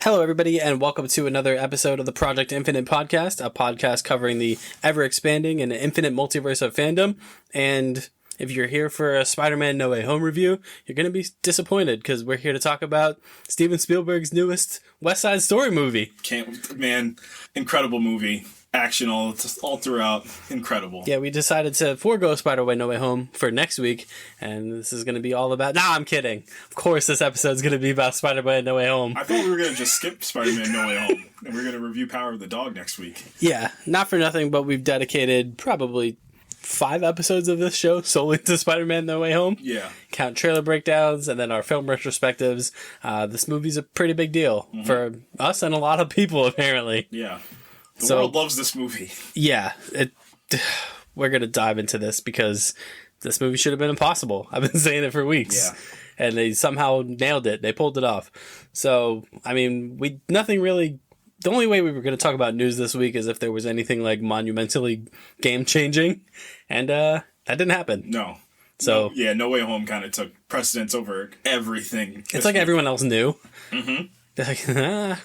Hello, everybody, and welcome to another episode of the Project Infinite podcast, a podcast covering the ever-expanding and infinite multiverse of fandom. And if you're here for a Spider-Man No Way Home review, you're going to be disappointed because we're here to talk about Steven Spielberg's newest West Side Story movie. Incredible movie. Action all throughout. Incredible. Yeah, we decided to forego Spider-Man No Way Home for next week, and this is going to be all about... Nah, I'm kidding. Of course this episode's going to be about Spider-Man No Way Home. I thought we were going to just skip Spider-Man No Way Home, and we're going to review Power of the Dog next week. Yeah, not for nothing, but we've dedicated probably 5 episodes of this show solely to Spider-Man No Way Home. Yeah. Count trailer breakdowns and then our film retrospectives. This movie's a pretty big deal for us and a lot of people, apparently. Yeah. The world loves this movie. Yeah. We're going to dive into this because this movie should have been impossible. I've been saying it for weeks. Yeah. And they somehow nailed it. They pulled it off. So, I mean, nothing really... The only way we were going to talk about news this week is if there was anything like monumentally game-changing. And that didn't happen. No. So No Way Home kind of took precedence over everything. It's like everyone else knew. Mm-hmm. They're like,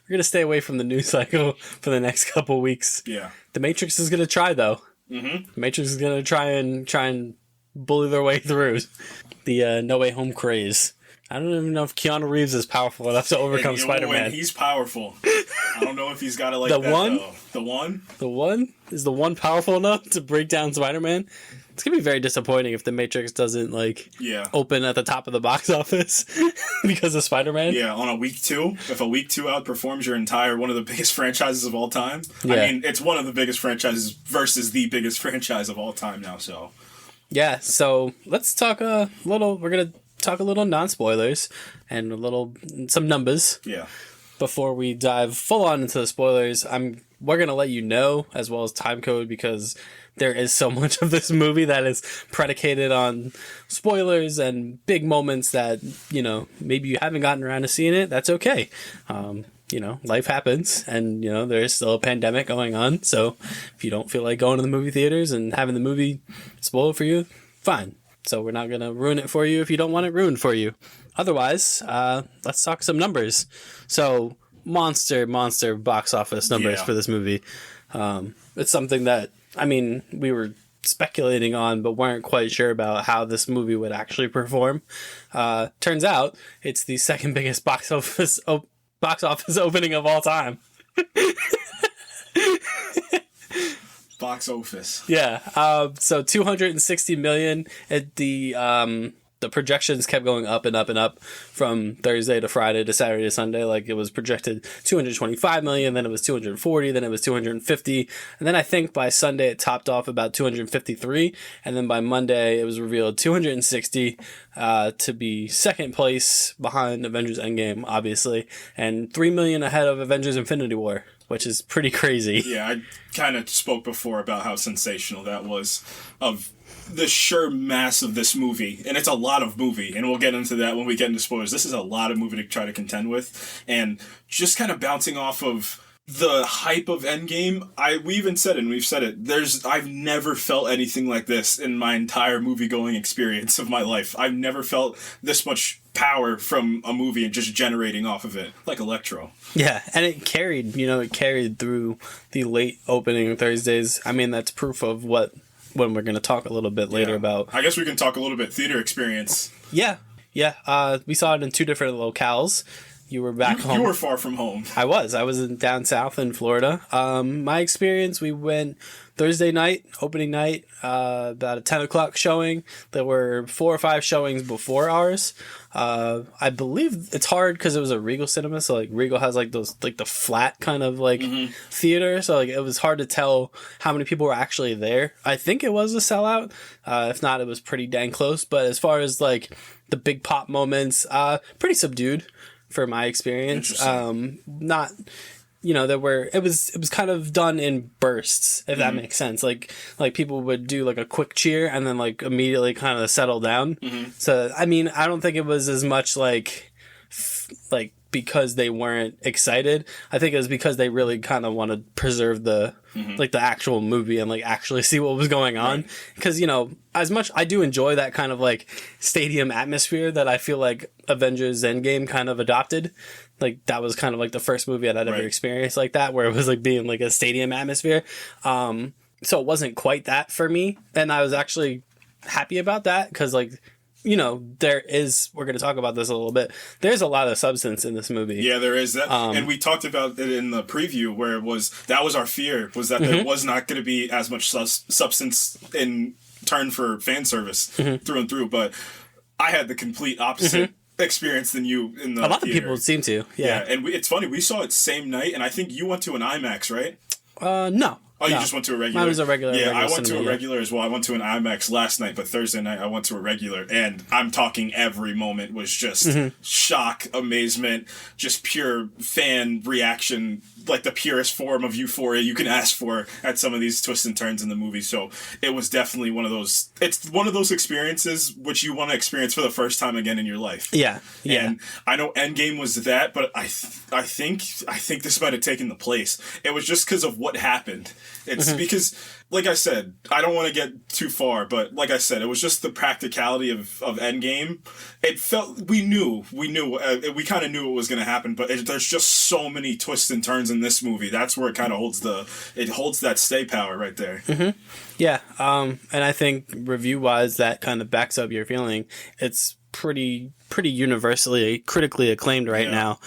we're going to stay away from the news cycle for the next couple weeks. Yeah. The Matrix is going to try, though. Mm-hmm. The Matrix is going to try and bully their way through the No Way Home craze. I don't even know if Keanu Reeves is powerful enough to overcome Spider-Man. He's powerful. I don't know if he's got it like the that, one? though. The one? The one? Is the one powerful enough to break down Spider-Man? It's going to be very disappointing if The Matrix doesn't, open at the top of the box office because of Spider-Man. Yeah, on a week 2. If a week 2 outperforms your entire one of the biggest franchises of all time. Yeah. I mean, it's one of the biggest franchises versus the biggest franchise of all time now, so. Yeah, so let's talk a little... We're going to talk a little non-spoilers and some numbers. Yeah. Before we dive full on into the spoilers, we're going to let you know, as well as timecode, because there is so much of this movie that is predicated on spoilers and big moments that, maybe you haven't gotten around to seeing it. That's okay. Life happens, and, there's still a pandemic going on. So if you don't feel like going to the movie theaters and having the movie spoiled for you, fine. So we're not going to ruin it for you if you don't want it ruined for you. Otherwise, let's talk some numbers. So monster box office numbers for this movie. It's something that, we were speculating on, but weren't quite sure about how this movie would actually perform. Turns out it's the second biggest box office opening of all time. Box office. Yeah. So 260 million. The projections kept going up and up and up from Thursday to Friday to Saturday to Sunday. Like, it was projected 225 million, then it was 240, then it was 250. And then I think by Sunday it topped off about 253. And then by Monday it was revealed 260 to be second place behind Avengers Endgame, obviously. And 3 million ahead of Avengers Infinity War, which is pretty crazy. Yeah, I kind of spoke before about how sensational that was of the sheer mass of this movie. And it's a lot of movie, and we'll get into that when we get into spoilers. This is a lot of movie to try to contend with. And just kind of bouncing off of the hype of Endgame, we even said it, and we've said it, I've never felt anything like this in my entire movie-going experience of my life. I've never felt this much power from a movie and just generating off of it, like Electro. Yeah, and it carried through the late opening Thursdays. That's proof of when we're going to talk a little bit later about. I guess we can talk a little bit theater experience. Yeah. We saw it in 2 different locales. You were back home. You were far from home. I was down south in Florida. My experience, we went Thursday night, opening night, about a 10 o'clock showing. There were 4 or 5 showings before ours. I believe it's hard because it was a Regal cinema, so Regal has those the flat kind of theater, so it was hard to tell how many people were actually there. I think it was a sellout. If not, it was pretty dang close. But as far as the big pop moments, pretty subdued for my experience. Not. It was kind of done in bursts, if that makes sense. Like people would do a quick cheer and then immediately kind of settle down. Mm-hmm. So, I don't think it was as much because they weren't excited. I think it was because they really kind of wanted to preserve the the actual movie and actually see what was going on. Because, as much I do enjoy that kind of stadium atmosphere that I feel like Avengers Endgame kind of adopted. Like, that was kind of like the first movie I'd ever Right. experienced like that, where it was like being like a stadium atmosphere. So it wasn't quite that for me. And I was actually happy about that because, like, you know, we're going to talk about this a little bit. There's a lot of substance in this movie. Yeah, there is that. And we talked about it in the preview where that was our fear, was that there was not going to be as much substance in turn for fan service through and through. But I had the complete opposite experience than you in the A lot theater. of people seem to. Yeah. And it's funny. We saw it same night, and I think you went to an IMAX, right? No. Oh, you just went to a regular? Mine was a regular. Yeah, I went to cinema, a regular as well. I went to an IMAX last night, but Thursday night I went to a regular, and I'm talking every moment was just shock, amazement, just pure fan reaction, like the purest form of euphoria you can ask for at some of these twists and turns in the movie. So it was definitely one of those. It's one of those experiences which you want to experience for the first time again in your life. Yeah. And I know Endgame was that, but I think this might have taken the place. It was just because of what happened. It's because, like I said, I don't want to get too far, but like I said, it was just the practicality of Endgame. It felt, we kind of knew it was going to happen, but there's just so many twists and turns in this movie. That's where it kind of holds that stay power right there. Yeah. And I think review-wise, that kind of backs up your feeling. It's pretty universally critically acclaimed right now.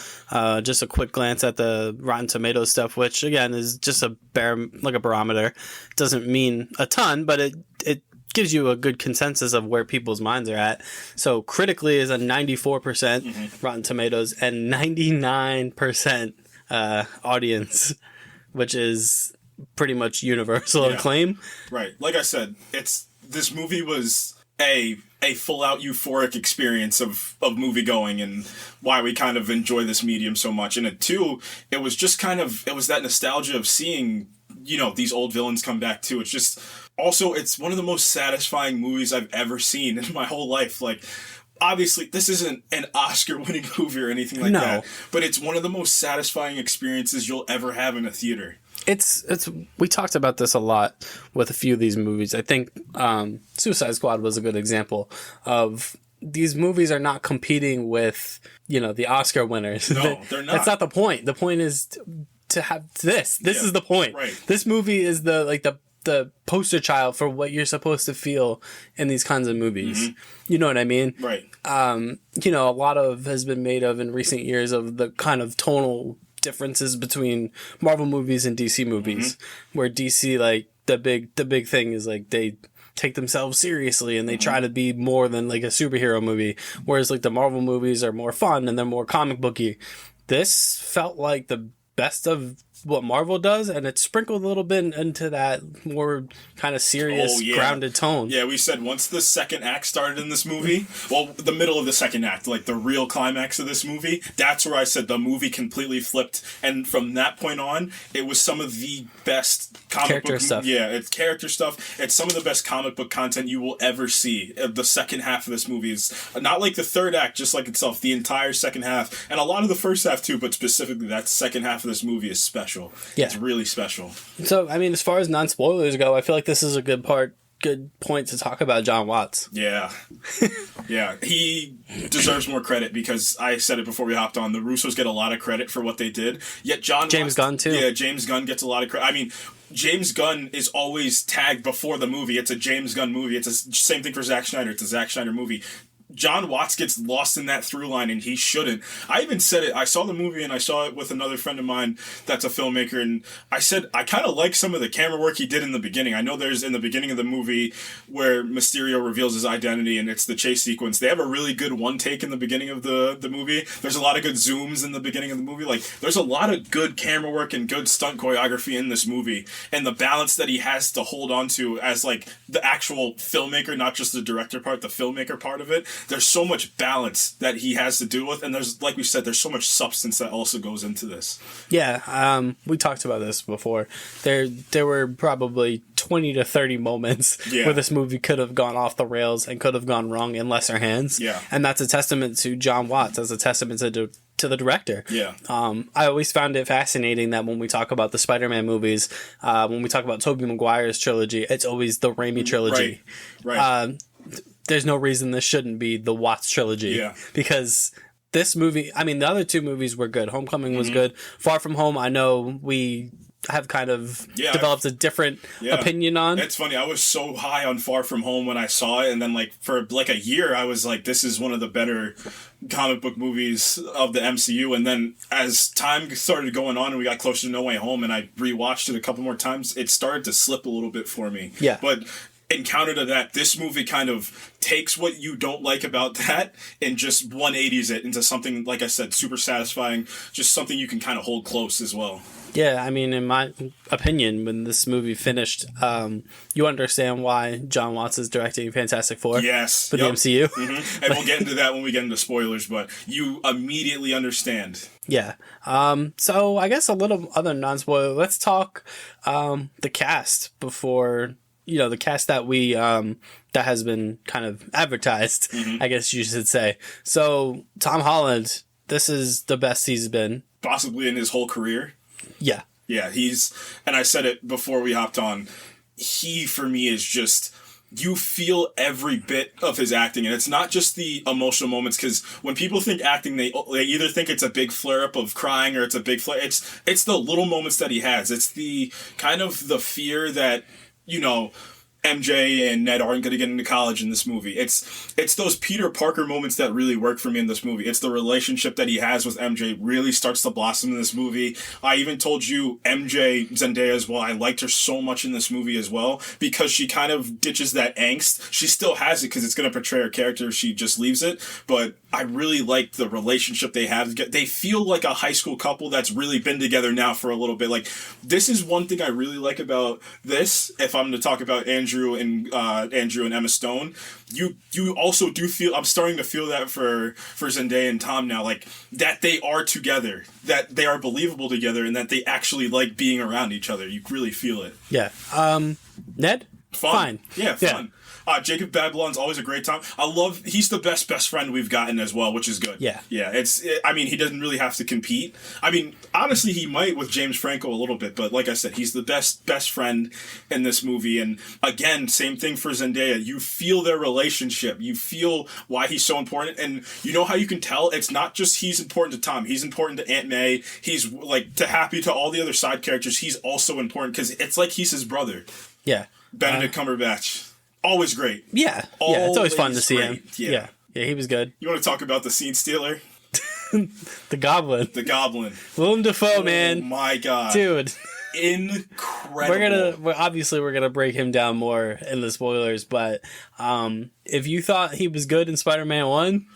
Just a quick glance at the Rotten Tomatoes stuff, which again is just a barometer. It doesn't mean a ton, but it gives you a good consensus of where people's minds are at. So critically is a 94% Rotten Tomatoes and 99% audience, which is pretty much universal acclaim. Right. Like I said, this movie was a full-out euphoric experience of movie going and why we kind of enjoy this medium so much. And two, it was just it was that nostalgia of seeing, you know, these old villains come back too. It's just, also, it's one of the most satisfying movies I've ever seen in my whole life. Like, obviously, this isn't an Oscar-winning movie or anything like that, but it's one of the most satisfying experiences you'll ever have in a theater. We talked about this a lot with a few of these movies. I think Suicide Squad was a good example of these movies are not competing with, you know, the Oscar winners. No, they're not. That's not the point. The point is to have this. This is the point. Right. This movie is the poster child for what you're supposed to feel in these kinds of movies. You know what I mean? Right. You know, a lot has been made of in recent years of the kind of tonal differences between Marvel movies and DC movies, where DC, like, the big thing is like they take themselves seriously and they try to be more than like a superhero movie, whereas like the Marvel movies are more fun and they're more comic booky. This felt like the best of what Marvel does, and it sprinkled a little bit into that more kind of serious, grounded tone. Yeah, we said once the second act started in this movie, well, the middle of the second act, like the real climax of this movie, that's where I said the movie completely flipped, and from that point on, it was some of the best comic book stuff. Yeah, it's character stuff. It's some of the best comic book content you will ever see. The second half of this movie is not like the third act, just like itself. The entire second half, and a lot of the first half too, but specifically that second half of this movie is special. Yeah. It's really special. So, I mean, as far as non-spoilers go, I feel like this is a good point to talk about John Watts. Yeah. Yeah. He deserves more credit because I said it before we hopped on. The Russos get a lot of credit for what they did. Yet James Gunn, too. Yeah, James Gunn gets a lot of credit. I mean, James Gunn is always tagged before the movie. It's a James Gunn movie. It's the same thing for Zack Snyder. It's a Zack Snyder movie. John Watts gets lost in that through line, and he shouldn't. I even said it. I saw the movie, and I saw it with another friend of mine that's a filmmaker, and I said I kind of like some of the camera work he did in the beginning. I know there's in the beginning of the movie where Mysterio reveals his identity, and it's the chase sequence. They have a really good one take in the beginning of the movie. There's a lot of good zooms in the beginning of the movie. Like, there's a lot of good camera work and good stunt choreography in this movie, and the balance that he has to hold on to as, like, the actual filmmaker, not just the director part, the filmmaker part of it. There's so much balance that he has to deal with, and there's, like we said, there's so much substance that also goes into this. Yeah, we talked about this before. There were probably 20 to 30 moments where this movie could have gone off the rails and could have gone wrong in lesser hands. Yeah. And that's a testament to John Watts, as a testament to the director. Yeah. I always found it fascinating that when we talk about the Spider-Man movies, when we talk about Tobey Maguire's trilogy, it's always the Raimi trilogy. Right. There's no reason this shouldn't be the Watts trilogy. Yeah. Because this movie, I mean, the other two movies were good. Homecoming was good. Far From Home, I know we have kind of developed a different opinion on. It's funny. I was so high on Far From Home when I saw it, and then like for like a year, I was like, "This is one of the better comic book movies of the MCU." And then as time started going on, and we got closer to No Way Home, and I rewatched it a couple more times, it started to slip a little bit for me. Yeah, but in counter to that, this movie kind of takes what you don't like about that and just 180s it into something, like I said, super satisfying, just something you can kind of hold close as well. Yeah, I mean, in my opinion, when this movie finished, you understand why John Watts is directing Fantastic Four. Yes. For the MCU. Mm-hmm. And we'll get into that when we get into spoilers, but you immediately understand. Yeah. So I guess a little other non-spoiler. Let's talk the cast before... the cast that we that has been kind of advertised, I guess you should say. So Tom Holland, this is the best he's been, possibly in his whole career. Yeah, and I said it before we hopped on. He, for me, is just, you feel every bit of his acting, and it's not just the emotional moments. Because when people think acting, they either think it's a big flare up of crying or it's a big flare. It's the little moments that he has. It's the kind of the fear that, MJ and Ned aren't going to get into college in this movie. It's those Peter Parker moments that really work for me in this movie. It's the relationship that he has with MJ really starts to blossom in this movie. I even told you MJ Zendaya as well. I liked her so much in this movie as well because she kind of ditches that angst. She still has it because it's going to portray her character if she just leaves it. But I really like the relationship they have. They feel like a high school couple that's really been together now for a little bit. Like, this is one thing I really like about this. If I'm to talk about Andrew and Emma Stone, you also do feel, I'm starting to feel that for Zendaya and Tom now, like that they are together, that they are believable together, and that they actually like being around each other. You really feel it. Yeah. Ned? Fine. Yeah, fun. Yeah. Jacob Babylon's always a great time. He's the best friend we've gotten as well, which is good. Yeah. Yeah, he doesn't really have to compete. I mean, honestly, he might with James Franco a little bit, but like I said, he's the best friend in this movie. And again, same thing for Zendaya. You feel their relationship. You feel why he's so important. And you know how you can tell? It's not just he's important to Tom. He's important to Aunt May. He's like to Happy, to all the other side characters. He's also important because it's like he's his brother. Yeah. Benedict Cumberbatch. Always great. Yeah. It's always fun to see him. Yeah, he was good. You want to talk about the scene stealer? The Goblin. Willem Dafoe, man. Oh my god. Dude. Incredible. We're gonna break him down more in the spoilers, but if you thought he was good in Spider-Man 1,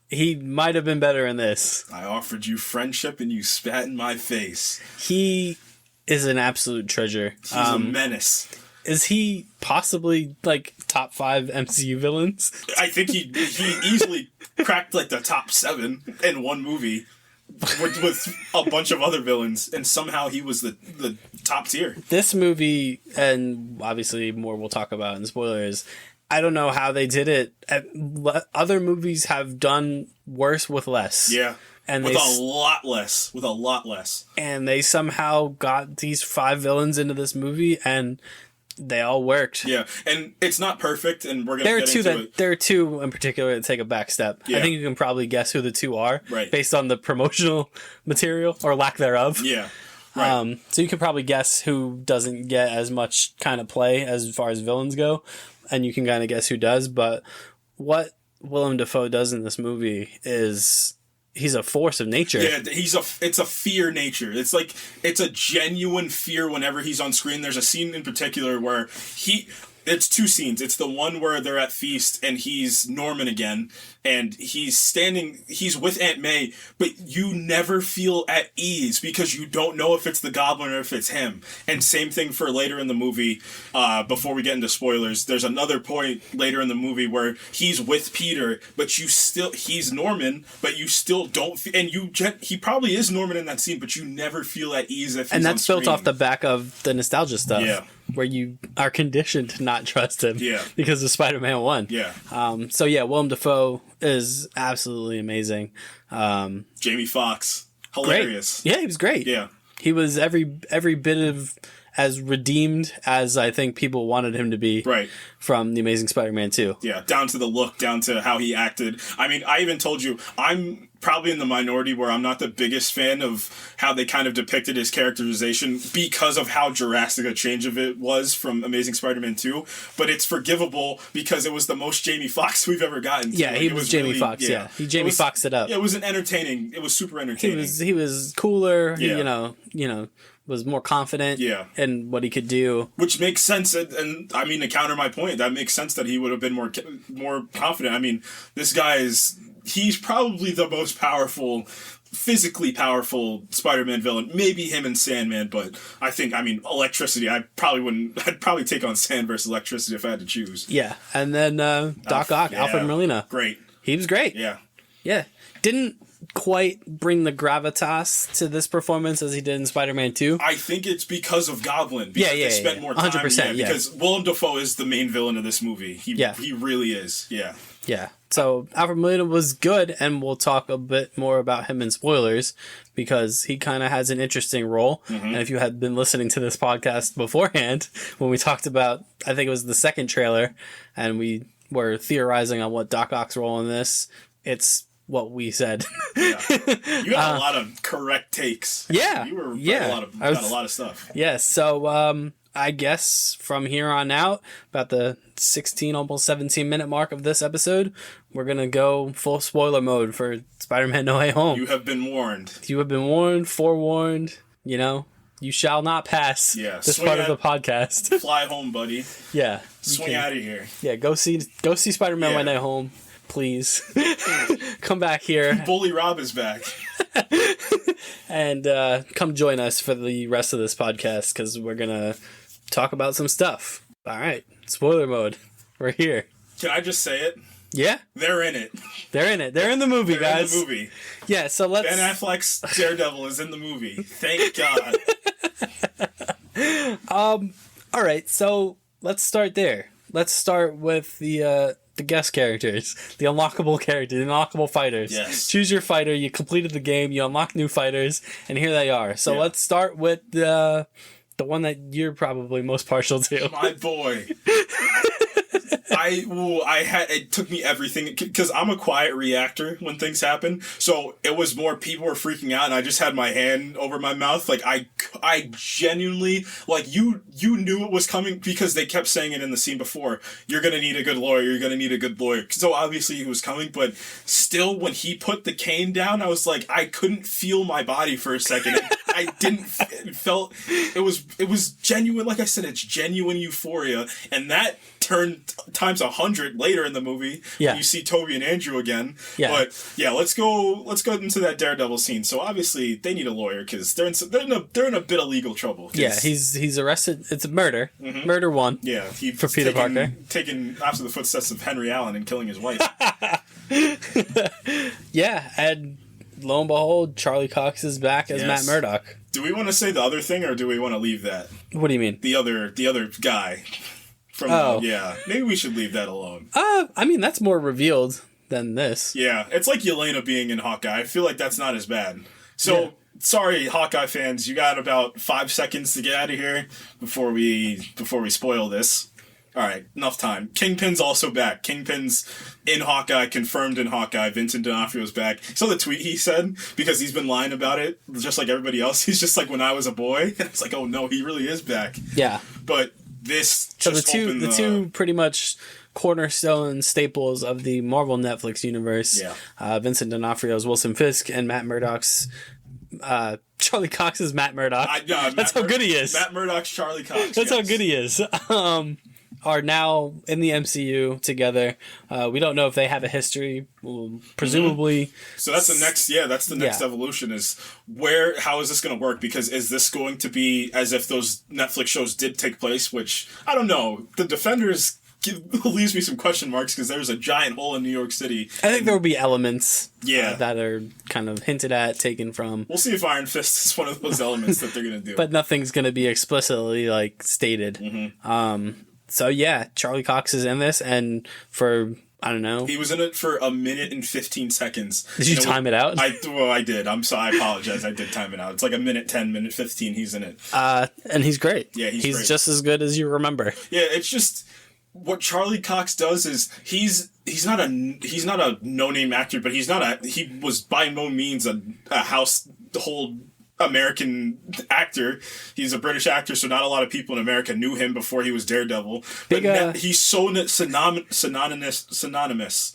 he might have been better in this. I offered you friendship and you spat in my face. He is an absolute treasure. He's a menace. Is he possibly like top 5 MCU villains? I think he easily cracked like the top 7 in one movie with a bunch of other villains, and somehow he was the top tier. This movie, and obviously more we'll talk about in spoilers, I don't know how they did it. Other movies have done worse with less. Yeah. And with a lot less. And they somehow got these 5 villains into this movie, and they all worked. Yeah, and it's not perfect, and we're going to get into it. There are 2 in particular that take a back step. Yeah. I think you can probably guess who the 2 are, right, based on the promotional material, or lack thereof. Yeah, right. So you can probably guess who doesn't get as much kind of play as far as villains go, and you can kind of guess who does, but what Willem Dafoe does in this movie is... he's a force of nature. Yeah, it's a fear nature. It's like, it's a genuine fear whenever he's on screen. There's a scene in particular where it's 2 scenes. It's the one where they're at feast and he's Norman again, and he's with Aunt May, but you never feel at ease because you don't know if it's the Goblin or if it's him. And same thing for later in the movie, before we get into spoilers, there's another point later in the movie where he's with Peter, but he's Norman, but you still don't he probably is Norman in that scene, but you never feel at ease if he's and that's on built off the back of the nostalgia stuff. Yeah. Where you are conditioned to not trust him, because of Spider-Man 1. Yeah. So yeah, Willem Dafoe is absolutely amazing. Jamie Foxx, hilarious. Great. Yeah, he was great. Yeah, he was every bit of as redeemed as I think people wanted him to be. Right. From The Amazing Spider-Man 2. Yeah, down to the look, down to how he acted. I mean, I even told you, I'm probably in the minority where I'm not the biggest fan of how they kind of depicted his characterization because of how drastic a change of it was from Amazing Spider-Man 2. But it's forgivable because it was the most Jamie Foxx we've ever gotten. Yeah, he was Jamie really, Foxx. Yeah, he Jamie Foxxed it up. Yeah, it was it was super entertaining. He was cooler. Yeah. He, was more confident in what he could do. Which makes sense, and I mean, to counter my point, that makes sense that he would have been more confident. I mean, this guy he's probably the most powerful, physically powerful Spider-Man villain. Maybe him and Sandman, but electricity, I'd probably take on Sand versus electricity if I had to choose. Yeah, and then Doc Ock, Alfred Molina. Great. He was great. Yeah. Yeah. Didn't quite bring the gravitas to this performance as he did in Spider-Man 2. I think it's because of Goblin. Because they spent more time. 100%. Yeah, because Willem Dafoe is the main villain of this movie. He really is. Yeah. Yeah. So Alfred Molina was good, and we'll talk a bit more about him in spoilers because he kind of has an interesting role. Mm-hmm. And if you had been listening to this podcast beforehand, when we talked about, I think it was the second trailer, and we were theorizing on what Doc Ock's role in this, it's what we said. Yeah. You had a lot of correct takes. Yeah. You were a lot of stuff. Yeah. So I guess from here on out, about the 16, almost 17 minute mark of this episode, we're going to go full spoiler mode for Spider-Man No Way Home. You have been warned. You have been warned, forewarned, you shall not pass this part of the podcast. Fly home, buddy. Yeah. Swing out of here. Yeah, go see Spider-Man No Way Home. Please come back here. Bully Rob is back. And come join us for the rest of this podcast because we're going to talk about some stuff. All right. Spoiler mode. We're here. Can I just say it? Yeah? They're in it. They're in it. They're in the movie, guys. In the movie. Yeah, so let's... Ben Affleck's Daredevil is in the movie. Thank God. All right, so let's start there. Let's start with the guest characters, the unlockable characters, the unlockable fighters. Yes. Choose your fighter. You completed the game. You unlock new fighters, and here they are. So let's start with the one that you're probably most partial to. My boy. It took me everything, because I'm a quiet reactor when things happen, so it was more people were freaking out and I just had my hand over my mouth. Like, I genuinely, like, you knew it was coming because they kept saying it in the scene before, you're gonna need a good lawyer, you're gonna need a good lawyer, so obviously it was coming, but still, when he put the cane down, I was like, I couldn't feel my body for a second. It was genuine, like I said, it's genuine euphoria, and that turned times 100 later in the movie when you see Toby and Andrew again. Yeah. But yeah, let's go into that Daredevil scene. So obviously they need a lawyer because they're in a bit of legal trouble. Yeah, he's arrested. It's a murder. Mm-hmm. Murder 1. Yeah, for Peter Parker, taking after the footsteps of Henry Allen and killing his wife. Yeah, and lo and behold, Charlie Cox is back as Matt Murdock. Do we want to say the other thing, or do we want to leave that? What do you mean? The other guy. Maybe we should leave that alone. I mean, that's more revealed than this. Yeah, it's like Yelena being in Hawkeye. I feel like that's not as bad. So, sorry, Hawkeye fans, you got about 5 seconds to get out of here before we spoil this. All right, enough time. Kingpin's also back. Kingpin's in Hawkeye, confirmed in Hawkeye. Vincent D'Onofrio's back. So the tweet he said, because he's been lying about it, just like everybody else, he's just like, when I was a boy. It's like, oh no, he really is back. Yeah. But this so the two pretty much cornerstone staples of the Marvel Netflix universe. Yeah. Vincent D'Onofrio's Wilson Fisk and Matt Murdock's Charlie Cox's Matt Murdock. That's how good he is. Matt Murdock's Charlie Cox. That's how good he is. Are now in the MCU together. We don't know if they have a history, presumably. Mm-hmm. So that's the next evolution is how is this going to work? Because is this going to be as if those Netflix shows did take place, which, I don't know. The Defenders leaves me some question marks because there's a giant hole in New York City. I think there will be elements that are kind of hinted at, taken from. We'll see if Iron Fist is one of those elements that they're going to do. But nothing's going to be explicitly, stated. Mm-hmm. So yeah, Charlie Cox is in this, and for, I don't know. He was in it for 1 minute and 15 seconds. Did you time it out? I did. I'm sorry. I apologize. I did time it out. It's like 1 minute 10, minute 15 he's in it. And he's great. Yeah, he's great. Just as good as you remember. Yeah, it's just, what Charlie Cox does is he's not a no-name actor, but he was by no means a household American actor. He's a British actor, so not a lot of people in America knew him before he was Daredevil. But he's so synonymous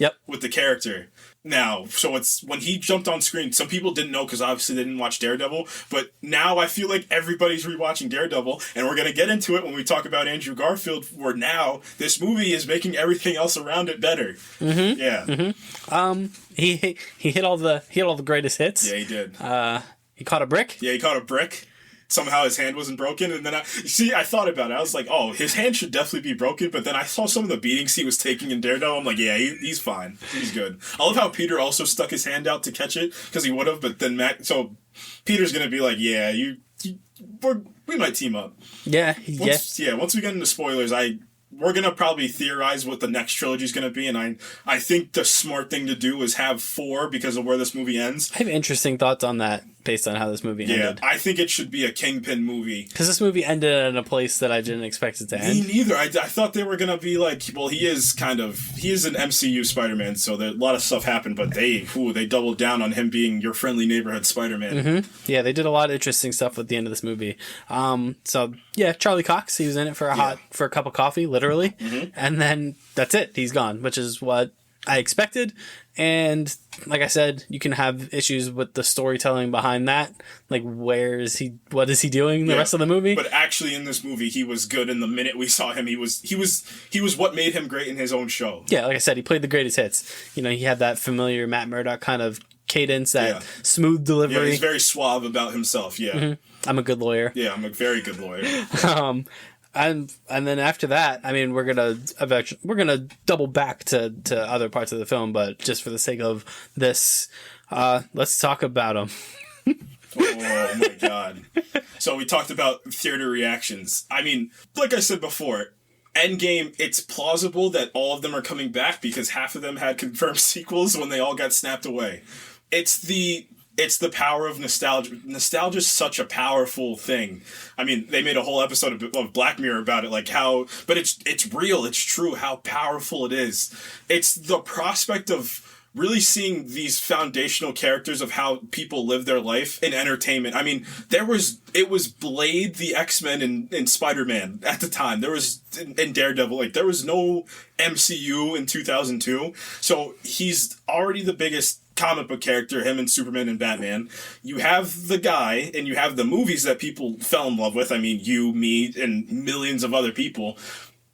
Yep. with the character now. So it's when he jumped on screen, some people didn't know because obviously they didn't watch Daredevil, but now I feel like everybody's rewatching Daredevil, and we're going to get into it when we talk about Andrew Garfield, where now this movie is making everything else around it better. Mm-hmm. Yeah. Mm-hmm. He hit all the greatest hits. Yeah, he did. He caught a brick. Yeah, he caught a brick. Somehow his hand wasn't broken, and then I thought about it. I was like, oh, his hand should definitely be broken, but then I saw some of the beatings he was taking in Daredevil. I'm like, yeah, he's fine. He's good. I love how Peter also stuck his hand out to catch it, because he would have, but then so Peter's going to be like, yeah, we might team up. Yeah. Once we get into spoilers, we're going to probably theorize what the next trilogy is going to be, and I think the smart thing to do is have 4 because of where this movie ends. I have interesting thoughts on that based on how this movie ended. Yeah, I think it should be a Kingpin movie. Because this movie ended in a place that I didn't expect it to end. Me neither. I thought they were going to be like, well, he is an MCU Spider-Man, so a lot of stuff happened, but they doubled down on him being your friendly neighborhood Spider-Man. Mm-hmm. Yeah, they did a lot of interesting stuff at the end of this movie. So, yeah, Charlie Cox, he was in it for a cup of coffee, literally. Mm-hmm. And then that's it. He's gone, which is what I expected. And like I said, you can have issues with the storytelling behind that. Like, where is he? What is he doing the rest of the movie? But actually, in this movie, he was good. And the minute we saw him, he was what made him great in his own show. Yeah, like I said, he played the greatest hits. You know, he had that familiar Matt Murdock kind of cadence, that smooth delivery. Yeah, he's very suave about himself. Yeah, mm-hmm. I'm a good lawyer. Yeah, I'm a very good lawyer. And then after that, I mean, we're gonna double back to other parts of the film, but just for the sake of this, let's talk about them. Oh my god! So we talked about theater reactions. I mean, like I said before, Endgame, it's plausible that all of them are coming back because half of them had confirmed sequels when they all got snapped away. It's the power of nostalgia. Nostalgia is such a powerful thing. I mean, they made a whole episode of Black Mirror about it, like how, but it's real, it's true, how powerful it is. It's the prospect of really seeing these foundational characters of how people live their life in entertainment. I mean, it was Blade, the X-Men, and Spider-Man at the time. There was, in Daredevil, like, there was no MCU in 2002. So he's already the biggest comic book character, him and Superman and Batman. You have the guy, and you have the movies that people fell in love with. I mean, you, me, and millions of other people.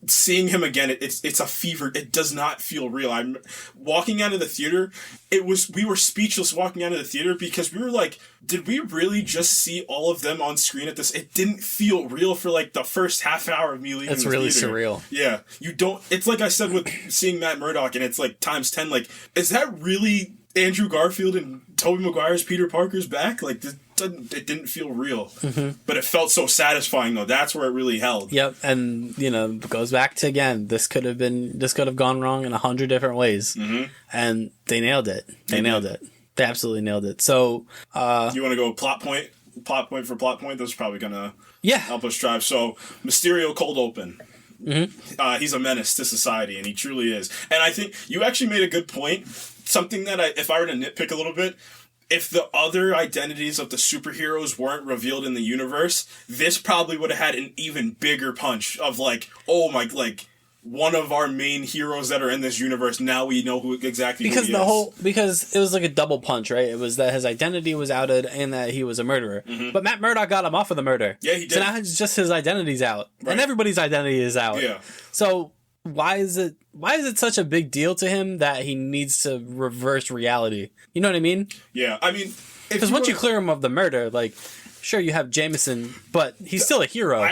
Seeing him again, it's a fever. It does not feel real. I'm walking out of the theater. We were speechless walking out of the theater because we were like, did we really just see all of them on screen at this? It didn't feel real for like the first half hour of me leaving the theater. It's really surreal. Yeah. It's like I said with seeing Matt Murdock, and it's like times 10, like, is that really Andrew Garfield and Tobey Maguire's Peter Parker's back? Like, it didn't feel real. Mm-hmm. But it felt so satisfying, though. That's where it really held. Yep, and, it goes back to, again, this could have gone wrong in 100 different ways. Mm-hmm. And they nailed it. They They absolutely nailed it. So, you want to go plot point for plot point? That's probably going to help us drive. So, Mysterio cold open. Mm-hmm. He's a menace to society, and he truly is. And I think you actually made a good point. Something that if I were to nitpick a little bit, if the other identities of the superheroes weren't revealed in the universe, this probably would have had an even bigger punch of like, oh my, like, one of our main heroes that are in this universe, now we know who he is. Because it was like a double punch, right? It was that his identity was outed and that he was a murderer. Mm-hmm. But Matt Murdock got him off of the murder. Yeah, he did. So now it's just his identity's out. Right. And everybody's identity is out. Yeah. So why is it such a big deal to him that he needs to reverse reality? You know what I mean? Yeah, I mean, because once you clear him of the murder, like, sure, you have Jameson, but he's still a hero.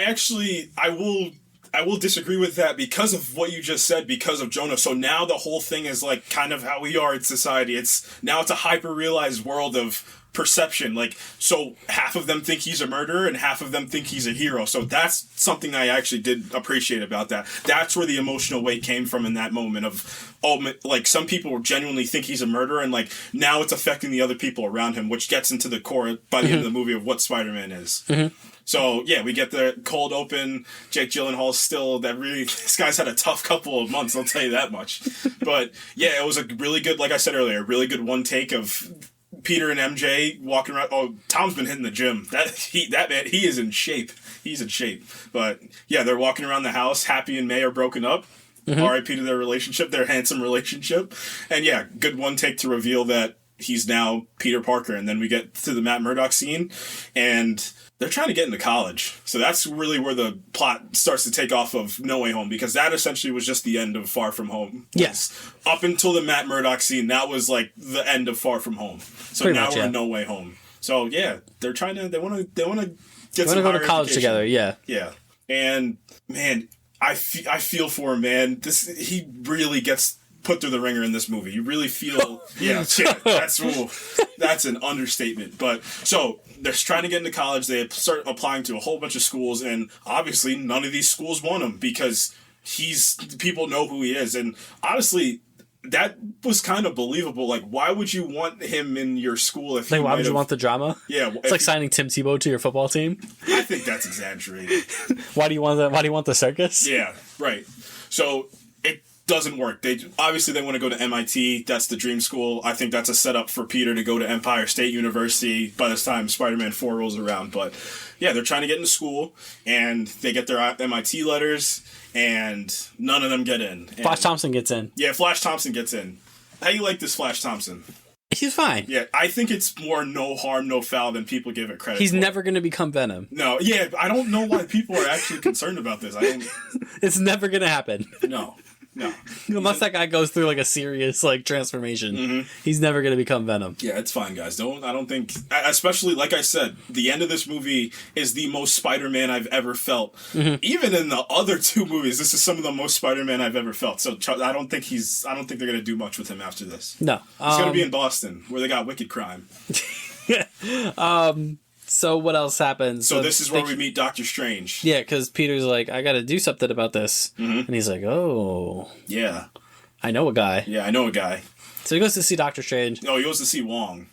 I will disagree with that because of what you just said, because of Jonah. So now the whole thing is like kind of how we are in society. It's a hyper-realized world of perception. Like, so half of them think he's a murderer and half of them think he's a hero. So that's something I actually did appreciate about that. That's where the emotional weight came from in that moment of, oh, like, some people genuinely think he's a murderer, and like now it's affecting the other people around him, which gets into the core by the end of the movie of what Spider-Man is. So yeah, we get the cold open. Jake Gyllenhaal's still this guy's had a tough couple of months, I'll tell you that much. But yeah, it was a really good, like I said earlier, a really good one take of Peter and MJ walking around. Oh, Tom's been hitting the gym. That man, he is in shape. He's in shape. But yeah, they're walking around the house. Happy and May are broken up. R.I.P. to their relationship, their handsome relationship. And yeah, good one take to reveal that he's now Peter Parker. And then we get to the Matt Murdock scene, and they're trying to get into college. So that's really where the plot starts to take off of No Way Home, because that essentially was just the end of Far From Home. Yes. Up until the Matt Murdock scene, that was like the end of Far From Home. So pretty now much, we're in No Way Home. So yeah, they're trying to, they want to get some go to college together, yeah. Yeah. And man, I feel for him, man. He really gets put through the ringer in this movie. You really feel, that's an understatement. But so they're trying to get into college. They start applying to a whole bunch of schools, and obviously none of these schools want him because people know who he is. And honestly, that was kind of believable. Like, why would you want him in your school if why would you want the drama? Yeah, it's like signing Tim Tebow to your football team. I think that's exaggerated. Why do you want the circus? Yeah, right. So it doesn't work. They want to go to MIT. That's the dream school. I think that's a setup for Peter to go to Empire State University by this time Spider-Man 4 rolls around. But yeah, they're trying to get into school, and they get their MIT letters, and none of them get in. And Flash Thompson gets in. Yeah, Flash Thompson gets in. How you like this Flash Thompson? He's fine. Yeah, I think it's more no harm, no foul than people give it credit. He's never going to become Venom. No, yeah, I don't know why people are actually concerned about this. It's never going to happen. No. Unless that guy goes through like a serious like transformation, he's never going to become Venom. Yeah, it's fine, guys. I don't think, especially like I said, the end of this movie is the most Spider-Man I've ever felt. Even in the other two movies, this is some of the most Spider-Man I've ever felt. So I don't think they're going to do much with him after this. No, he's going to be in Boston where they got wicked crime. So what else happens? So this is where we meet Doctor Strange. Yeah, because Peter's like, I got to do something about this. And he's like, oh. Yeah. I know a guy. Yeah, I know a guy. So he goes to see Doctor Strange. No, he goes to see Wong.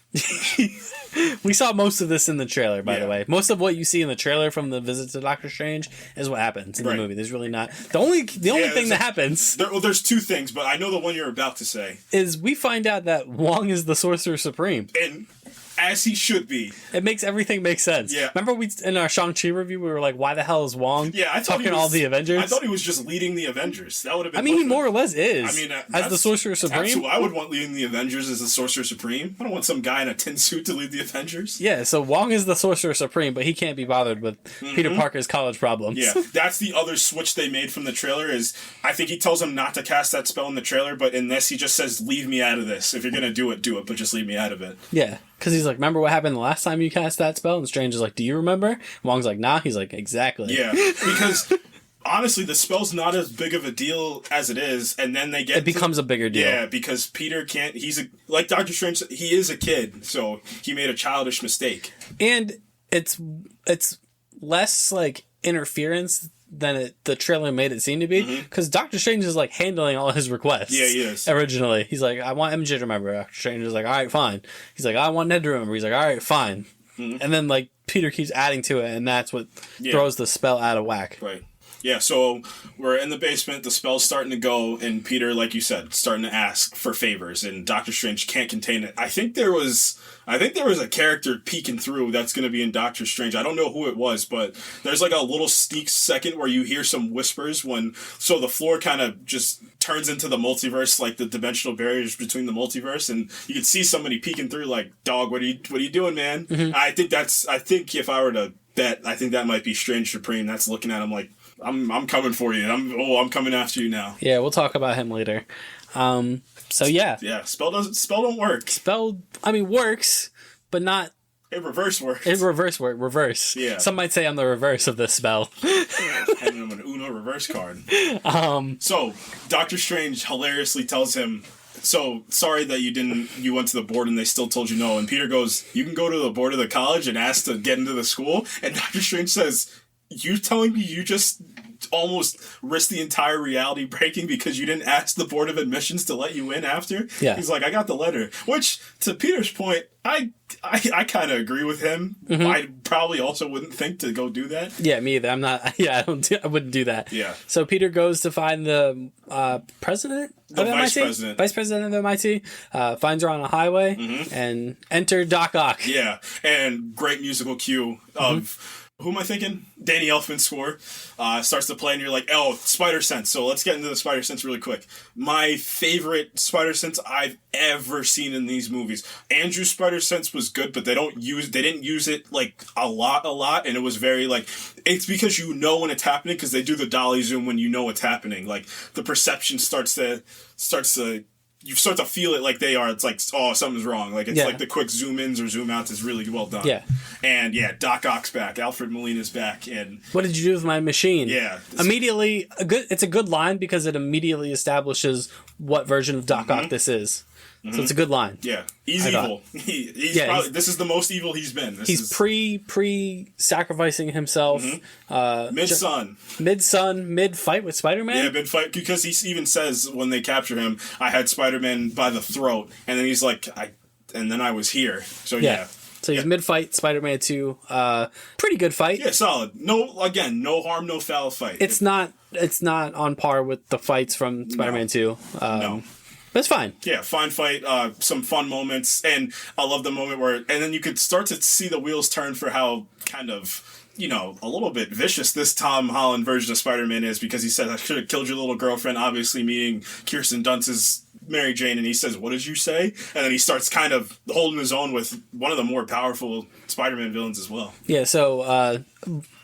We saw most of this in the trailer, by the way. Most of what you see in the trailer from the visit to Doctor Strange is what happens in the movie. There's really not... The only thing that happens... There's two things, but I know the one you're about to say. Is we find out that Wong is the Sorcerer Supreme. And... as he should be. It makes everything make sense. Yeah. Remember in our Shang-Chi review, we were like, why the hell is Wong talking all the Avengers? I thought he was just leading the Avengers. That would have been... I mean, he more or less is. I mean, as the Sorcerer Supreme. That's who I would want leading the Avengers as the Sorcerer Supreme. I don't want some guy in a tin suit to lead the Avengers. Yeah, so Wong is the Sorcerer Supreme, but he can't be bothered with Peter Parker's college problems. Yeah, that's the other switch they made from the trailer is, I think he tells him not to cast that spell in the trailer, but in this he just says, leave me out of this. If you're going to do it, but just leave me out of it. Yeah. Because he's like, remember what happened the last time you cast that spell? And Strange is like, do you remember? Wong's like, nah. He's like, exactly. Yeah, because honestly, the spell's not as big of a deal as it is, and then it becomes a bigger deal. Yeah, because Peter can't... like Doctor Strange, he is a kid, so he made a childish mistake. And it's less like interference than the trailer made it seem to be, because Doctor Strange is like handling all his requests. Yeah, he is. Originally, he's like, I want MJ to remember. Doctor Strange is like, all right, fine. He's like, I want Ned to remember. He's like, all right, fine. And then like Peter keeps adding to it, and that's what throws the spell out of whack. Right. Yeah, so we're in the basement, the spell's starting to go, and Peter, like you said, starting to ask for favors, and Doctor Strange can't contain it. I think there was a character peeking through that's going to be in Doctor Strange. I don't know who it was, but there's like a little sneak second where you hear some whispers so the floor kind of just turns into the multiverse, like the dimensional barriers between the multiverse, and you can see somebody peeking through like, dog, what are you doing, man? I think if I were to bet, I think that might be Strange Supreme. That's looking at him like, I'm coming for you. I'm coming after you now. Yeah, we'll talk about him later. So yeah. Yeah, spell don't work. Spell, I mean, works, but not... It reverse works. Reverse. Yeah. Some might say I'm the reverse of this spell. Handing him an Uno reverse card. So, Doctor Strange hilariously tells him, so sorry that you went to the board and they still told you no. And Peter goes, you can go to the board of the college and ask to get into the school. And Doctor Strange says, you telling me you just almost risked the entire reality breaking because you didn't ask the board of admissions to let you in after? Yeah. He's like, I got the letter. Which, to Peter's point, I kind of agree with him. Mm-hmm. I probably also wouldn't think to go do that. Yeah, me either. I'm not. Yeah, I wouldn't do that. Yeah. So Peter goes to find the president of vice MIT? president. Vice president of MIT. Finds her on a highway and enter Doc Ock. Yeah, and great musical cue of... Who am I thinking? Danny Elfman's score starts to play, and you're like, oh, Spider Sense. So let's get into the Spider Sense really quick. My favorite Spider Sense I've ever seen in these movies. Andrew's Spider Sense was good, but they didn't use it like a lot, and it was very like, it's because you know when it's happening, because they do the dolly zoom when you know it's happening. Like the perception starts to you start to feel it like they are. It's like, oh, something's wrong. Like, it's like the quick zoom ins or zoom outs is really well done. Yeah. And yeah, Doc Ock's back. Alfred Molina's back. And what did you do with my machine? Yeah. Immediately, it's a good line because it immediately establishes what version of Doc Ock this is. So it's a good line. Yeah. He's evil. This is the most evil he's been. He's pre-sacrificing himself. Mid-sun, mid-fight with Spider-Man? Yeah, mid-fight. Because he even says when they capture him, I had Spider-Man by the throat. And then he's like, and then I was here. So yeah. So he's mid-fight, Spider-Man 2. Pretty good fight. Yeah, solid. No harm, no foul fight. It's not on par with the fights from Spider-Man 2. No. But it's fine. Yeah, fine fight, some fun moments, and I love the moment where, and then you could start to see the wheels turn for how kind of, a little bit vicious this Tom Holland version of Spider-Man is, because he said, I should have killed your little girlfriend, obviously meaning Kirsten Dunst's Mary Jane, and he says, what did you say? And then he starts kind of holding his own with one of the more powerful Spider-Man villains as well. Yeah, so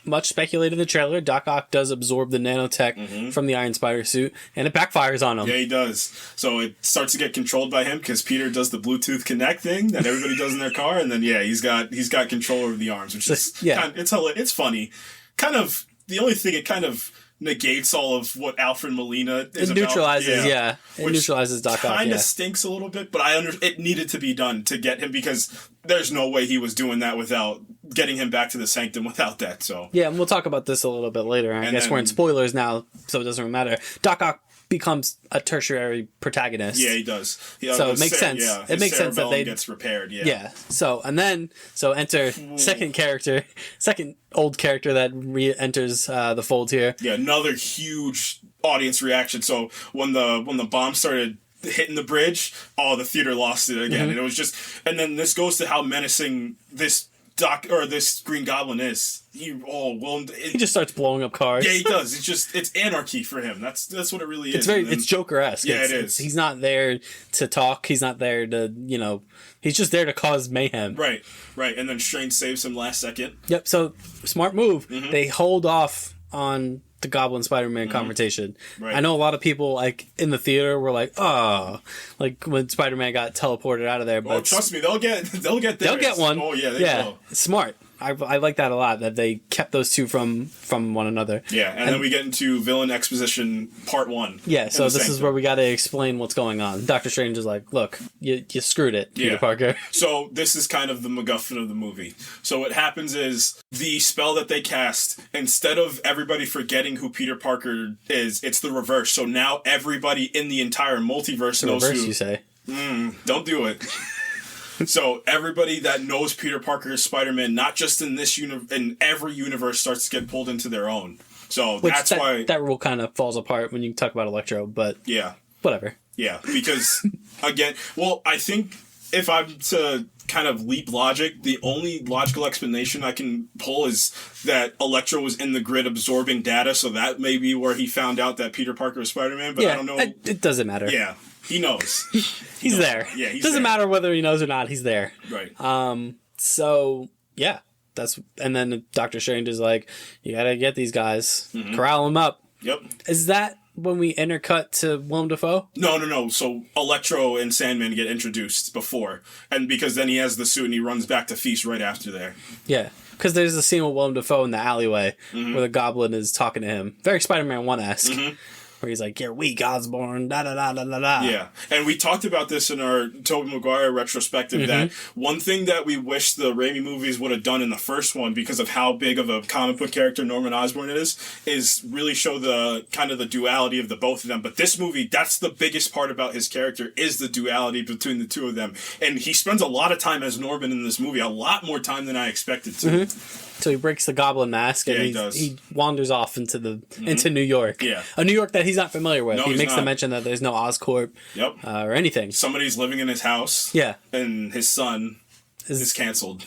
much speculated in the trailer, Doc Ock does absorb the nanotech from the Iron Spider suit, and it backfires on him. Yeah, he does. So it starts to get controlled by him because Peter does the Bluetooth Connect thing that everybody does in their car, and then he's got control over the arms, which is it's funny. Kind of the only thing it kind of negates all of what Alfred Molina is about. It neutralizes Doc Ock. Kind of stinks a little bit, but it needed to be done to get him, because there's no way he was doing that without getting him back to the Sanctum without that. So yeah, and we'll talk about this a little bit later. I guess we're in spoilers now, so it doesn't matter. Doc Ock becomes a tertiary protagonist. Yeah, he does. So it makes sense. Yeah, it makes sense that they gets repaired. Yeah. Yeah. So enter second old character that re-enters the fold here. Yeah, another huge audience reaction. So when the bomb started hitting the bridge, the theater lost it again, and it was just. And then this goes to how menacing this Green Goblin is. He just starts blowing up cars. Yeah, he does. It's anarchy for him. That's what it really is. It's Joker-esque. Yeah, it is. He's not there to talk. He's not there to, he's just there to cause mayhem. Right. And then Strange saves him last second. Yep. So smart move. They hold off on the Goblin Spider-Man confrontation. Right. I know a lot of people like in the theater were like, like when Spider-Man got teleported out of there. But trust me, they'll get theirs. They'll get one. Oh yeah, they will. Smart. I like that a lot, that they kept those two from one another. Yeah, and then we get into villain exposition part 1. Yeah, so this is where we got to explain what's going on. Doctor Strange is like, look, you screwed it, Peter Parker. So this is kind of the MacGuffin of the movie. So what happens is the spell that they cast, instead of everybody forgetting who Peter Parker is, it's the reverse. So now everybody in the entire multiverse knows reverse, who... you say? Don't do it. So everybody that knows Peter Parker is Spider-Man, not just in this in every universe, starts to get pulled into their own. So that's why that rule kind of falls apart when you talk about Electro, but whatever. Yeah, because again, I think if I'm to kind of leap logic, the only logical explanation I can pull is that Electro was in the grid absorbing data, so that may be where he found out that Peter Parker was Spider-Man. But I don't know. It doesn't matter. Yeah. He knows. He's there. Yeah, he's doesn't matter whether he knows or not. He's there. Right. So yeah, and then Doctor Strange is like, you gotta get these guys, corral them up. Yep. Is that when we intercut to Willem Dafoe? No. So Electro and Sandman get introduced before, and because then he has the suit and he runs back to Feast right after there. Yeah. Because there's a scene with Willem Dafoe in the alleyway where the Goblin is talking to him. Very Spider-Man 1-esque. where he's like, "You're weak, Osborn." Da da da da da da. Yeah, and we talked about this in our Tobey Maguire retrospective. That one thing that we wish the Raimi movies would have done in the first one, because of how big of a comic book character Norman Osborn is really show the kind of the duality of the both of them. But this movie, that's the biggest part about his character, is the duality between the two of them, and he spends a lot of time as Norman in this movie, a lot more time than I expected to. So he breaks the Goblin mask and he wanders off into New York. Yeah. A New York that he's not familiar with. No, he he's makes not. the mention that there's no Oscorp or anything. Somebody's living in his house. Yeah. And his son is canceled.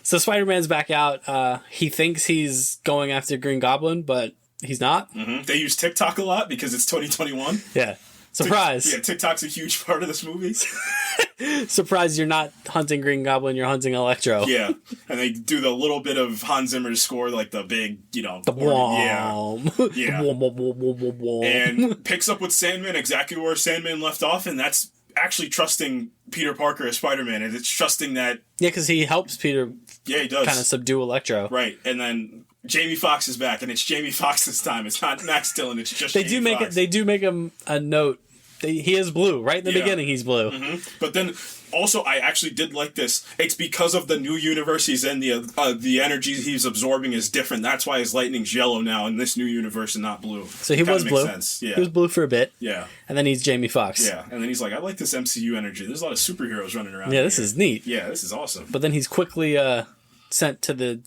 So Spider-Man's back out. He thinks he's going after Green Goblin, but he's not. They use TikTok a lot because it's 2021. Yeah. Surprise. TikTok's a huge part of this movie. Surprise, you're not hunting Green Goblin, you're hunting Electro. Yeah. And they do the little bit of Hans Zimmer's score, like the big, The womp. Yeah. And picks up with Sandman exactly where Sandman left off, and that's actually trusting Peter Parker as Spider-Man, and it's trusting that... Yeah, because he helps Peter he does. kind of subdue Electro. Right, and then Jamie Foxx is back, and it's Jamie Foxx this time. It's not Max Dillon, it's just They Jamie Foxx. They do make him a note. He is blue. Right in the beginning, he's blue. But then, also, I actually did like this. It's because of the new universe he's in, the energy he's absorbing is different. That's why his lightning's yellow now in this new universe and not blue. So he was blue. Sense. Yeah. He was blue for a bit. Yeah. And then he's Jamie Foxx. Yeah. And then he's like, I like this MCU energy. There's a lot of superheroes running around. Yeah, this is neat. Yeah, this is awesome. But then he's quickly sent to the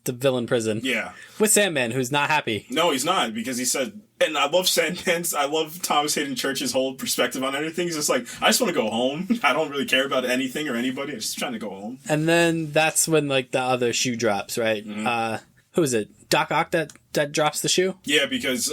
villain prison. Yeah. With Sandman, who's not happy. No, he's not, because he said, and I love Sandman's, I love Thomas Hayden Church's whole perspective on everything. He's just like, I just want to go home. I don't really care about anything or anybody. I'm just trying to go home. And then that's when, like, the other shoe drops, right? Who is it? Doc Ock that drops the shoe? Yeah, because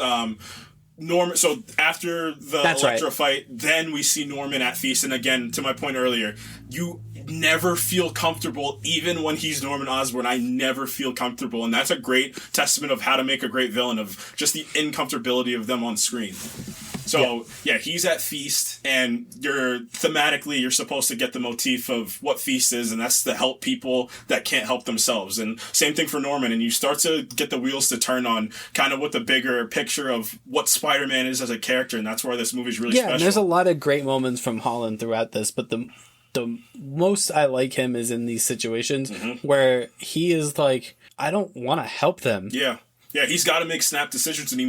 Norman, so after the Electro fight, then we see Norman at Feast, and again, to my point earlier, you never feel comfortable, even when he's Norman Osborn. I never feel comfortable, and that's a great testament of how to make a great villain, of just the incomfortability of them on screen. So, yeah, he's at Feast, and you're supposed to get the motif of what Feast is, and that's to help people that can't help themselves. And same thing for Norman, and you start to get the wheels to turn on kind of what the bigger picture of what Spider-Man is as a character, and that's where this movie's really special. Yeah, and there's a lot of great moments from Holland throughout this, but the most I like him is in these situations where he is like, I don't want to help them. Yeah. Yeah, he's got to make snap decisions, and he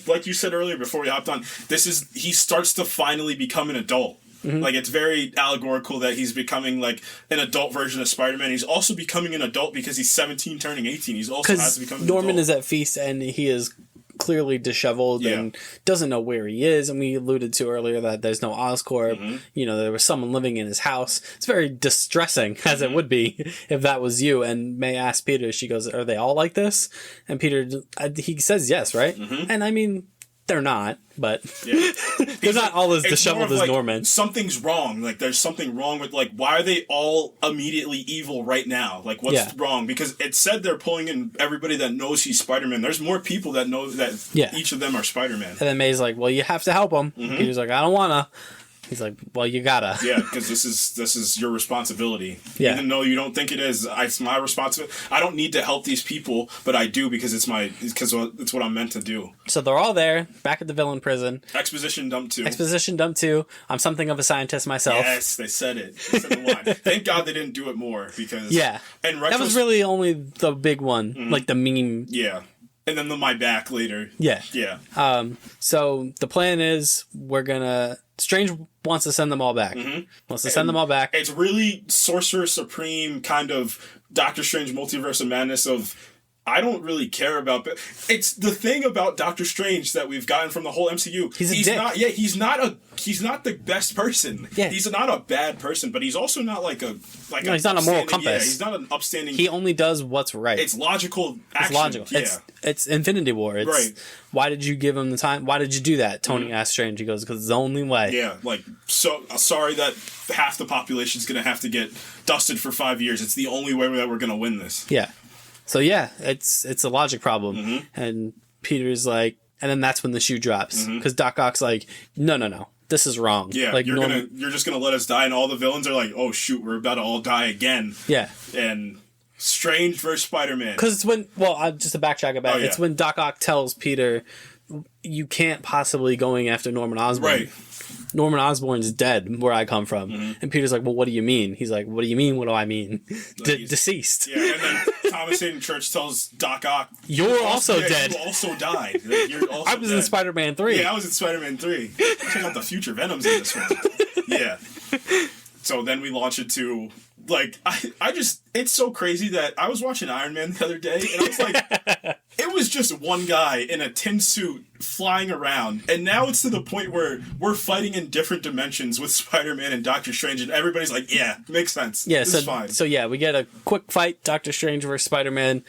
like you said earlier before we hopped on, he starts to finally become an adult. Like, it's very allegorical that he's becoming like an adult version of Spider-Man. He's also becoming an adult because he's 17 turning 18. He's also has to become an Norman adult. is at Feast, and he is clearly disheveled and doesn't know where he is. And we alluded to earlier that there's no Oscorp. You know, there was someone living in his house. It's very distressing, as it would be if that was you. And May asks Peter, she goes, are they all like this? And Peter, he says yes, right? And I mean, they're not, but they're not all as disheveled as Norman. Something's wrong. Like, there's something wrong with, like, why are they all immediately evil right now? Like, what's wrong? Because it said they're pulling in everybody that knows he's Spider-Man. There's more people that know that each of them are Spider-Man. And then May's like, well, you have to help him. Peter's like, I don't wanna. He's like, well, you gotta. Yeah, because this is your responsibility. Yeah. Even though you don't think it is, it's my responsibility. I don't need to help these people, but I do because it's what I'm meant to do. So they're all there, back at the villain prison. Exposition dump 2. Exposition dump 2. I'm something of a scientist myself. Yes, they said it. They said the line. Thank God they didn't do it more, because... Yeah. And that was really only the big one, like the meme. Yeah. And then my back later. Yeah. Yeah. So the plan is Strange wants to send them all back. Wants to send them all back. It's really Sorcerer Supreme kind of Doctor Strange Multiverse of Madness of, I don't really care about... It's the thing about Doctor Strange that we've gotten from the whole MCU. He's a dick. He's not the best person. Yeah. He's not a bad person, but he's also not he's not a moral compass. Yeah, he's not an upstanding... He only does what's right. It's logical action. It's logical. Yeah. It's Infinity War. It's, right. Why did you give him the time? Why did you do that? Tony asked Strange. He goes, because it's the only way. Yeah, like, so sorry that half the population's going to have to get dusted for 5 years. It's the only way that we're going to win this. Yeah. So yeah, it's a logic problem. And Peter's like, and then that's when the shoe drops. Because Doc Ock's like, no. This is wrong. Yeah, like, you're just going to let us die, and all the villains are like, oh shoot, we're about to all die again. Yeah. And... Strange versus Spider-Man. Because it's when, just to backtrack a bit, it's when Doc Ock tells Peter, you can't possibly going after Norman Osborn. Right. Norman Osborn's dead where I come from. And Peter's like, well, what do you mean? He's like, what do you mean? What do I mean? Deceased. Yeah, and then Thomas Hayden Church tells Doc Ock, You're also dead. You also died. Like, you're also I was in Spider-Man 3. Yeah, I was in Spider-Man 3. Check out the future Venoms in this one. Yeah. So then we launch it to, like, I just, it's so crazy that I was watching Iron Man the other day, and I was like, it was just one guy in a tin suit flying around, and now it's to the point where we're fighting in different dimensions with Spider-Man and Doctor Strange, and everybody's like, yeah, makes sense. Yeah, this is fine. So yeah, we get a quick fight, Doctor Strange versus Spider-Man.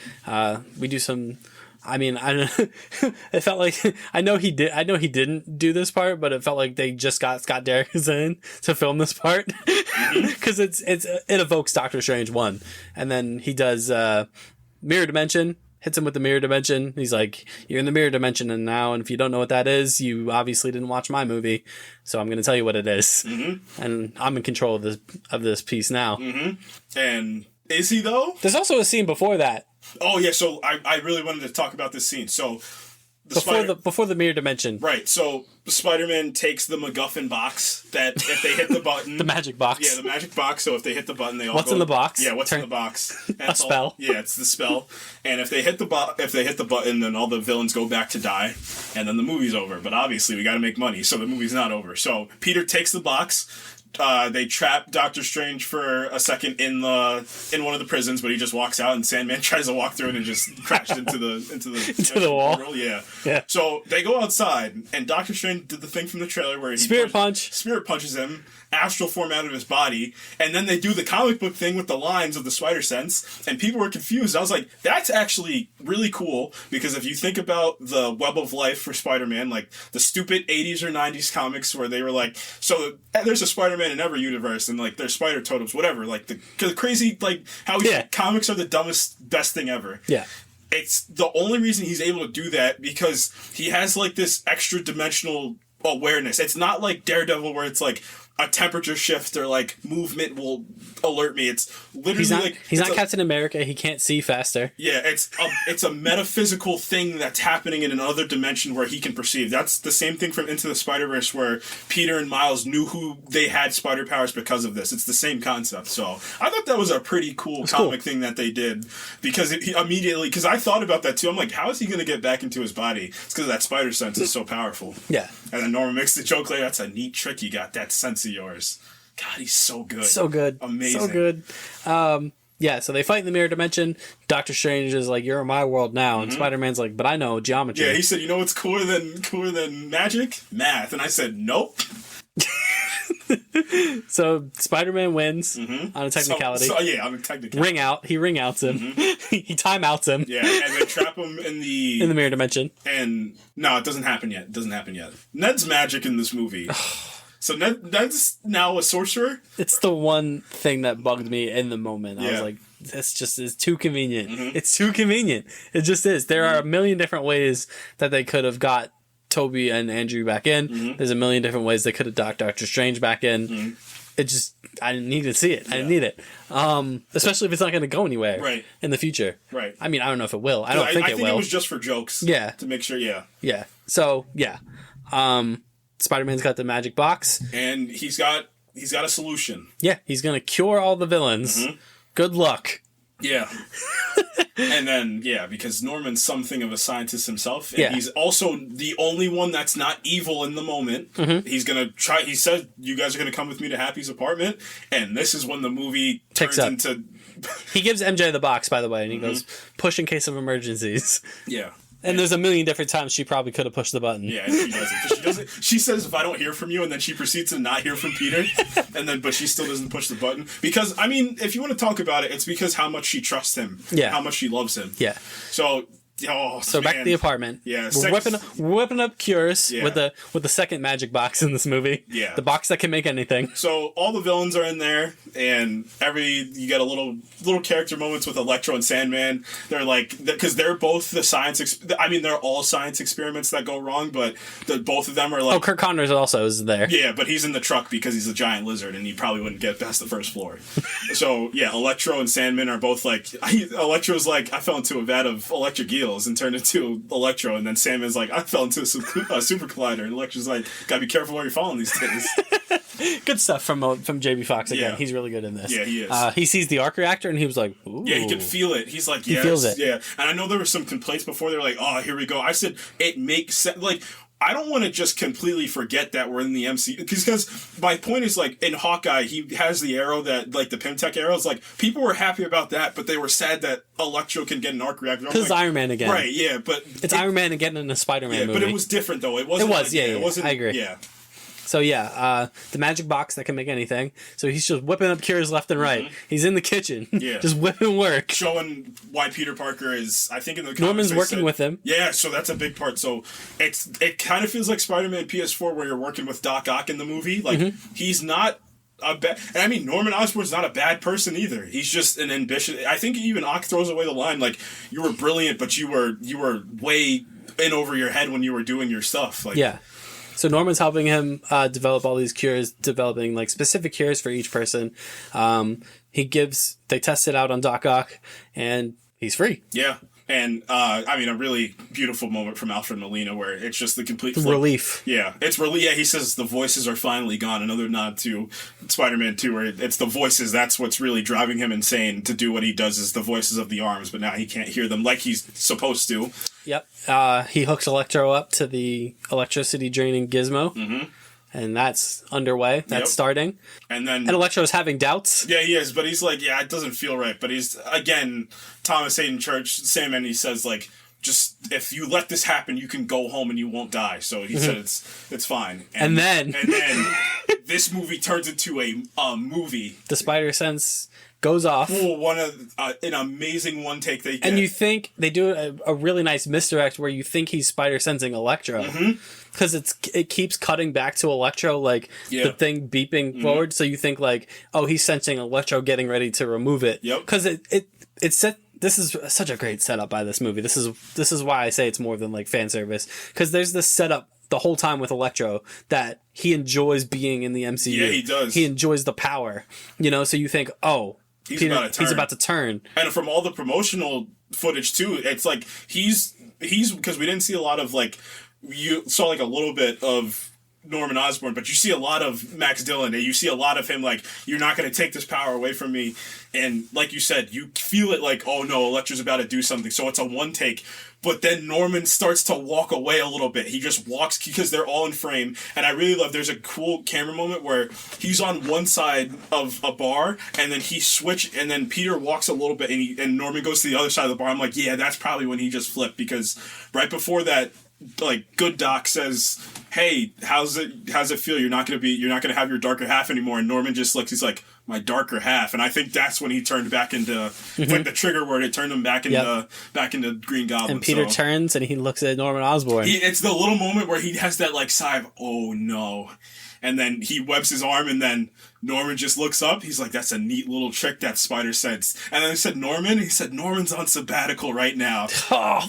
We do some... I mean, I don't know. It felt like I know he didn't do this part, but it felt like they just got Scott Derrickson to film this part because it evokes Doctor Strange 1, and then he does mirror dimension, hits him with the mirror dimension. He's like, "You're in the mirror dimension, and if you don't know what that is, you obviously didn't watch my movie, so I'm going to tell you what it is, and I'm in control of this piece now." And is he though? There's also a scene before that. Oh yeah, so I really wanted to talk about this scene. So before the mirror dimension, right? So Spider-Man takes the MacGuffin box that if they hit the button, the magic box. Yeah, the magic box. So if they hit the button, they all in the box? Yeah, what's in the box? A spell. Yeah, it's the spell. And if they hit the button, then all the villains go back to die, and then the movie's over. But obviously, we got to make money, so the movie's not over. So Peter takes the box. They trap Doctor Strange for a second in one of the prisons, but he just walks out, and Sandman tries to walk through it and just crashed into the wall. World. Yeah. So they go outside, and Doctor Strange did the thing from the trailer where he spirit punches him, astral form out of his body, and then they do the comic book thing with the lines of the spider sense, and people were confused. I was like, that's actually really cool, because if you think about the Web of Life for Spider-Man, like the stupid 80s or 90s comics where they were like, so there's a Spider-Man in every universe, and like there's spider totems, whatever, like the crazy, like how comics are the dumbest, best thing ever. Yeah. It's the only reason he's able to do that because he has like this extra dimensional awareness. It's not like Daredevil where it's like a temperature shift or like movement will alert me. It's literally he's not Captain America. He can't see faster. Yeah, it's a metaphysical thing that's happening in another dimension where he can perceive. That's the same thing from Into the Spider-Verse where Peter and Miles knew who they had spider powers because of this. It's the same concept. So I thought that was a pretty cool comic thing that they did because because I thought about that too. I'm like, how is he going to get back into his body? It's because that spider sense is so powerful. Yeah. And then Norman makes the joke later, that's a neat trick you got, that sense of yours. God, he's so good. So good. Amazing. So good. Yeah, so they fight in the mirror dimension. Doctor Strange is like, you're in my world now. And Spider-Man's like, but I know geometry. Yeah, he said, you know what's cooler than magic? Math. And I said, nope. So Spider-Man wins on a technicality. On a technicality. He ring outs him. He time outs him. Yeah, and they trap him in the mirror dimension. And no, it doesn't happen yet. Ned's magic in this movie. So Ned's now a sorcerer? It's the one thing that bugged me in the moment. I was like, this just is too convenient. It's too convenient. It just is. There are a million different ways that they could have got Toby and Andrew back in. There's a million different ways they could have docked Doctor Strange back in. It just, I didn't need to see it. I didn't need it. Especially if it's not going to go anywhere in the future. Right. I mean, I don't know if it will. I don't think it will. I think it was just for jokes. Yeah. To make sure, Yeah. So, yeah. Spider-Man's got the magic box. And he's got a solution. Yeah, he's going to cure all the villains. Good luck. Yeah. And then, because Norman's something of a scientist himself, and he's also the only one that's not evil in the moment. He's going to try, he said, you guys are going to come with me to Happy's apartment, and this is when the movie turns into... He gives MJ the box, by the way, and he goes, push in case of emergencies. Yeah. And there's a million different times she probably could have pushed the button. Yeah, and she doesn't. She doesn't. She says, "If I don't hear from you," and then she proceeds to not hear from Peter, but she still doesn't push the button because I mean, if you want to talk about it, it's because how much she trusts him, how much she loves him. Yeah. So So back to the apartment. Yeah, we're whipping up cures Yeah. with the second magic box in this movie. Yeah. The box that can make anything. So all the villains are in there, and you get a little character moments with Electro and Sandman. They're like, because they're both the they're all science experiments that go wrong, but both of them are like. Oh, Kirk Connors also is there. Yeah, but he's in the truck because he's a giant lizard, and he probably wouldn't get past the first floor. So yeah, Electro and Sandman are both like. Electro's like, I fell into a vat of electric eels and turned into Electro, and then Sandman's like, I fell into a super collider, and Electro's like, gotta be careful where you're falling these days. Good stuff from JB Fox again. Yeah. He's really good in this. Yeah, he is. He sees the arc reactor and he was like, ooh. Yeah, he can feel it. He's like, he feels it. Yeah. And I know there were some complaints before. They're like, oh, here we go. I said, it makes sense. Like, I don't want to just completely forget that we're in the MCU. Because my point is, like, in Hawkeye, he has the arrow that, like, the Pimtech arrow. It's like, people were happy about that, but they were sad that Electro can get an arc reactor. Because it's Iron Man again. Right, yeah, but... It's Iron Man again in a Spider-Man movie. But it was different, though. It wasn't It wasn't, I agree. Yeah. So yeah, the magic box that can make anything. So he's just whipping up cures left and right. Mm-hmm. He's in the kitchen, just whipping work. Showing why Peter Parker is, I think in the comics Norman's working with him. Yeah, so that's a big part. So it kind of feels like Spider-Man PS4 where you're working with Doc Ock in the movie. Like, he's not a bad... And I mean, Norman Osborn's not a bad person either. He's just an ambitious... I think even Ock throws away the line, like, you were brilliant, but you were way in over your head when you were doing your stuff. Like, yeah. So Norman's helping him develop all these cures, developing like specific cures for each person. They test it out on Doc Ock, and he's free. Yeah. And, I mean, a really beautiful moment from Alfred Molina where it's just the complete... relief. Yeah. It's really... Yeah, he says the voices are finally gone. Another nod to Spider-Man 2 where it's the voices. That's what's really driving him insane to do what he does is the voices of the arms, but now he can't hear them like he's supposed to. Yep. He hooks Electro up to the electricity draining gizmo. Mm-hmm. And that's underway. That's starting. And Electro's having doubts. Yeah, he is. But he's like, yeah, it doesn't feel right. But he's, again, Thomas Hayden Church, Sandman, he says, like, just, if you let this happen, you can go home and you won't die. So he said it's fine. And then this movie turns into a movie. The spider sense goes off. An amazing one take they get. And you think they do a really nice misdirect where you think he's spider sensing Electro. Because it keeps cutting back to Electro, like the thing beeping forward. So you think like, oh, he's sensing Electro getting ready to remove it. Yep. Because it set. This is such a great setup by this movie. This is why I say it's more than like fan service. Because there's this setup the whole time with Electro that he enjoys being in the MCU. Yeah, he does. He enjoys the power. So you think, oh, he's about to turn. And from all the promotional footage too, it's like he's because we didn't see a lot of like, you saw like a little bit of Norman Osborn, but you see a lot of Max Dillon, and you see a lot of him like, you're not going to take this power away from me. And like you said, you feel it like, oh no, Electro's about to do something. So it's a one take. But then Norman starts to walk away a little bit. He just walks because they're all in frame. And I really love, there's a cool camera moment where he's on one side of a bar and then and then Peter walks a little bit and Norman goes to the other side of the bar. I'm like, yeah, that's probably when he just flipped, because right before that, like, good Doc says, hey, how's it feel? You're not gonna have your darker half anymore. And Norman just looks, he's like, my darker half. And I think that's when he turned back into like the trigger word. It turned him back into Green Goblin. And Peter turns and he looks at Norman Osborn. It's the little moment where he has that like sigh of, oh no. And then he webs his arm, and then Norman just looks up. He's like, that's a neat little trick that Spider sense. And then I said, Norman? He said, Norman's on sabbatical right now. Oh,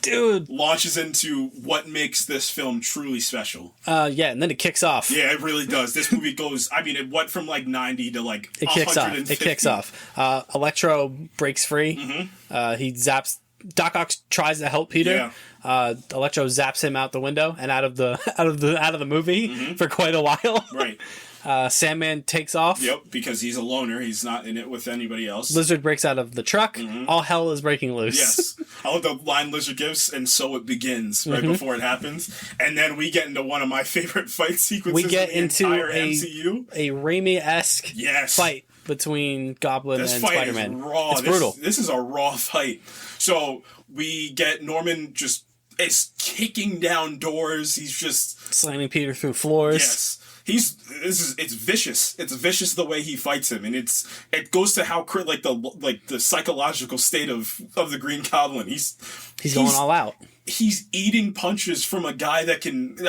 dude. Launches into what makes this film truly special. Yeah, and then it kicks off. Yeah, it really does. This movie goes, I mean, it went from like 90 to like 150. It kicks off. Electro breaks free. He zaps. Doc Ock tries to help Peter. Yeah. Electro zaps him out the window and out of the movie for quite a while. Right. Sandman takes off. Yep, because he's a loner. He's not in it with anybody else. Lizard breaks out of the truck. All hell is breaking loose. Yes. I love the line Lizard gives, and so it begins right before it happens. And then we get into one of my favorite fight sequences we get in the entire MCU. A Raimi-esque fight between Goblin and Spider-Man. Is raw. It's brutal. This is a raw fight. So we get Norman is kicking down doors. He's just slamming Peter through floors. Yes. it's vicious. It's vicious the way he fights him, and it goes to how the psychological state of the Green Goblin. He's going all out. He's eating punches from a guy that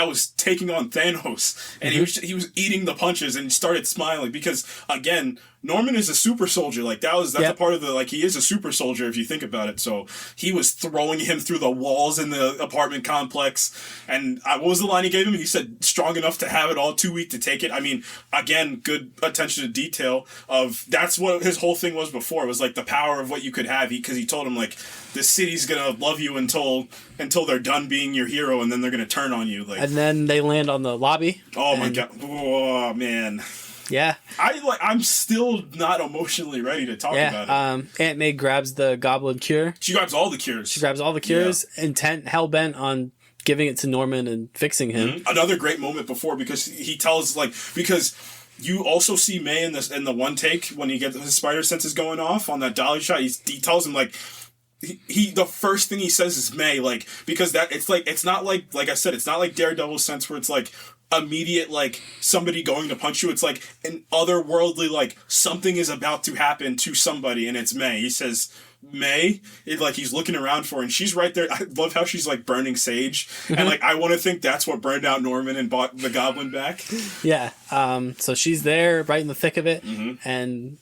was taking on Thanos, and he was eating the punches and started smiling because, again, Norman is a super soldier. Like that's a part of he is a super soldier if you think about it. So he was throwing him through the walls in the apartment complex. And what was the line he gave him? He said, strong enough to have it all, too weak to take it. I mean, again, good attention to detail that's what his whole thing was before. It was like the power of what you could have. Because he told him like, the city's going to love you until they're done being your hero, and then they're going to turn on you. And then they land on the lobby. Oh my God. Oh man. Yeah. I'm still not emotionally ready to talk about it. Aunt May grabs the Goblin cure. She grabs all the cures. Intent, hell-bent on giving it to Norman and fixing him. Mm-hmm. Another great moment before, because he tells, because you also see May in the one take when he gets his spider senses going off on that dolly shot. He tells him, the first thing he says is May, because it's not like I said, it's not like Daredevil's sense where it's immediate somebody going to punch you. It's an otherworldly something is about to happen to somebody, and it's May. He says May, he's looking around for her, and she's right there. I love how she's burning sage, and I want to think that's what burned out Norman and brought the Goblin back. Yeah. So she's there right in the thick of it, and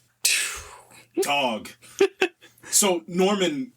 dog. So Norman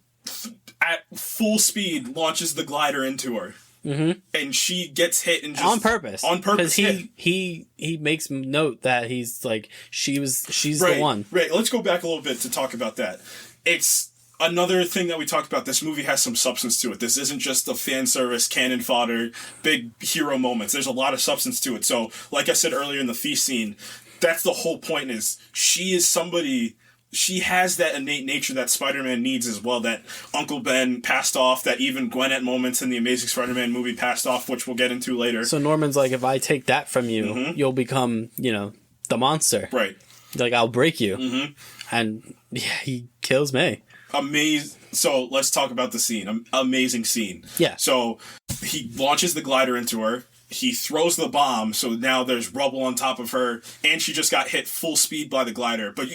at full speed launches the glider into her. Mm-hmm. And she gets hit and just on purpose. Because he makes note that he's she's right, the one. Right. Let's go back a little bit to talk about that. It's another thing that we talked about. This movie has some substance to it. This isn't just the fan service, cannon fodder, big hero moments. There's a lot of substance to it. So, like I said earlier in the feast scene, that's the whole point. Is she is somebody. She has that innate nature that Spider-Man needs as well, that Uncle Ben passed off, that even Gwen at moments in the Amazing Spider-Man movie passed off, which we'll get into later. So Norman's if I take that from you, you'll become, the monster. Right. I'll break you. Mm-hmm. And he kills May. Amazing. So let's talk about the scene. Amazing scene. Yeah. So he launches the glider into her. He throws the bomb, so now there's rubble on top of her, and she just got hit full speed by the glider. But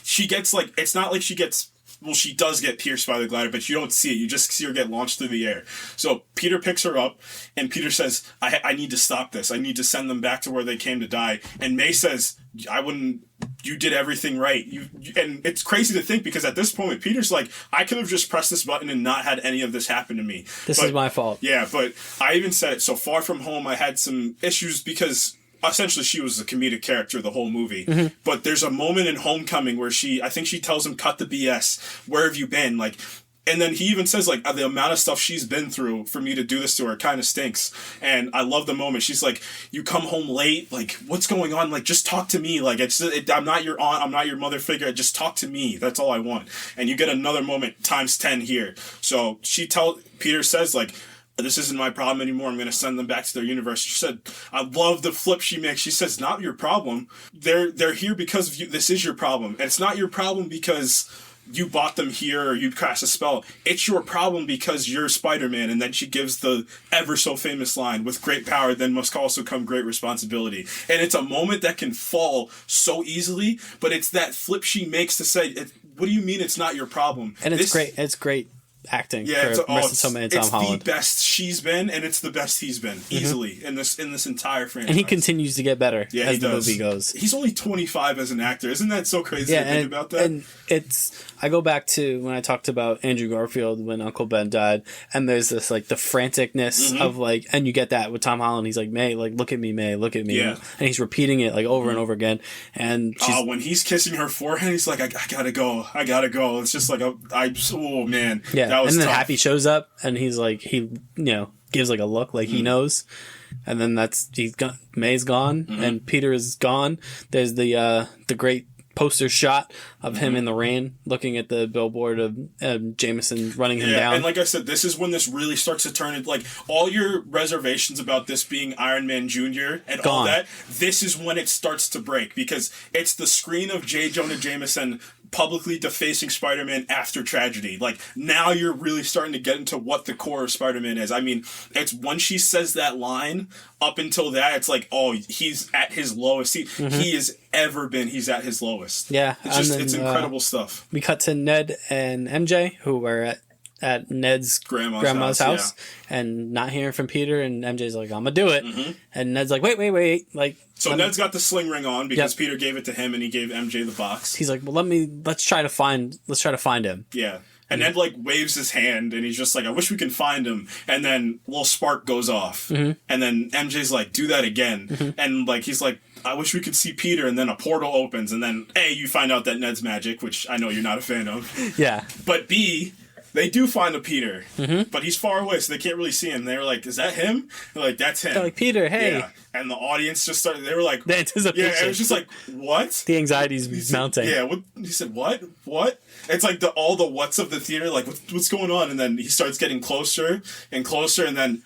she gets, it's not like she gets, she does get pierced by the glider, but you don't see it. You just see her get launched through the air. So Peter picks her up, and Peter says, I need to stop this. I need to send them back to where they came to die. And May says, you did everything right. And it's crazy to think, because at this point, Peter's I could have just pressed this button and not had any of this happen to me. This is my fault. Yeah, but I even said it. So Far From Home, I had some issues because essentially she was a comedic character the whole movie. Mm-hmm. But there's a moment in Homecoming where I think she tells him, cut the BS. Where have you been? And then he even says, the amount of stuff she's been through for me to do this to her kind of stinks. And I love the moment. She's you come home late. What's going on? Just talk to me. I'm not your aunt. I'm not your mother figure. Just talk to me. That's all I want. And you get another moment times 10 here. So Peter says, this isn't my problem anymore. I'm going to send them back to their universe. She said, I love the flip she makes. She says, not your problem. They're here because of you. This is your problem. And it's not your problem because you bought them here or you cast a spell. It's your problem because you're Spider-Man. And then she gives the ever so famous line, with great power then must also come great responsibility. And it's a moment that can fall so easily, but it's that flip she makes to say, what do you mean it's not your problem? And it's great. It's great acting for Marissa Tomei and Tom Holland. It's the best she's been, and it's the best he's been, easily, in this entire franchise. And he continues to get better as the movie goes. He's only 25 as an actor. Isn't that so crazy to think about that? And I go back to when I talked about Andrew Garfield when Uncle Ben died, and there's this, the franticness of, and you get that with Tom Holland. He's May, look at me, May, look at me. Yeah. And he's repeating it, over and over again. And when he's kissing her forehead, he's I gotta go. It's just oh, man. Yeah. That was and then tough. Happy shows up, and he's gives a look he knows, and then he's gone. May's gone, and Peter is gone. There's the great poster shot of him in the rain looking at the billboard of Jameson running him down. And like I said, this is when this really starts to turn into all your reservations about this being Iron Man Jr. and all that. This is when it starts to break, because it's the screen of J. Jonah Jameson publicly defacing Spider-Man after tragedy. Like, now you're really starting to get into what the core of Spider-Man is. I mean, it's when she says that line, up until that, it's like, oh, he's at his lowest. He has ever been. He's at his lowest. Yeah. It's just, it's incredible stuff. We cut to Ned and MJ, who were at Ned's grandma's house and not hearing from Peter, and MJ's like, I'm gonna do it. And Ned's like, wait. Like, so Ned's got the sling ring on because Peter gave it to him and he gave MJ the box. He's like, well, let's try to find him. Yeah. And Ned, like, waves his hand, and he's just like, I wish we can find him. And then a little spark goes off. And then MJ's like, do that again. And, like, he's like, I wish we could see Peter. And then a portal opens. And then, A, you find out that Ned's magic, which I know you're not a fan of. Yeah. But B, they do find a Peter. But he's far away, so they can't really see him. They're like, is that him? They're like, that's him. They're like, Peter, hey. Yeah. And the audience just started, they were like, the anticipation. Yeah, it was just like, what? The anxiety's mounting. Yeah, he said, what? It's like all the what's of the theater, like, what's going on? And then he starts getting closer and closer, and then...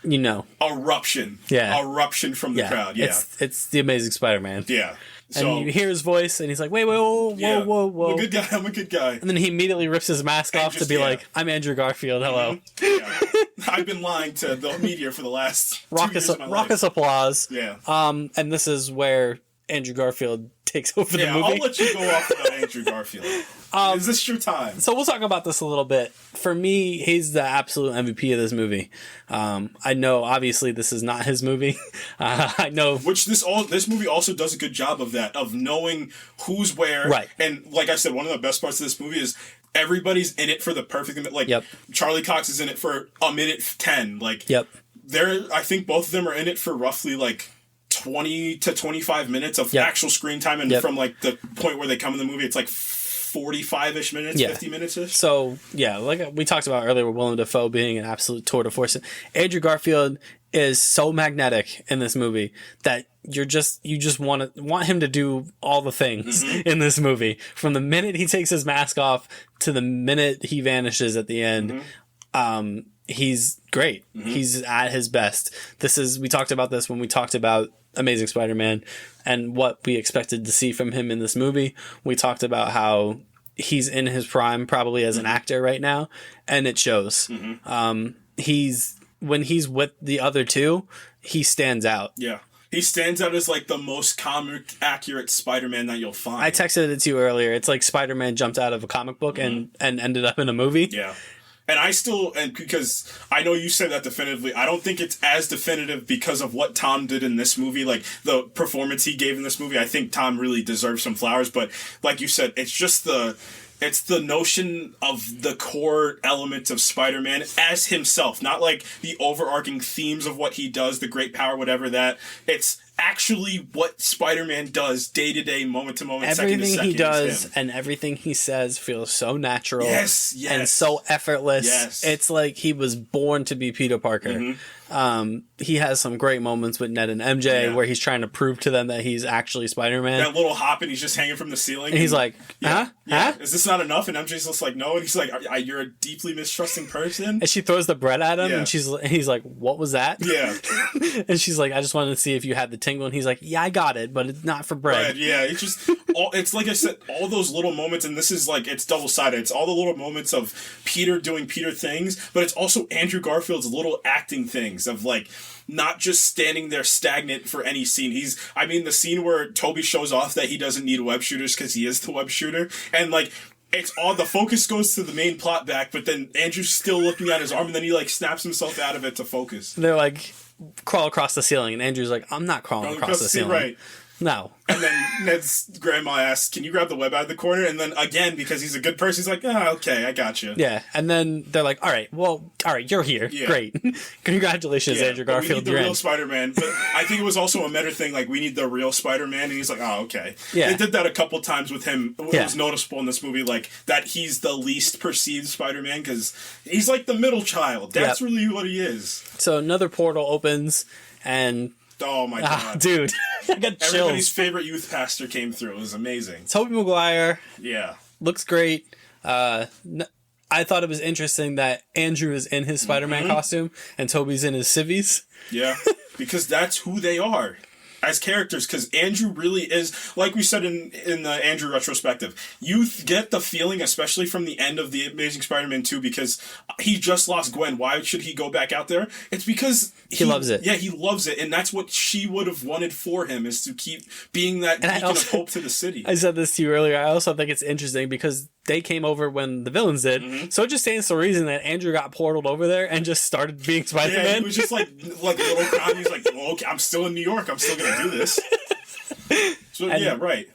Eruption. Yeah. Eruption from the crowd, yeah. It's the Amazing Spider-Man. Yeah. So, and you hear his voice, and he's like, whoa. I'm a good guy, And then he immediately rips his mask off to be like, I'm Andrew Garfield, hello. Yeah. I've been lying to the media for the last 2 years of my life. Raucous applause. Yeah. And this is where Andrew Garfield takes over the movie. I'll let you go off about Andrew Garfield. Is this your time? So we'll talk about this a little bit. For me, he's the absolute MVP of this movie. I know, obviously, this is not his movie. I know, which this movie also does a good job of that, of knowing who's where. Right. And like I said, one of the best parts of this movie is everybody's in it for the perfect minute. Like, Charlie Cox is in it for a minute 10. Like, I think both of them are in it for roughly like 20 to 25 minutes of actual screen time, and from like the point where they come in the movie, it's like 45-ish minutes, 50 minutes-ish. So, like we talked about earlier with Willem Dafoe being an absolute tour de force. Andrew Garfield is so magnetic in this movie that you just want him to do all the things in this movie. From the minute he takes his mask off to the minute he vanishes at the end, he's great. He's at his best. We talked about this when we talked about Amazing Spider-Man and what we expected to see from him in this movie. We talked about how he's in his prime probably as an actor right now, and it shows. When he's with the other two, he stands out. Yeah. He stands out as like the most comic accurate Spider-Man that you'll find. I texted it to you earlier. It's like Spider-Man jumped out of a comic book and ended up in a movie. Yeah. And because I know you said that definitively, I don't think it's as definitive because of what Tom did in this movie, like the performance he gave in this movie. I think Tom really deserves some flowers, but like you said, it's just it's the notion of the core elements of Spider-Man as himself, not like the overarching themes of what he does, the great power, whatever that. It's actually what Spider-Man does day to day, moment to moment, second to second. Everything he does and everything he says feels so natural. Yes. And so effortless. Yes. It's like he was born to be Peter Parker. He has some great moments with Ned and MJ where he's trying to prove to them that he's actually Spider-Man. That little hop and he's just hanging from the ceiling. And he's like, huh? Is this not enough? And MJ's just like, no. And he's like, you're a deeply mistrusting person. And she throws the bread at him and he's like, what was that? Yeah. And she's like, I just wanted to see if you had the tingle. And he's like, yeah, I got it, but it's not for bread. Yeah, it's just, it's like I said, all those little moments, and this is like, it's double-sided. It's all the little moments of Peter doing Peter things, but it's also Andrew Garfield's little acting things of like, not just standing there stagnant for any scene. The scene where Toby shows off that he doesn't need web shooters because he is the web shooter, and like, it's all the focus goes to the main plot back, but then Andrew's still looking at his arm, and then he like snaps himself out of it to focus. They're like, crawl across the ceiling, and Andrew's like, I'm not crawling across the ceiling. Right. No. And then Ned's grandma asks, can you grab the web out of the corner? And then again, because he's a good person, he's like, okay, I got you. Yeah. And then they're like, all right, you're here. Yeah. Great. Congratulations, Andrew Garfield. We need the real Spider-Man. But I think it was also a meta thing, like, we need the real Spider-Man. And he's like, oh, okay. Yeah. They did that a couple times with him. It was noticeable in this movie, like, that he's the least perceived Spider-Man because he's like the middle child. That's really what he is. So another portal opens and... Oh my god. Dude. I got chills. Everybody's favorite youth pastor came through. It was amazing. Tobey Maguire. Yeah. Looks great. I thought it was interesting that Andrew is in his Spider-Man costume and Tobey's in his civvies. Yeah. Because that's who they are. as characters, because Andrew really is, like we said in the Andrew retrospective, you get the feeling, especially from the end of the Amazing Spider-Man 2, because he just lost Gwen. Why should he go back out there? It's because he loves it. Yeah, he loves it, and that's what she would have wanted for him, is to keep being that beacon of hope to the city. I said this to you earlier. I also think it's interesting because they came over when the villains did, so it just stands to reason that Andrew got portaled over there and just started being Spider-Man. Yeah, he was just like little Con. He's like, well, okay, I'm still in New York. I'm still gonna do this. So and, yeah, right.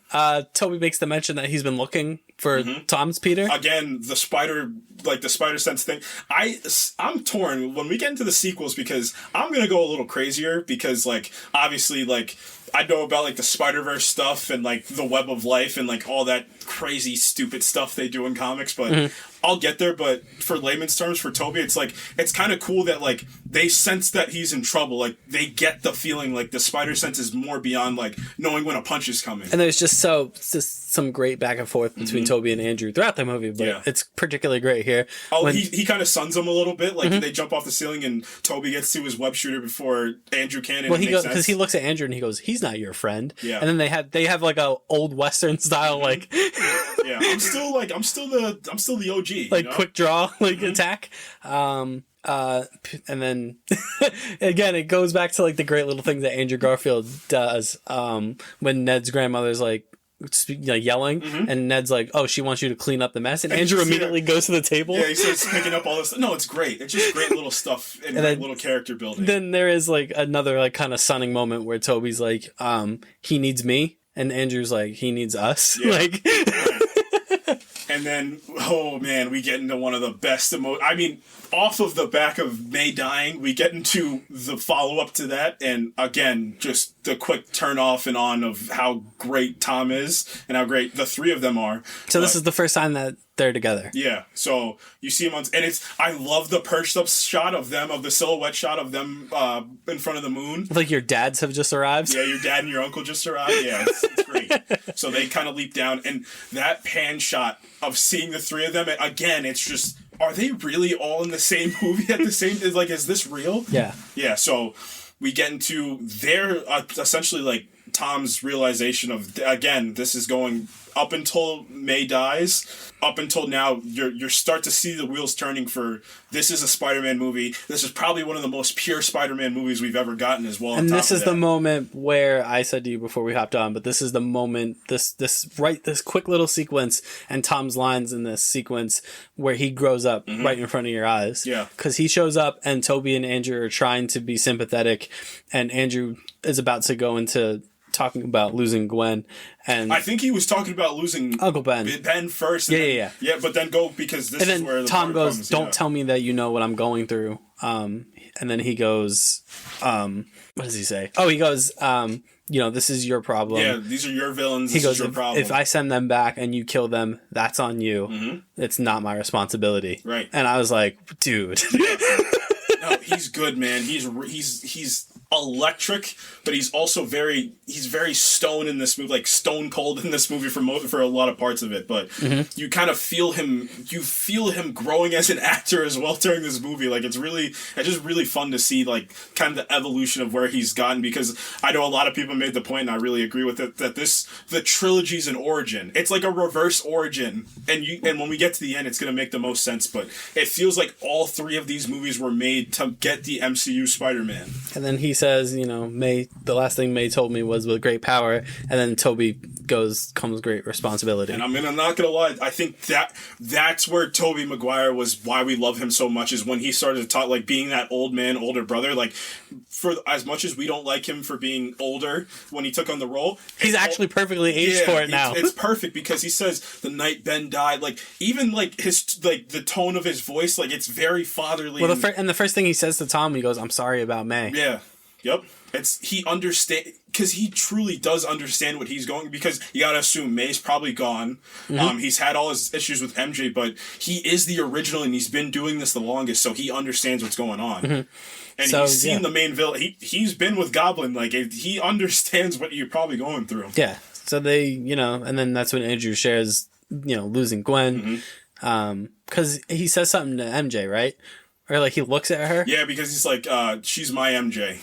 Toby makes the mention that he's been looking for Tom's Peter. Again, the spider sense thing. I'm torn when we get into the sequels, because I'm gonna go a little crazier, because like obviously like I know about like the Spider-Verse stuff and like the Web of Life and like all that crazy stupid stuff they do in comics, but I'll get there. But for layman's terms, for Toby, it's like it's kind of cool that like they sense that he's in trouble. Like they get the feeling like the spider sense is more beyond like knowing when a punch is coming. And there's just some great back and forth between Toby and Andrew throughout the movie, but it's particularly great here. Oh, he kind of suns him a little bit. Like they jump off the ceiling and Toby gets to his web shooter before Andrew can. And well, he goes because he looks at Andrew and he goes, "He's not your friend." Yeah. And then they have like a old Western style like. Yeah, I'm still the OG. Like quick draw attack. And then again it goes back to like the great little things that Andrew Garfield does when Ned's grandmother's like yelling and Ned's like, oh, she wants you to clean up the mess, and Andrew immediately goes to the table. Yeah, he starts picking up all this. No, it's great. It's just great little stuff and great little character building. Then there is like another like kind of sunning moment where Toby's like, he needs me, and Andrew's like, he needs us. Yeah. Like and then, oh man, we get into one of the best I mean, off of the back of May dying, we get into the follow-up to that, and again, just the quick turn off and on of how great Tom is, and how great the three of them are. So this is the first time that they're together. Yeah, so you see him on, and I love the perched up shot of them, of the silhouette shot of them in front of the moon. Like your dads have just arrived? Yeah, your dad and your uncle just arrived. Yeah, it's great. So they kind of leap down, and that pan shot of seeing the three of them, again, it's just, are they really all in the same movie at the same, like, is this real? Yeah. Yeah, so we get into their, essentially, like, Tom's realization of, again, this is going up until May dies, up until now, you're start to see the wheels turning for, this is a Spider-Man movie. This is probably one of the most pure Spider-Man movies we've ever gotten as well. And this is the moment where I said to you before we hopped on, but this is the moment, this quick little sequence and Tom's lines in this sequence where he grows up right in front of your eyes. Yeah. Because he shows up and Toby and Andrew are trying to be sympathetic, and Andrew is about to go into talking about losing Gwen, and I think he was talking about losing Uncle Ben first. Yeah. But then go, because this is where the Tom goes, comes, "Don't tell me that you know what I'm going through." And then he goes, "What does he say?" Oh, he goes, "This is your problem. Yeah, these are your villains. He this goes, is your problem. If I send them back and you kill them, that's on you. It's not my responsibility." Right. And I was like, dude. No, he's good, man. He's electric, but he's also very stone in this movie, like stone cold in this movie for a lot of parts of it. But you kind of feel him growing as an actor as well during this movie. Like it's just really fun to see like kind of the evolution of where he's gotten, because I know a lot of people made the point, and I really agree with it, that the trilogy's an origin. It's like a reverse origin, and when we get to the end, it's gonna make the most sense. But it feels like all three of these movies were made to get the MCU Spider-Man. And then he says, May, the last thing May told me was, with great power, and then Toby comes great responsibility. And I'm not gonna lie, I think that's where Tobey Maguire was, why we love him so much, is when he started to talk, like being that old man, older brother. Like, for as much as we don't like him for being older when he took on the role, he's actually perfectly aged for it now. It's perfect, because he says the night Ben died, like even like his, like the tone of his voice, like it's very fatherly. Well, the first thing he says to Tom, he goes, "I'm sorry about May." Yeah. Yep. He understand, because he truly does understand what he's going, because you gotta assume May's probably gone. He's had all his issues with MJ, but he is the original, and he's been doing this the longest, so he understands what's going on. And he's seen the main villain. He's been with Goblin. Like, he understands what you're probably going through. Yeah. So they, and then that's when Andrew shares, losing Gwen. Because he says something to MJ, right? Or like he looks at her. Yeah, because he's like, she's my MJ.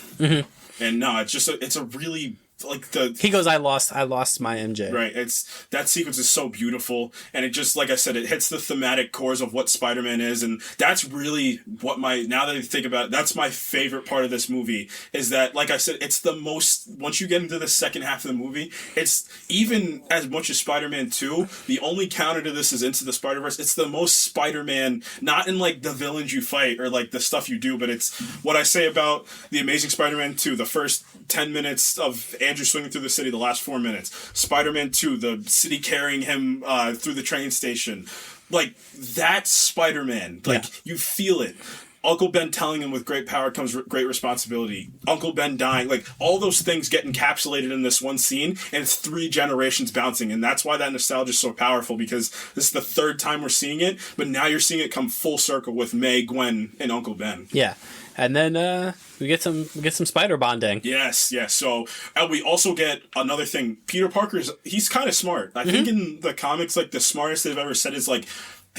And no, it's a really like the He goes, I lost my MJ. right. It's that sequence is so beautiful, and it just like I said, it hits the thematic cores of what Spider-Man is, and that's really what now that I think about it, that's my favorite part of this movie is that, like I said, it's the most once you get into the second half of the movie, it's even as much as Spider-Man 2. The only counter to this is Into the Spider-Verse. It's the most Spider-Man, not in like the villains you fight or like the stuff you do, but it's what I say about the Amazing Spider-Man 2. The first 10 minutes of Andrew swinging through the city, the last 4 minutes. Spider-Man 2, the city carrying him through the train station. Like, that's Spider-Man. Like, you feel it. Uncle Ben telling him with great power comes great responsibility. Uncle Ben dying. Like, all those things get encapsulated in this one scene, and it's 3 generations bouncing. And that's why that nostalgia is so powerful, because this is the 3rd time we're seeing it, but now you're seeing it come full circle with May, Gwen, and Uncle Ben. Yeah. And then we get some spider bonding. Yes. So we also get another thing. Peter Parker's he's kind of smart. I think in the comics, like the smartest they've ever said is like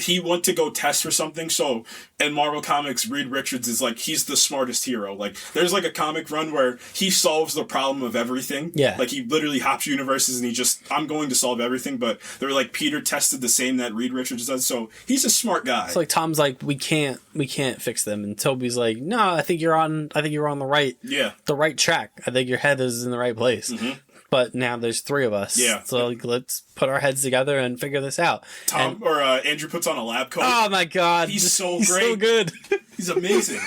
he went to go test for something. So in Marvel Comics, Reed Richards is like he's the smartest hero. Like there's like a comic run where he solves the problem of everything. Yeah. Like he literally hops universes and I'm going to solve everything. But they're like Peter tested the same that Reed Richards does. So he's a smart guy. It's like Tom's like we can't fix them, and Toby's like no, I think you're on the right track. I think your head is in the right place. Mm-hmm. But now there's 3 of us. Yeah. So like, let's put our heads together and figure this out. Andrew puts on a lab coat. Oh my god. He's so great. So good. He's amazing.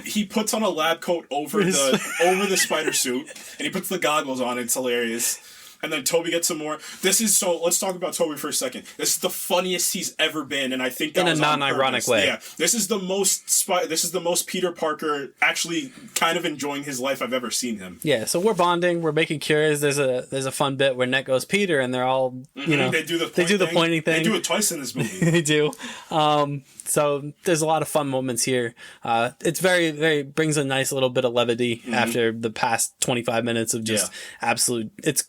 He puts on a lab coat over the spider suit, and he puts the goggles on. It's hilarious. And then Toby gets some more. Let's talk about Toby for a second. This is the funniest he's ever been, and I think that was in a non-ironic way. Yeah, this is the most Peter Parker actually kind of enjoying his life I've ever seen him. Yeah, so we're bonding, we're making cures. There's a fun bit where Ned goes Peter, and they're all they do the pointing thing. They do it twice in this movie. They do. So there's a lot of fun moments here. It's very, very brings a nice little bit of levity after the past 25 minutes of just absolute. It's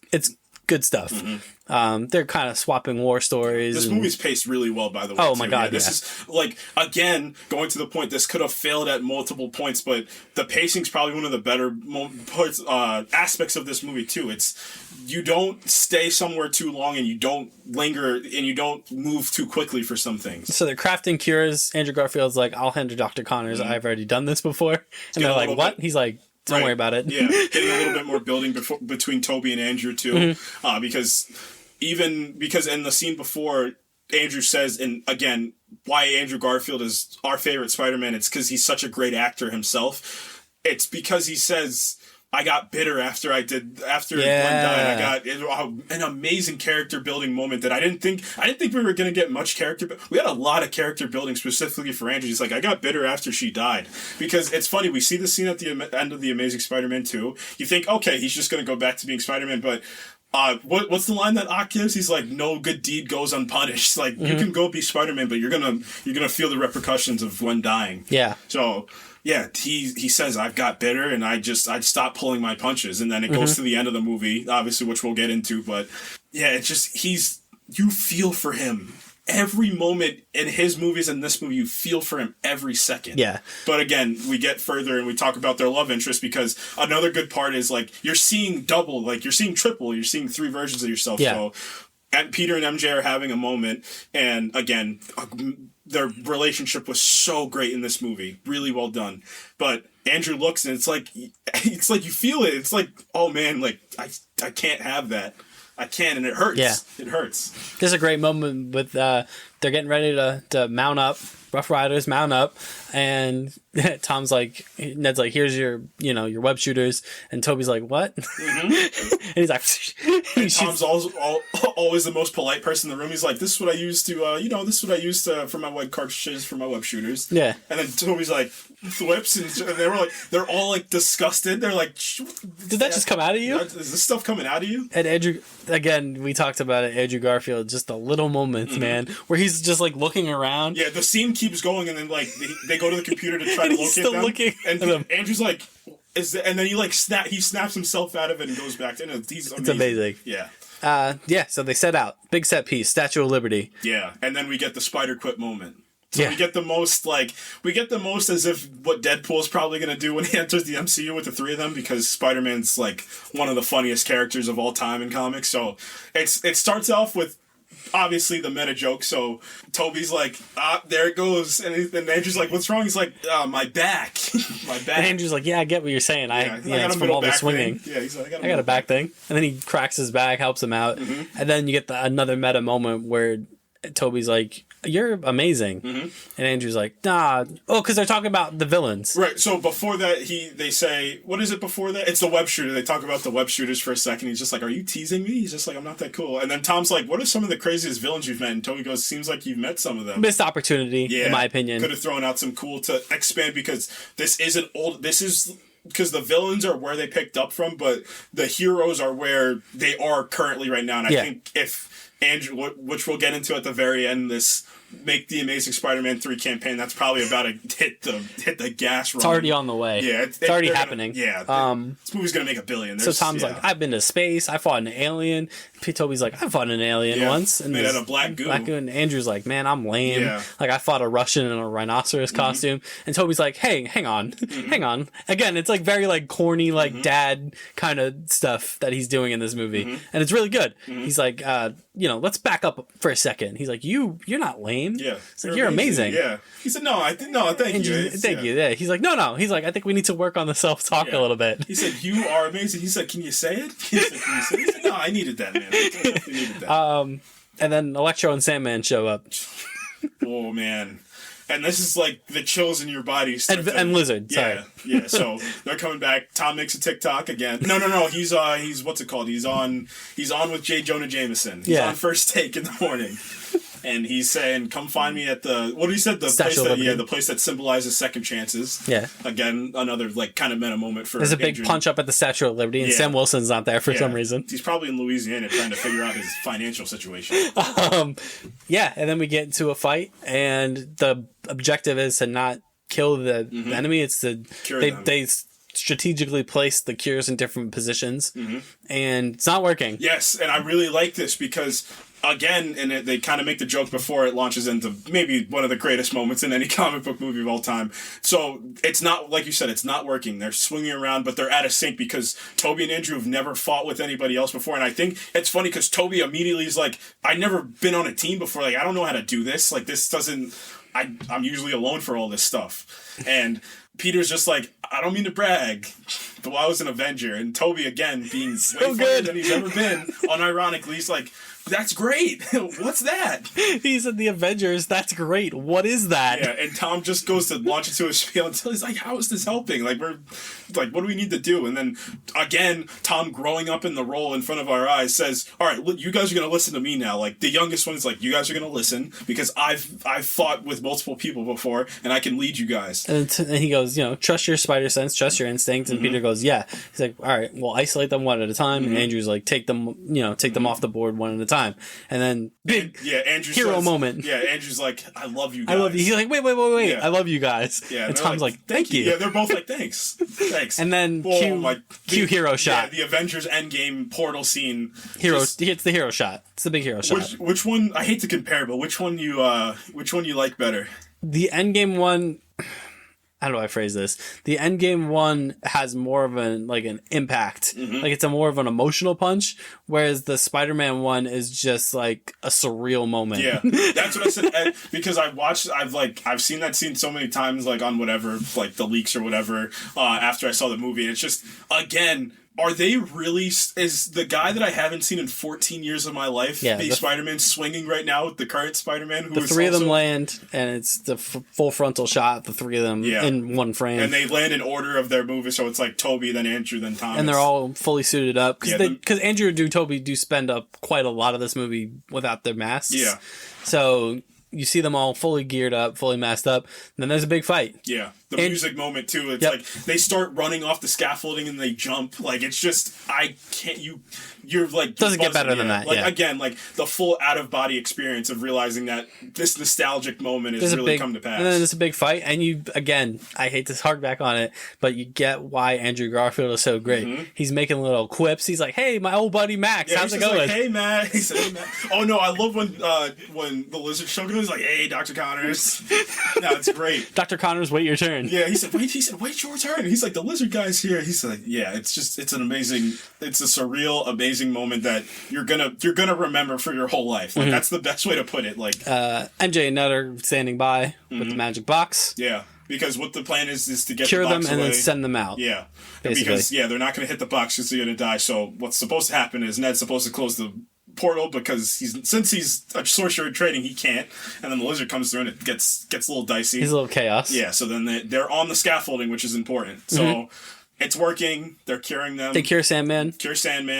good stuff. Mm-hmm. They're kind of swapping war stories. This movie's paced really well, by the way. Oh my god! This is like again going to the point. This could have failed at multiple points, but the pacing's probably one of the better aspects of this movie too. You don't stay somewhere too long, and you don't linger, and you don't move too quickly for some things. So they're crafting cures. Andrew Garfield's like, "I'll handle Dr. Connors. I've already done this before," and they're like, "What?" He's like, don't worry about it. Yeah, getting a little bit more building between Toby and Andrew too, because in the scene before, Andrew says, and again, why Andrew Garfield is our favorite Spider-Man, it's because he's such a great actor himself. It's because he says, I got bitter after Gwen died. I got an amazing character building moment that I didn't think we were going to get much character, but we had a lot of character building specifically for Andrew. He's like, I got bitter after she died. Because it's funny, we see the scene at the end of The Amazing Spider-Man 2. You think, okay, he's just going to go back to being Spider-Man, but what's the line that Ock gives? He's like, no good deed goes unpunished. Like, you can go be Spider-Man, but you're gonna feel the repercussions of Gwen dying. Yeah. So yeah, he says, I've got bitter, and I'd stop pulling my punches. And then it goes to the end of the movie, obviously, which we'll get into. But yeah, it's just, you feel for him. Every moment in his movies and this movie, you feel for him every second. Yeah. But again, we get further and we talk about their love interest, because another good part is, like, you're seeing double, like, you're seeing triple, you're seeing 3 versions of yourself. Yeah. So, and Peter and MJ are having a moment, and again, their relationship was so great in this movie. Really well done. But Andrew looks, and it's like you feel it. It's like, oh man, like, I can't have that. I can't, and it hurts. Yeah. It hurts. There's a great moment with they're getting ready to mount up. Rough Riders mount up, and Tom's like, Ned's like, here's your web shooters, and Toby's like, what? Mm-hmm. And he's like, and Tom's always the most polite person in the room. He's like, this is what I use to, for my web cartridges for my web shooters. Yeah. And then Toby's like, flips, and they're all like disgusted. They're like, did that just come out of you? Is this stuff coming out of you? And Andrew, again, we talked about it. Andrew Garfield, just the little moments, man, where he's just like looking around. Yeah, the scene keeps going, and then like they go to the computer to try to locate still them. Looking and Andrew's like, and then he snaps himself out of it and goes back to it. It's amazing. Yeah. So they set out. Big set piece, Statue of Liberty. Yeah, and then we get the Spider Quip moment. So Yeah. we get the most as if what Deadpool's probably going to do when he enters the MCU with the three of them, because Spider-Man's like one of the funniest characters of all time in comics. So it starts off with obviously the meta joke. So Toby's like, there it goes, and Andrew's like, what's wrong? He's like, my back, my back. And Andrew's like, yeah, I get what you're saying. I got it's a from all the back swinging. thing. Yeah, he's like, I got a back thing. And then he cracks his back, helps him out. Mm-hmm. And then you get another meta moment where Toby's like, you're amazing. Mm-hmm. And Andrew's like, nah. Oh, because they're talking about the villains. Right, so before that, they say, what is it before that? It's the web shooter. They talk about the web shooters for a second. He's just like, are you teasing me? He's just like, I'm not that cool. And then Tom's like, what are some of the craziest villains you've met? And Toby goes, seems like you've met some of them. Missed opportunity, in my opinion. Could have thrown out some cool to expand, because this isn't old. This is because the villains are where they picked up from, but the heroes are where they are currently right now. And I think if Andrew, which we'll get into at the very end, this Make the Amazing Spider-Man 3 campaign, that's probably about to hit the gas run. It's already on the way. Yeah, it's already happening. This movie's gonna make $1 billion. So Tom's like, I've been to space. I fought an alien. Toby's like, I fought an alien once. And made out of black goo. Andrew's like, man, I'm lame. Yeah. Like, I fought a Russian in a rhinoceros costume. And Toby's like, hey, hang on. Hang on. Again, it's like very like corny, like dad kind of stuff that he's doing in this movie. And it's really good. He's like, let's back up for a second. He's like, you're not lame. Yeah. It's like, you're amazing. Yeah. He said, thank you. Thank you. Yeah. He's like, no. He's like, I think we need to work on the self-talk a little bit. He said, you are amazing. He said, can you say it? He said, no, I needed that, man. I definitely needed that. And then Electro and Sandman show up. Oh, man. And this is like the chills in your body. And Lizard, sorry. Yeah, so they're coming back. Tom makes a TikTok again. No. He's what's it called? He's on with J. Jonah Jameson. He's on First Take in the morning. And he's saying, come find me at the, what he said, the place that symbolizes second chances. Yeah. Again, another like kind of meta moment for There's a big punch up at the Statue of Liberty, and Sam Wilson's not there for some reason. He's probably in Louisiana trying to figure out his financial situation. And then we get into a fight, and the objective is to not kill the enemy. It's to they strategically place the cures in different positions, and it's not working. Yes, and I really like this because, again, and they kind of make the joke before it launches into maybe one of the greatest moments in any comic book movie of all time. So it's not, like you said, it's not working. They're swinging around, but they're out of sync because Toby and Andrew have never fought with anybody else before. And I think it's funny because Toby immediately is like, I've never been on a team before. Like, I don't know how to do this. Like, this doesn't... I'm usually alone for all this stuff. And Peter's just like, I don't mean to brag, but I was an Avenger. And Toby, again, being way funnier than he's ever been, unironically, he's like, that's great. What's that? He's in the Avengers. That's great. What is that? Yeah, and Tom just goes to launch into a spiel until he's like, how is this helping? Like, what do we need to do? And then, again, Tom, growing up in the role in front of our eyes, says, all right, you guys are going to listen to me now. Like, the youngest one is like, you guys are going to listen because I've fought with multiple people before, and I can lead you guys. And he goes, trust your spider sense, trust your instinct. And Peter goes, yeah. He's like, all right, well, isolate them one at a time. And Andrew's like, take them off the board one at a time. And then Andrew hero says, moment. Yeah, Andrew's like, I love you guys. I love you. He's like, wait. Yeah. I love you guys. Yeah, and Tom's like, thank you. Yeah, they're both like, thanks. And then cue hero shot. Yeah, the Avengers Endgame portal scene. He hits the hero shot. It's the big hero shot. Which one? I hate to compare, but which one you like better? The Endgame one. How do I phrase this? The Endgame one has more of an impact. Like, it's a more of an emotional punch, whereas the Spider-Man one is just like a surreal moment. Yeah, that's what I said, because I've seen that scene so many times, like on whatever, like the leaks or whatever, after I saw the movie, and it's just, again, are they really... Is the guy that I haven't seen in 14 years of my life, Spider-Man, swinging right now with the current Spider-Man? The three of them land, and it's the full frontal shot, the three of them in one frame. And they land in order of their movie, so it's like Toby, then Andrew, then Thomas. And they're all fully suited up. Because Andrew and Toby do spend up quite a lot of this movie without their masks. Yeah. So... you see them all fully geared up, fully masked up, and then there's a big fight. Yeah. the music moment too. It's like they start running off the scaffolding and they jump. Like it's just you're like doesn't get better than that. Like again, like the full out of body experience of realizing that this nostalgic moment has really come to pass. And then it's a big fight, and you again, I hate to hark back on it, but you get why Andrew Garfield is so great. He's making little quips. He's like, "Hey, my old buddy Max, how's it going?" Like, "Hey, Max." He said, "Hey, Max." Oh no, I love when the lizard shook him. He's like, "Hey, Dr. Connors." No, it's great. Dr. Connors, wait your turn. Yeah, he said, "Wait your turn." And he's like, "The lizard guy's here." He's like, "Yeah, it's a surreal, amazing moment that you're gonna remember for your whole life." Like that's the best way to put it. Like MJ and Ned are standing by with the magic box. Yeah, because what the plan is to get cure the box them and away. then send them out. Yeah, basically. Because they're not gonna hit the box because they're gonna die. So what's supposed to happen is Ned's supposed to close the portal because since he's a sorcerer in training, he can't. And then the lizard comes through and it gets a little dicey. He's a little chaos. Yeah, so then they're on the scaffolding, which is important. So it's working. They're curing them. They cure Sandman.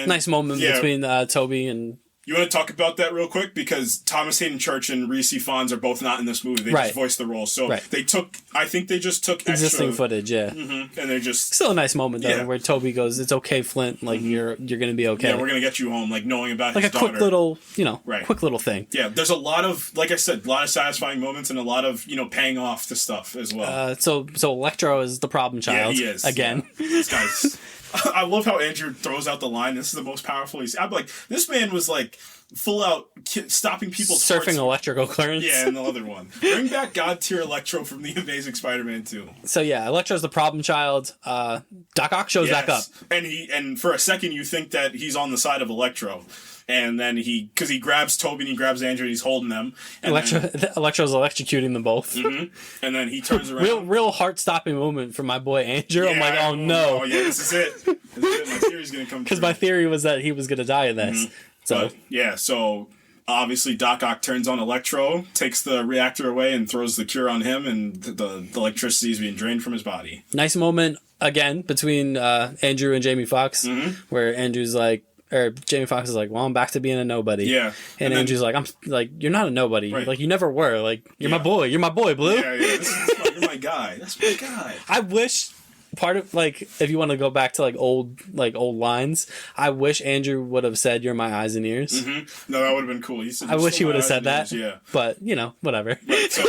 Nice moment between Toby and... You want to talk about that real quick? Because Thomas Hayden Church and Reese Fonz are both not in this movie. They just voiced the roles. So I think they just took existing footage, and they just... Still a nice moment, though, where Toby goes, "It's okay, Flint. Like, you're going to be okay. Yeah, we're going to get you home." Like, knowing about his daughter. Like a quick little thing. Yeah, there's a lot of, like I said, a lot of satisfying moments and a lot of, paying off the stuff as well. So Electro is the problem child. Yeah, he is. Again. Yeah. This guy's... I love how Andrew throws out the line, "This is the most powerful he's..." I'm like, this man was like full out stopping people surfing electrical currents. Yeah, and the other one. Bring back God tier Electro from the Amazing Spider-Man 2. So yeah, Electro's the problem child. Doc Ock shows back up, and for a second you think that he's on the side of Electro. And then because he grabs Toby and he grabs Andrew and he's holding them. And Electro's electrocuting them both. And then he turns around. Real heart-stopping moment for my boy Andrew. Yeah, I'm like, oh no. Oh yeah, this is it. My theory's going to come true. Because my theory was that he was going to die in this. So obviously Doc Ock turns on Electro, takes the reactor away and throws the cure on him, and the electricity is being drained from his body. Nice moment, again, between Andrew and Jamie Foxx, where Andrew's like, or Jamie Foxx is like, "Well, I'm back to being a nobody." Yeah. And Andrew's like, "I'm like, you're not a nobody. Right. Like, you never were. Like, you're my boy. You're my boy, Blue." Yeah. You're my guy. That's my guy. I wish part of, like, if you want to go back to old lines, I wish Andrew would have said, "You're my eyes and ears." No, that would have been cool. He said, I wish he would have said that. Yeah. But whatever. Right, so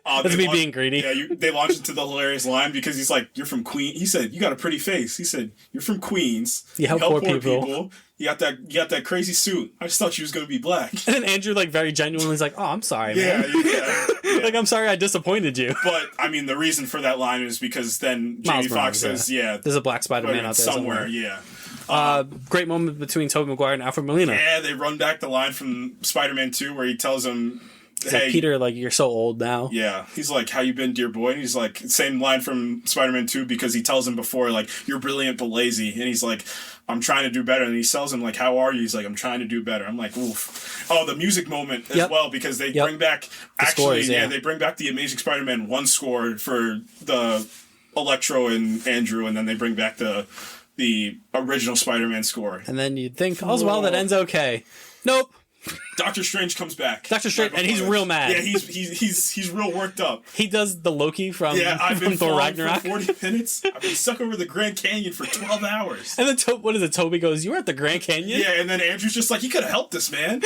that's me being greedy. Yeah, they launched into the hilarious line because he's like, "You're from Queens." He said, "You got a pretty face." He said, "You're from Queens. You help poor people. You got that crazy suit. I just thought you was gonna be black." And then Andrew, very genuinely, is like, "Oh, I'm sorry, man. Yeah. Like, I'm sorry I disappointed you." But I mean, the reason for that line is because then Jamie Foxx says, "There's a black Spider-Man out there somewhere." Yeah. Great moment between Tobey Maguire and Alfred Molina. Yeah, they run back the line from Spider-Man 2 where he tells him, "Hey, Peter, you're so old now." Yeah. He's like, "How you been, dear boy?" And he's like, same line from Spider-Man 2 because he tells him before, "You're brilliant but lazy." And he's like, "I'm trying to do better." And he tells him, "How are you?" He's like, "I'm trying to do better." I'm like, oof. Oh, the music moment as well, because they bring back, they bring back the Amazing Spider-Man 1 score for the Electro and Andrew, and then they bring back the original Spider-Man score. And then you'd think, all's well that ends okay. Nope. Doctor Strange comes back. And he's real mad. Yeah, he's real worked up. He does the Loki from I've been Thor Ragnarok for 40 minutes. I've been stuck over the Grand Canyon for 12 hours. And then Toby goes, "You were at the Grand Canyon?" Yeah, and then Andrew's just like, "You could have helped this man."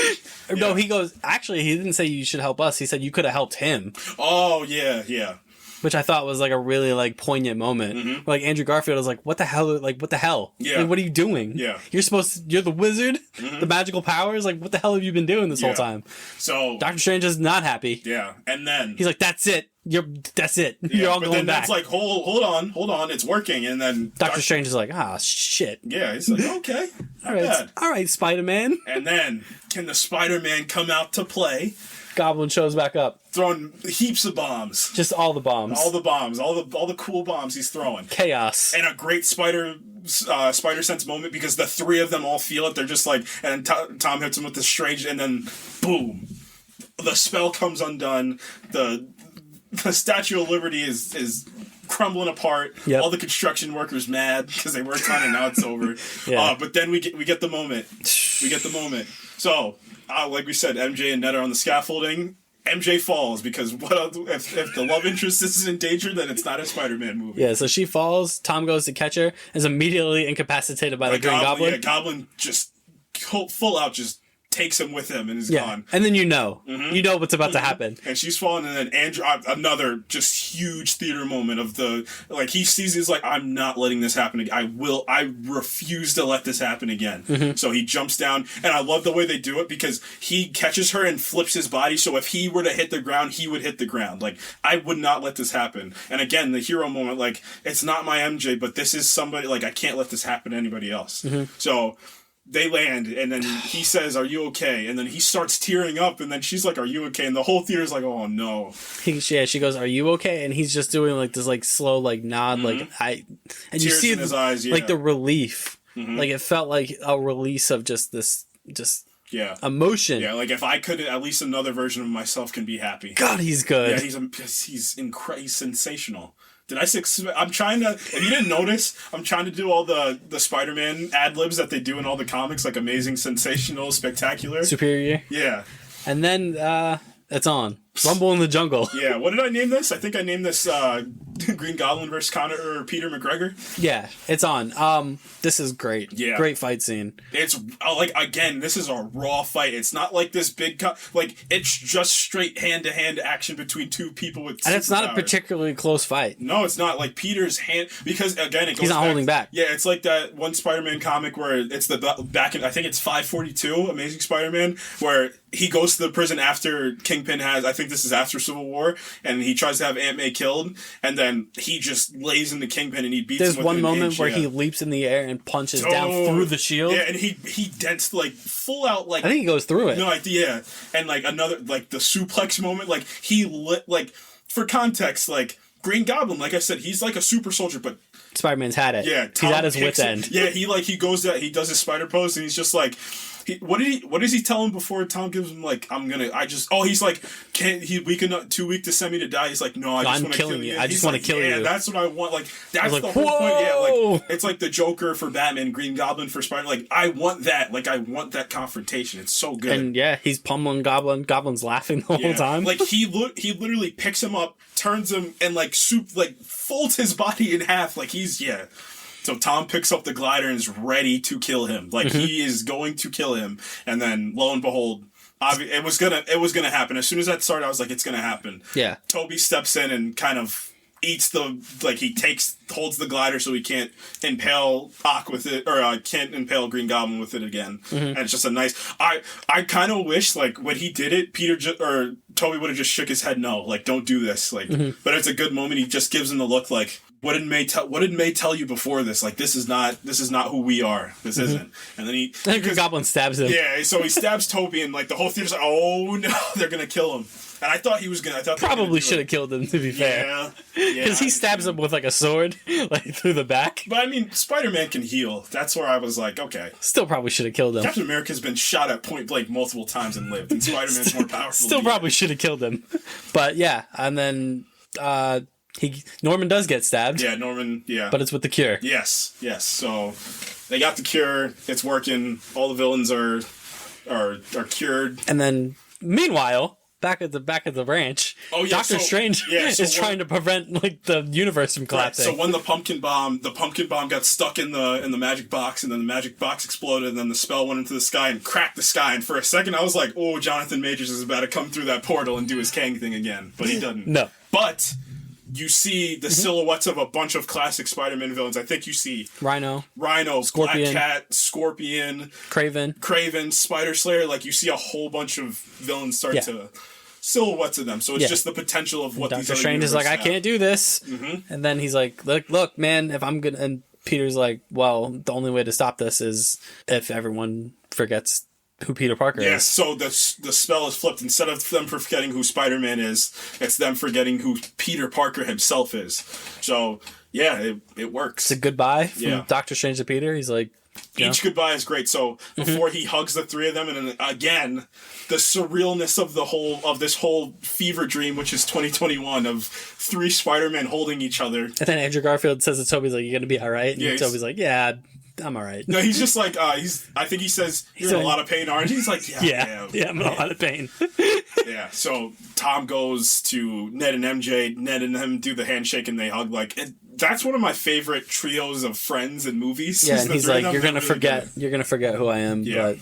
No, he goes, "Actually, he didn't say you should help us. He said you could have helped him." Oh, yeah. Which I thought was a really poignant moment. Andrew Garfield is like, what the hell? What the hell? Yeah. What are you doing? Yeah. You're the wizard? The magical powers? What the hell have you been doing this whole time? So Doctor Strange is not happy. Yeah. And then he's like, "That's it. That's it. Yeah, you're all going back." That's like, hold on, it's working. And then Doctor Strange is like, shit. Yeah, he's like, okay. All right, Spider-Man. And then can the Spider-Man come out to play? Goblin shows back up, throwing heaps of bombs. Just all the bombs. All the cool bombs he's throwing. Chaos. And a great spider sense moment because the three of them all feel it. They're just like, and Tom hits him with the strange, and then boom, the spell comes undone. The Statue of Liberty is crumbling apart. Yep. All the construction workers mad because they worked on it, now it's over. But then we get the moment. So, like we said, MJ and Ned are on the scaffolding, MJ falls because if the love interest is in danger, then it's not a Spider-Man movie. Yeah, so she falls. Tom goes to catch her, is immediately incapacitated by the Green Goblin. Yeah, Goblin just full out just takes him with him and is gone. And then you know what's about to happen. And she's falling, and then Andrew, another just huge theater moment of he sees, he's like, I'm not letting this happen again. I refuse to let this happen again. So he jumps down, and I love the way they do it because he catches her and flips his body, so if he were to hit the ground, he would hit the ground. Like, I would not let this happen. And again, the hero moment, like, it's not my MJ, but this is somebody, like, I can't let this happen to anybody else. So they land, and then he says, "Are you okay?" And then he starts tearing up, and then she's like, "Are you okay?" And the whole theater's like, "Oh no." She goes, "Are you okay?" And he's just doing like this, like slow, like nod, and Tears you see in his eyes, like the relief, like it felt like a release of just emotion. Yeah, like if I could, at least another version of myself can be happy. God, he's good. Yeah, he's sensational. Did I I'm trying to, if you didn't notice, I'm trying to do all the Spider-Man ad-libs that they do in all the comics, like amazing, sensational, spectacular. Superior. Yeah. And then it's on. Rumble in the Jungle. Yeah, what did I name this? I think I named this Green Goblin versus Peter McGregor. Yeah, it's on. This is great. Yeah. Great fight scene. It's, like, again, this is a raw fight. It's not like this big, it's just straight hand-to-hand action between two people with And it's not a superpowers. particularly close fight. No, it's not. Like, Peter's hand, because, again, it goes He's not holding back. Yeah, it's like that one Spider-Man comic where it's back in, I think it's 542, Amazing Spider-Man, where he goes to the prison after Kingpin has, I think this is after Civil War, and he tries to have Aunt May killed, and then he just lays into Kingpin and he beats him with one an moment inch, where he leaps in the air and punches down through the shield. Yeah, and he dents, like, full out, like... I think he goes through it. No idea. And, like, another, like, the suplex moment, like, he lit, like, for context, like, Green Goblin, like I said, he's like a super soldier, but... Spider-Man's had it. Yeah, he's at his wit's end. Yeah, he goes that, he does his spider pose, and he's just like... What does he tell him before Tom gives him, like, he's like, too weak to send me to die. He's like, no, I just want to kill you. I just want to kill you. Yeah, that's what I want. Like, that's the whole point. Yeah, like, it's like the Joker for Batman, Green Goblin for Spider. Like, I want that. Like, I want that confrontation. It's so good. And yeah, he's pummeling Goblin. Goblin's laughing the whole time. Like, he literally picks him up, turns him, and folds his body in half. Like, So Tom picks up the glider and is ready to kill him. Like, he is going to kill him. And then, lo and behold, it was gonna happen. As soon as that started, I was like, it's gonna happen. Yeah. Toby steps in and kind of eats holds the glider so he can't impale Ock with it, or can't impale Green Goblin with it again. And it's just a nice... I kind of wish, like, when he did it, Toby would have just shook his head, no, like, don't do this. Like, but it's a good moment. He just gives him the look like, what did May tell you before this? Like, this is not who we are. This isn't. And then Green Goblin stabs him. Yeah, so he stabs Toby, and, like, the whole theater's like, oh no, they're gonna kill him. And I thought he was gonna. Probably should have killed him, to be fair. Yeah, because he stabs him with, like, a sword, like, through the back. But I mean, Spider-Man can heal. That's where I was like, okay. Still probably should have killed him. Captain America's been shot at point blank multiple times and lived, and Spider-Man's more powerful. Still probably should have killed him. But yeah, and then Norman does get stabbed. Yeah, Norman. Yeah, but it's with the cure. Yes. So they got the cure. It's working. All the villains are cured. And then, meanwhile, back at the ranch, Doctor Strange is trying to prevent, like, the universe from collapsing. Right, so when the pumpkin bomb got stuck in the magic box, and then the magic box exploded, and then the spell went into the sky and cracked the sky. And for a second, I was like, "Oh, Jonathan Majors is about to come through that portal and do his Kang thing again," but he doesn't. No, but you see the silhouettes of a bunch of classic Spider-Man villains. I think you see Rhino, Scorpion, Black Cat, Scorpion, Craven, Spider Slayer. Like, you see a whole bunch of villains start to silhouettes of them. So it's just the potential of what Doctor Strange is like, I can't do this. And then he's like, look, man, if I'm gonna... And Peter's like, well, the only way to stop this is if everyone forgets who Peter Parker is. Yes, so the spell is flipped. Instead of them forgetting who Spider-Man is, it's them forgetting who Peter Parker himself is. So, yeah, it works. It's a goodbye from Doctor Strange to Peter. He's like... Each goodbye is great. So before he hugs the three of them, and then again, the surrealness of this whole fever dream, which is 2021, of three Spider-Men holding each other. And then Andrew Garfield says to Toby's like, "You gonna be all right?" And Toby's like, "Yeah, I'm all right. No, he's just like, I think he says, you're in a lot of pain, aren't you? He's like, yeah, I'm in a lot of pain. Yeah, so Tom goes to Ned and MJ. Ned and him do the handshake and they hug. Like, that's one of my favorite trios of friends in movies. Yeah, and he's like, you're going to forget who I am, but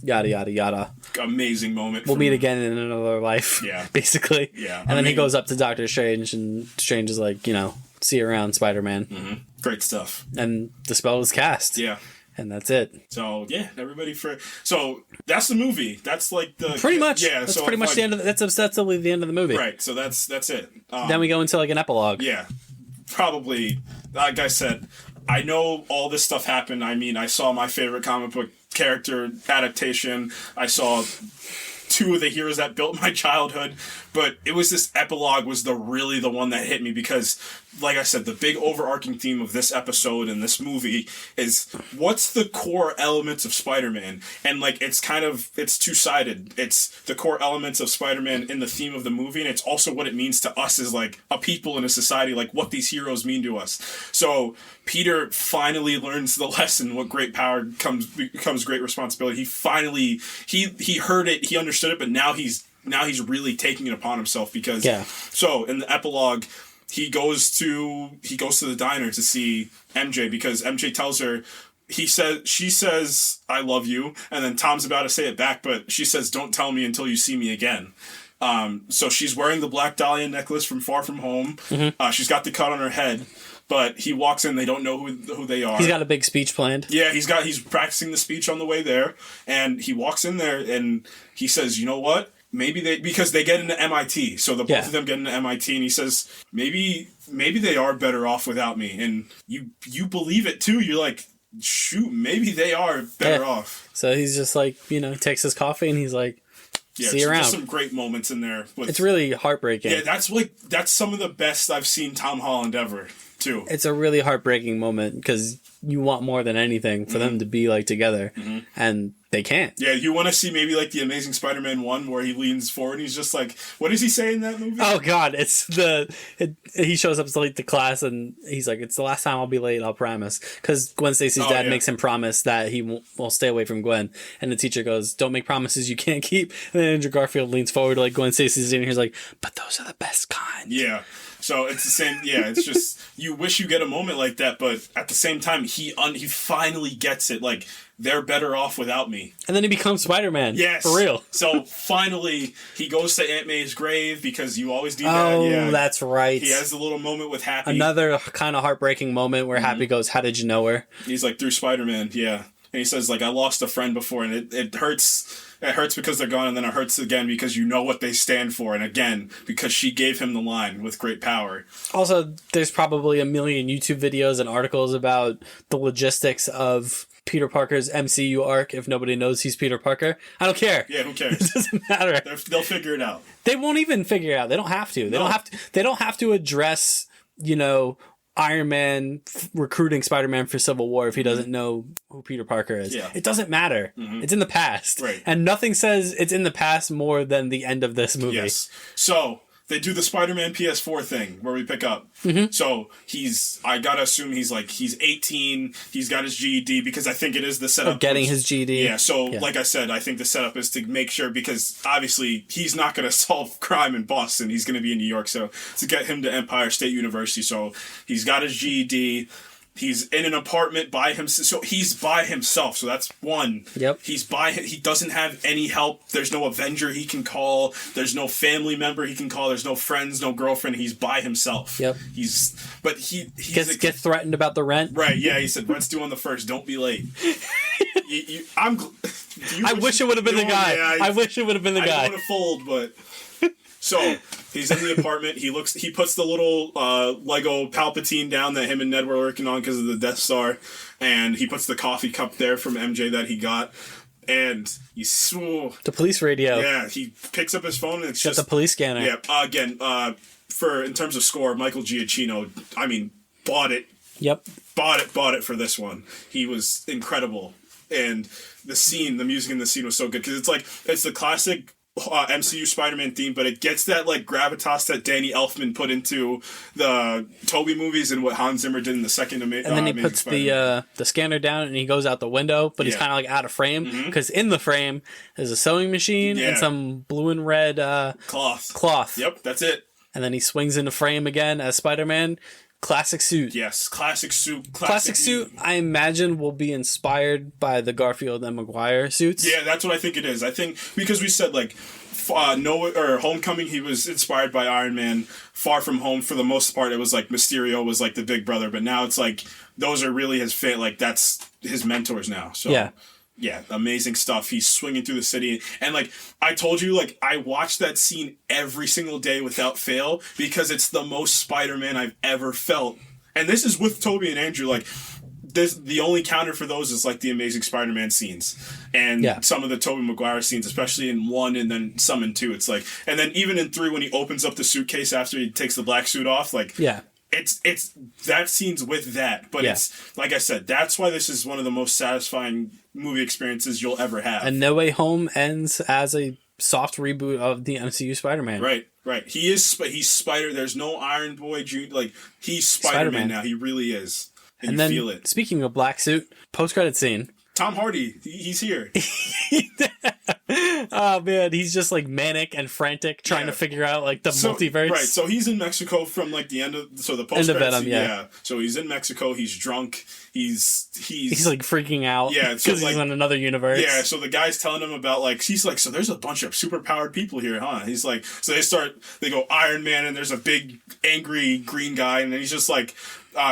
yada, yada, yada. Amazing moment. We'll meet again in another life, basically. Yeah. And then he goes up to Doctor Strange, and Strange is like, see you around, Spider-Man. Mm-hmm. Great stuff. And the spell is cast. Yeah. And that's it. So, yeah, everybody So, that's the movie. That's like the... Pretty much. Yeah. That's pretty much the end of that's ostensibly the end of the movie. Right, so that's it. Then we go into like an epilogue. Yeah. Probably, like I said, I know all this stuff happened. I mean, I saw my favorite comic book character adaptation. I saw 2 of the heroes that built my childhood, but it was this epilogue was really the one that hit me because, like I said, the big overarching theme of this episode and this movie is what's the core elements of Spider-Man, and like it's two-sided. It's the core elements of Spider-Man in the theme of the movie, and it's also what it means to us as like a people in a society, like what these heroes mean to us. So Peter finally learns the lesson: what great power becomes great responsibility. He finally he heard it, he understood it, but now he's really taking it upon himself because So in the epilogue, he goes to the diner to see MJ because MJ tells her, she says I love you, and then Tom's about to say it back, but she says don't tell me until you see me again. So she's wearing the Black Dahlia necklace from Far From Home. Mm-hmm. She's got the cut on her head. But he walks in, they don't know who they are. He's got a big speech planned. Yeah, he's practicing the speech on the way there, and he walks in there and he says, you know what? Because they get into MIT, so both of them get into MIT, and he says, maybe they are better off without me, and you believe it too. You're like, shoot, maybe they are better off. So he's just like, takes his coffee and he's like, see you around. There's some great moments in there. It's really heartbreaking. Yeah, that's some of the best I've seen Tom Holland ever. Too. It's a really heartbreaking moment because you want more than anything for them to be like together, and they can't. Yeah, you want to see maybe like the Amazing Spider-Man 1 where he leans forward and he's just like, what does he say in that movie? Oh God, he shows up to late to class and he's like, it's the last time I'll be late, I'll promise. Because Gwen Stacy's dad makes him promise that he will stay away from Gwen, and the teacher goes, don't make promises you can't keep. And then Andrew Garfield leans forward like Gwen Stacy's in here, he's like, but those are the best kind. Yeah. So it's the same. Yeah, it's just you wish you get a moment like that, but at the same time, he finally gets it. Like they're better off without me. And then he becomes Spider-Man. Yes, for real. So finally, he goes to Aunt May's grave because you always do that. Oh, yeah. That's right. He has the little moment with Happy. Another kind of heartbreaking moment where Happy goes, "How did you know her?" He's like, through Spider-Man. Yeah, and he says like, I lost a friend before, and it hurts. It hurts because they're gone, and then it hurts again because you know what they stand for, and again, because she gave him the line, with great power. Also, there's probably a million YouTube videos and articles about the logistics of Peter Parker's MCU arc if nobody knows he's Peter Parker. I don't care. Yeah, who cares? It doesn't matter. They'll figure it out. They won't even figure it out. They don't have to. They don't have to address, Iron Man recruiting Spider-Man for Civil War if he doesn't know who Peter Parker is. Yeah. It doesn't matter. Mm-hmm. It's in the past. Right. And nothing says it's in the past more than the end of this movie. Yes. So they do the Spider-Man PS4 thing where we pick up. Mm-hmm. So I gotta assume he's 18, he's got his GED, because I think it is the setup. Getting his GED. Yeah, so like I said, I think the setup is to make sure, because obviously he's not gonna solve crime in Boston, he's gonna be in New York, so to get him to Empire State University. So he's got his GED. He's in an apartment by himself. So he's by himself. So that's one. Yep. He doesn't have any help. There's no Avenger he can call. There's no family member he can call. There's no friends, no girlfriend. He's by himself. Yep. He gets threatened about the rent. Right. Yeah. He said, rent's due on the 1st. Don't be late. I wish it would have been the guy. Yeah, I wish it would have been the guy. I don't want to fold, but. So he's in the apartment. He puts the little Lego Palpatine down that him and Ned were working on because of the Death Star, and he puts the coffee cup there from MJ that he got, and the police radio. Yeah, he picks up his phone and it's just the police scanner. Yeah, again, in terms of score, Michael Giacchino, I mean, bought it. Yep. Bought it for this one. He was incredible, and the music in the scene was so good because it's the classic MCU Spider-Man theme, but it gets that like gravitas that Danny Elfman put into the Tobey movies and what Hans Zimmer did in the second And then he puts the scanner down and he goes out the window, but he's kind of like out of frame because in the frame there's a sewing machine and some blue and red cloth. Yep, that's it. And then he swings into frame again as Spider-Man. Classic suit. Yes, classic suit. Classic suit, I imagine, will be inspired by the Garfield and Maguire suits. Yeah, that's what I think it is. I think because we said like Homecoming, he was inspired by Iron Man. Far From Home, for the most part, it was like Mysterio was like the big brother, but now it's like those are really his like that's his mentors now. So yeah, amazing stuff. He's swinging through the city. And, like, I told you, like, I watched that scene every single day without fail because it's the most Spider-Man I've ever felt. And this is with Tobey and Andrew. Like, the only counter for those is, like, the Amazing Spider-Man scenes. And some of the Tobey Maguire scenes, especially in 1 and then some in 2. It's like... And then even in 3, when he opens up the suitcase after he takes the black suit off, like... Yeah. It's that scene's with that, but it's like I said, that's why this is one of the most satisfying movie experiences you'll ever have. And No Way Home ends as a soft reboot of the MCU Spider-Man. Right. He's Spider. There's no Iron Boy Jr. Like he's Spider-Man now. He really is, and you then, feel it. Speaking of black suit, post-credit scene. Tom Hardy, he's here. Oh man, he's just like manic and frantic trying to figure out like the multiverse. Right, so he's in Mexico from like the end of the post Venom, So he's in Mexico, he's drunk, he's like freaking out. Yeah, because he's in another universe. Yeah, so the guy's telling him about like he's like, so there's a bunch of superpowered people here, huh? He's like, so they go Iron Man and there's a big angry green guy and then he's just like,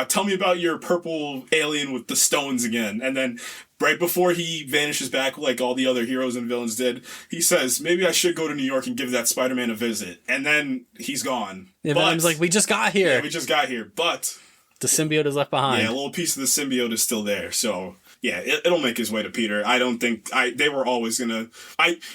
tell me about your purple alien with the stones again. And then right before he vanishes back like all the other heroes and villains did, he says, maybe I should go to New York and give that Spider-Man a visit. And then he's gone. Yeah, but Venom's like, we just got here. Yeah, we just got here. But the symbiote is left behind. Yeah, a little piece of the symbiote is still there. So yeah, it'll make his way to Peter. I don't think they were always gonna.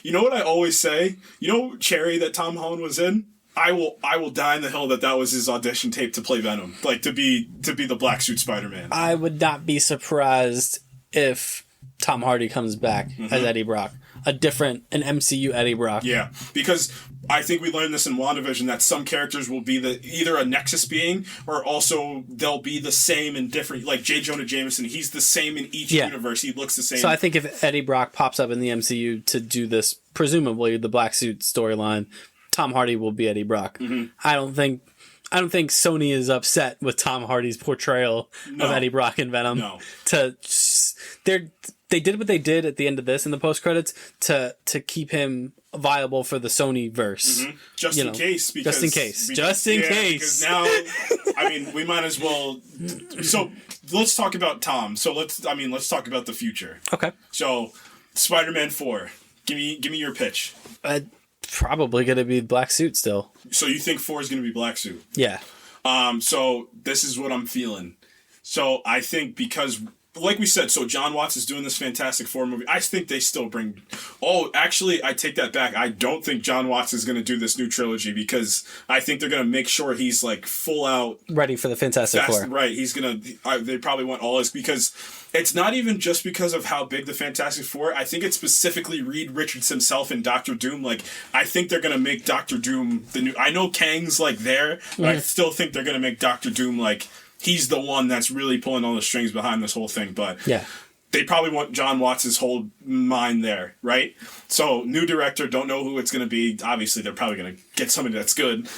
You know what I always say? You know Cherry that Tom Holland was in? I will die in the hill that was his audition tape to play Venom, like to be the black suit Spider-Man. I would not be surprised if Tom Hardy comes back as Eddie Brock, an MCU Eddie Brock. Yeah, because I think we learned this in WandaVision that some characters will be either a Nexus being or also they'll be the same in different. Like J. Jonah Jameson, he's the same in each universe. He looks the same. So I think if Eddie Brock pops up in the MCU to do this, presumably the black suit storyline, Tom Hardy will be Eddie Brock. I don't think Sony is upset with Tom Hardy's portrayal of Eddie Brock in Venom. No. They did what they did at the end of this in the post credits to keep him viable for the Sony verse. Just in case. Just in case. Because now, I mean, we might as well. So let's talk about Tom. So let's talk about the future. Okay. So Spider-Man 4. Give me your pitch. Probably going to be black suit still. So you think 4 is going to be black suit? Yeah. So this is what I'm feeling. So I think because, like we said, so John Watts is doing this Fantastic Four movie. I think they still bring... Oh, actually, I take that back. I don't think John Watts is going to do this new trilogy because I think they're going to make sure he's like full out... Ready for the Fantastic Four. Right. He's going to... They probably want all his... Because it's not even just because of how big the Fantastic Four... I think it's specifically Reed Richards himself and Doctor Doom. Like, I think they're going to make Doctor Doom the new... I know Kang's like there, but I still think they're going to make Doctor Doom like... He's the one that's really pulling all the strings behind this whole thing, but they probably want John Watts' whole mind there, right? So, new director, don't know who it's going to be. Obviously, they're probably going to get somebody that's good.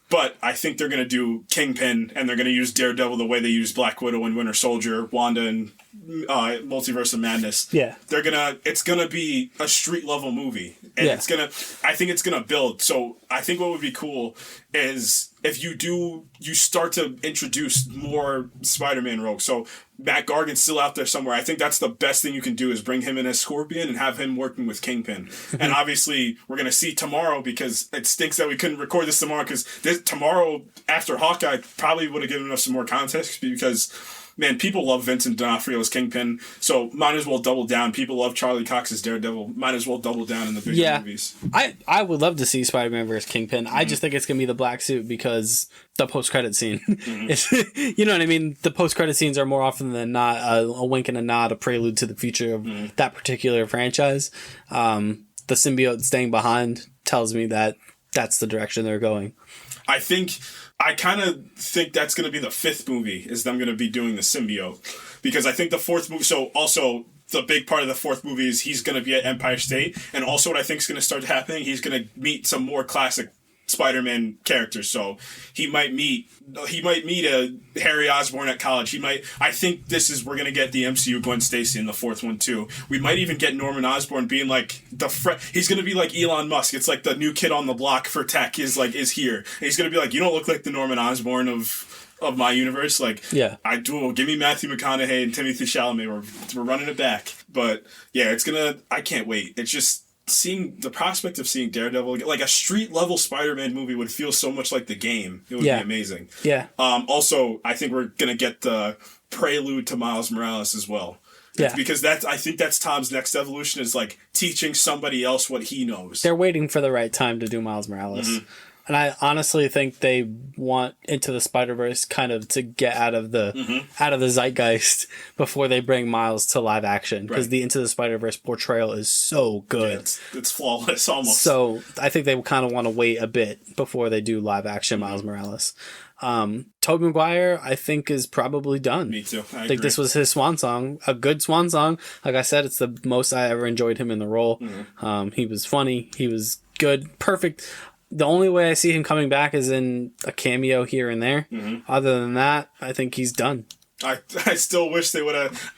But I think they're going to do Kingpin, and they're going to use Daredevil the way they use Black Widow and Winter Soldier, Wanda and Multiverse of Madness. Yeah. It's going to be a street-level movie. And I think it's going to build. So, I think what would be cool is... If you start to introduce more Spider-Man rogues. So Matt Gargan's still out there somewhere. I think that's the best thing you can do is bring him in as Scorpion and have him working with Kingpin. And obviously, we're going to see tomorrow because it stinks that we couldn't record this tomorrow because tomorrow after Hawkeye probably would have given us some more context because... Man, people love Vincent D'Onofrio as Kingpin, so might as well double down. People love Charlie Cox as Daredevil. Might as well double down in the big movies. I would love to see Spider-Man vs. Kingpin. I just think it's going to be the black suit because the post-credit scene. You know what I mean? The post-credit scenes are more often than not a wink and a nod, a prelude to the future of that particular franchise. the symbiote staying behind tells me that that's the direction they're going. I kind of think that's going to be the fifth movie, is them going to be doing the symbiote. Because I think the fourth movie, so also the big part of the fourth movie is he's going to be at Empire State. And also what I think is going to start happening, he's going to meet some more classic Spider-Man characters. So he might meet a Harry Osborn at college. I think we're going to get the MCU Gwen Stacy in the fourth one too. We might even get Norman Osborn being like he's going to be like Elon Musk. It's like the new kid on the block for tech is here. And he's going to be like, you don't look like the Norman Osborn of my universe. Like, yeah, I do. Give me Matthew McConaughey and Timothée Chalamet. We're running it back. But yeah, I can't wait. It's just, seeing the prospect of seeing Daredevil, like a street level Spider-Man movie would feel so much like the game. It would be amazing. Yeah. Also, I think we're gonna get the prelude to Miles Morales as well. Yeah. Because I think that's Tom's next evolution, is like teaching somebody else what he knows. They're waiting for the right time to do Miles Morales. Mm-hmm. And I honestly think they want Into the Spider-Verse kind of to get out of the zeitgeist before they bring Miles to live action. Because the Into the Spider-Verse portrayal is so good. Yeah, it's flawless, almost. So I think they kind of want to wait a bit before they do live action Miles Morales. Tobey Maguire, I think, is probably done. Me too. I think this was his swan song. A good swan song. Like I said, it's the most I ever enjoyed him in the role. Mm-hmm. He was funny. He was good. Perfect. The only way I see him coming back is in a cameo here and there. Mm-hmm. Other than that, I think he's done. I still wish they would have...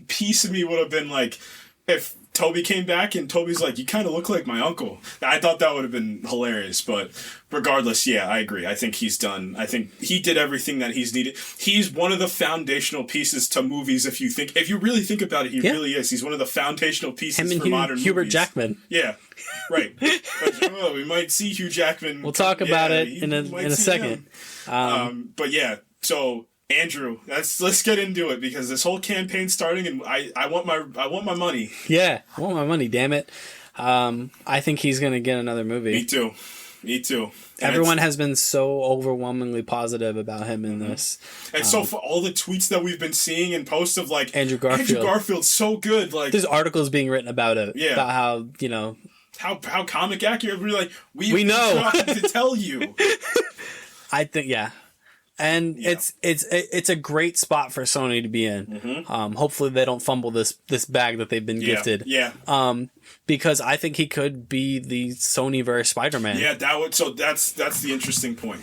Piece of me would have been like, if Toby came back and Toby's like, you kind of look like my uncle. I thought that would have been hilarious, but regardless, yeah, I agree. I think he's done. I think he did everything that he's needed. He's one of the foundational pieces to movies. If you really think about it, he really is. He's one of the foundational pieces for modern movies. Hubert Jackman. Yeah, right. But, we might see Hugh Jackman. We'll talk about it in a second. But yeah, so Andrew, let's get into it, because this whole campaign's starting, and I want my money. Yeah, I want my money. Damn it! I think he's gonna get another movie. Me too. Everyone has been so overwhelmingly positive about him in this. And so for all the tweets that we've been seeing and posts of like Andrew Garfield's so good. Like, there's articles being written about it. Yeah. About how how comic accurate. We're like we know to tell you. I think And it's a great spot for Sony to be in. Mm-hmm. Hopefully they don't fumble this bag that they've been gifted. Yeah. Because I think he could be the Sonyverse Spider-Man. Yeah, that's the interesting point.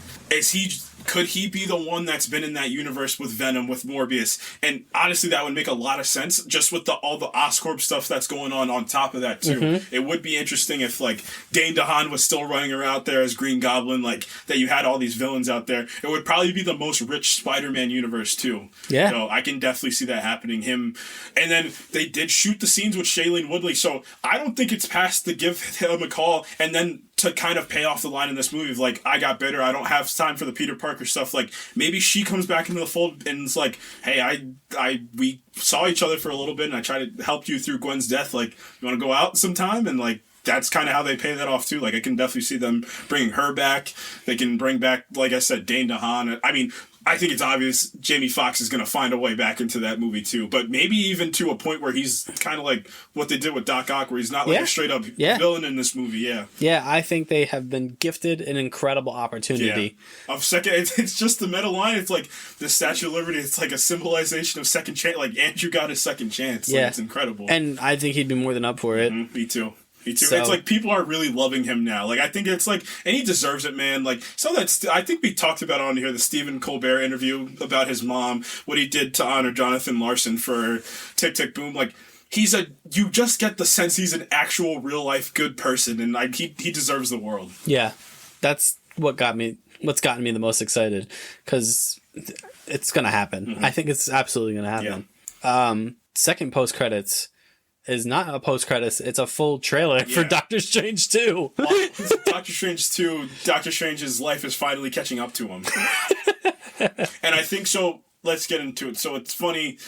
Could he be the one that's been in that universe with Venom, with Morbius? And honestly, that would make a lot of sense, just with all the Oscorp stuff that's going on top of that, too. Mm-hmm. It would be interesting if, like, Dane DeHaan was still running around there as Green Goblin, like, that you had all these villains out there. It would probably be the most rich Spider-Man universe, too. Yeah. So I can definitely see that happening. And then they did shoot the scenes with Shailene Woodley, so I don't think it's past to give him a call and then to kind of pay off the line in this movie of like, I got bitter, I don't have time for the Peter Parker stuff. Like, maybe she comes back into the fold and it's like, hey, we saw each other for a little bit and I tried to help you through Gwen's death. Like, you want to go out sometime? And like, that's kind of how they pay that off too. Like, I can definitely see them bringing her back. They can bring back, like I said, Dane DeHaan. I mean, I think it's obvious Jamie Foxx is going to find a way back into that movie too, but maybe even to a point where he's kind of like what they did with Doc Ock, where he's not like a straight up villain in this movie. Yeah, I think they have been gifted an incredible opportunity. Yeah. It's just the meta line. It's like the Statue of Liberty. It's like a symbolization of second chance. Like, Andrew got his second chance. Like, it's incredible, and I think he'd be more than up for it. Mm-hmm. Me too. So, it's like people are really loving him now. Like, I think it's like, and he deserves it, man. Like, so I think we talked about on here the Stephen Colbert interview about his mom, what he did to honor Jonathan Larson for Tick Tick Boom. Like, you just get the sense he's an actual real life good person, and he deserves the world. Yeah, that's what's gotten me the most excited, because it's gonna happen. Mm-hmm. I think it's absolutely gonna happen. Yeah. Second post credits is not a post credits, it's a full trailer for Doctor Strange 2. Well, Doctor Strange 2, Doctor Strange's life is finally catching up to him. And I think so, let's get into it. So it's funny,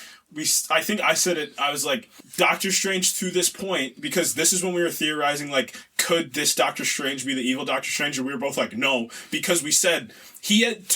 I think I said it, I was like, Doctor Strange to this point, because this is when we were theorizing, like, could this Doctor Strange be the evil Doctor Strange? And we were both like, no, because we said,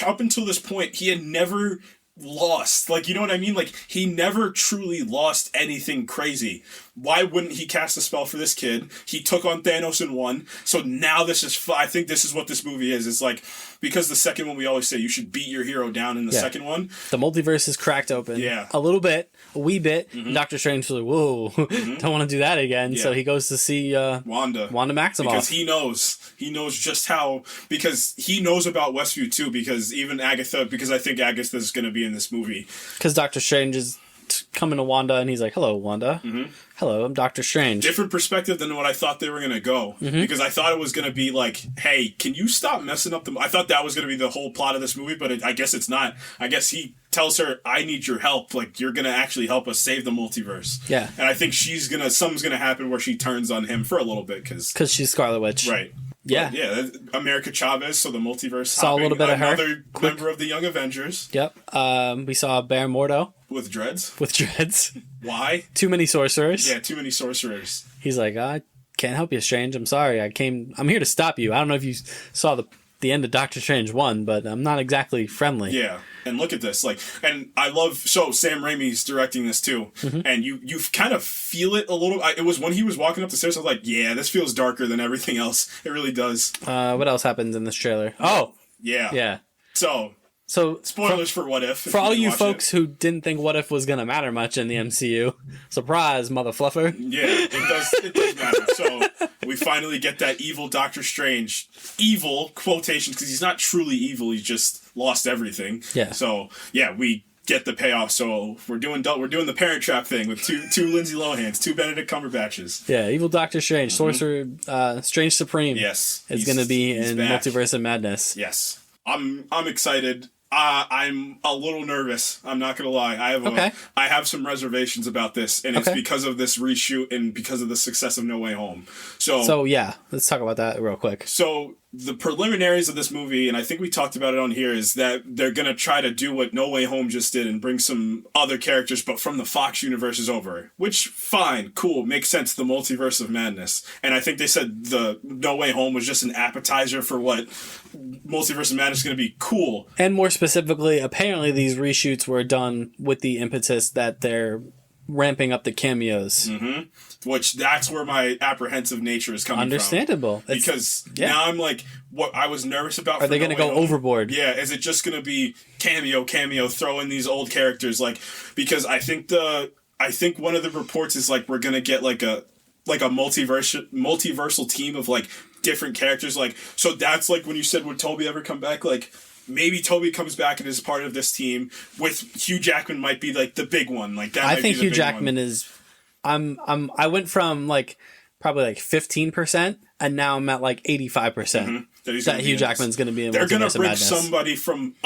up until this point, he had never lost. Like, you know what I mean? Like, he never truly lost anything crazy. Why wouldn't he cast a spell for this kid? He took on Thanos and won. So now this is, I think this is what this movie is. It's like, because the second one, we always say you should beat your hero down in the second one. The multiverse is cracked open. Yeah. A little bit, a wee bit. Doctor Strange was like, whoa, don't want to do that again. Yeah. So he goes to see Wanda Maximoff. Because he knows just how, because he knows about Westview too, because even Agatha, because I think Agatha's going to be in this movie. Because Doctor Strange is coming to Wanda and he's like, hello, Wanda. Hello, I'm Doctor Strange. Different perspective than what I thought they were going to go. Because I thought it was going to be like, hey, can you stop messing up I thought that was going to be the whole plot of this movie, but I guess it's not. I guess he tells her, I need your help. Like, you're going to actually help us save the multiverse. Yeah. And I think something's going to happen where she turns on him for a little bit. Because she's Scarlet Witch. Right. Yeah. But yeah, America Chavez, so the multiverse. Saw a little bit of her. Another member of the Young Avengers. Yep. We saw Baron Mordo. With dreads. Why? Too many sorcerers. Yeah, too many sorcerers. He's like, I can't help you, Strange. I'm sorry. I'm here to stop you. I don't know if you saw the end of Doctor Strange 1, but I'm not exactly friendly. Yeah. And look at this, like, and I love, so Sam Raimi's directing this too, and you kind of feel it a little. It was when he was walking up the stairs, I was like, yeah, this feels darker than everything else. It really does. What else happens in this trailer? Oh, yeah. So spoilers for What If. For all you folks who didn't think What If was going to matter much in the MCU, surprise, mother fluffer. Yeah, it does matter. So we finally get that evil Doctor Strange. Evil, quotations, because he's not truly evil, he's just lost everything. Yeah. So, yeah, we get the payoff. So we're doing the Parent Trap thing with two Lindsay Lohans, two Benedict Cumberbatches. Yeah, evil Doctor Strange, Sorcerer, Strange Supreme. Yes. Is going to be in back. Multiverse of Madness. Yes. I'm excited. I'm a little nervous. I'm not gonna lie. I have some reservations about this, and it's because of this reshoot and because of the success of No Way Home. So yeah, let's talk about that real quick. So the preliminaries of this movie, and I think we talked about it on here, is that they're gonna try to do what No Way Home just did and bring some other characters, but from the Fox universe is over. Which, fine, cool, makes sense. The Multiverse of Madness, and I think they said the No Way Home was just an appetizer for what Multiverse of Madness is gonna be. Cool. And more specifically, apparently these reshoots were done with the impetus that they're ramping up the cameos. Which, that's where my apprehensive nature is coming Understandable. from. Because now I'm like, what I was nervous about. Are they going to go overboard? Yeah, is it just going to be cameo, throw in these old characters? Like, because I think one of the reports is like, we're going to get like a multiversal team of like different characters. Like, so that's like when you said, would Toby ever come back? Like, maybe Toby comes back and is part of this team. With Hugh Jackman might be like the big one. Like that. I think Hugh Jackman is. I went from like probably like 15%, and now I'm at like 85%. That Hugh Jackman's going to be in. They're going to bring somebody from.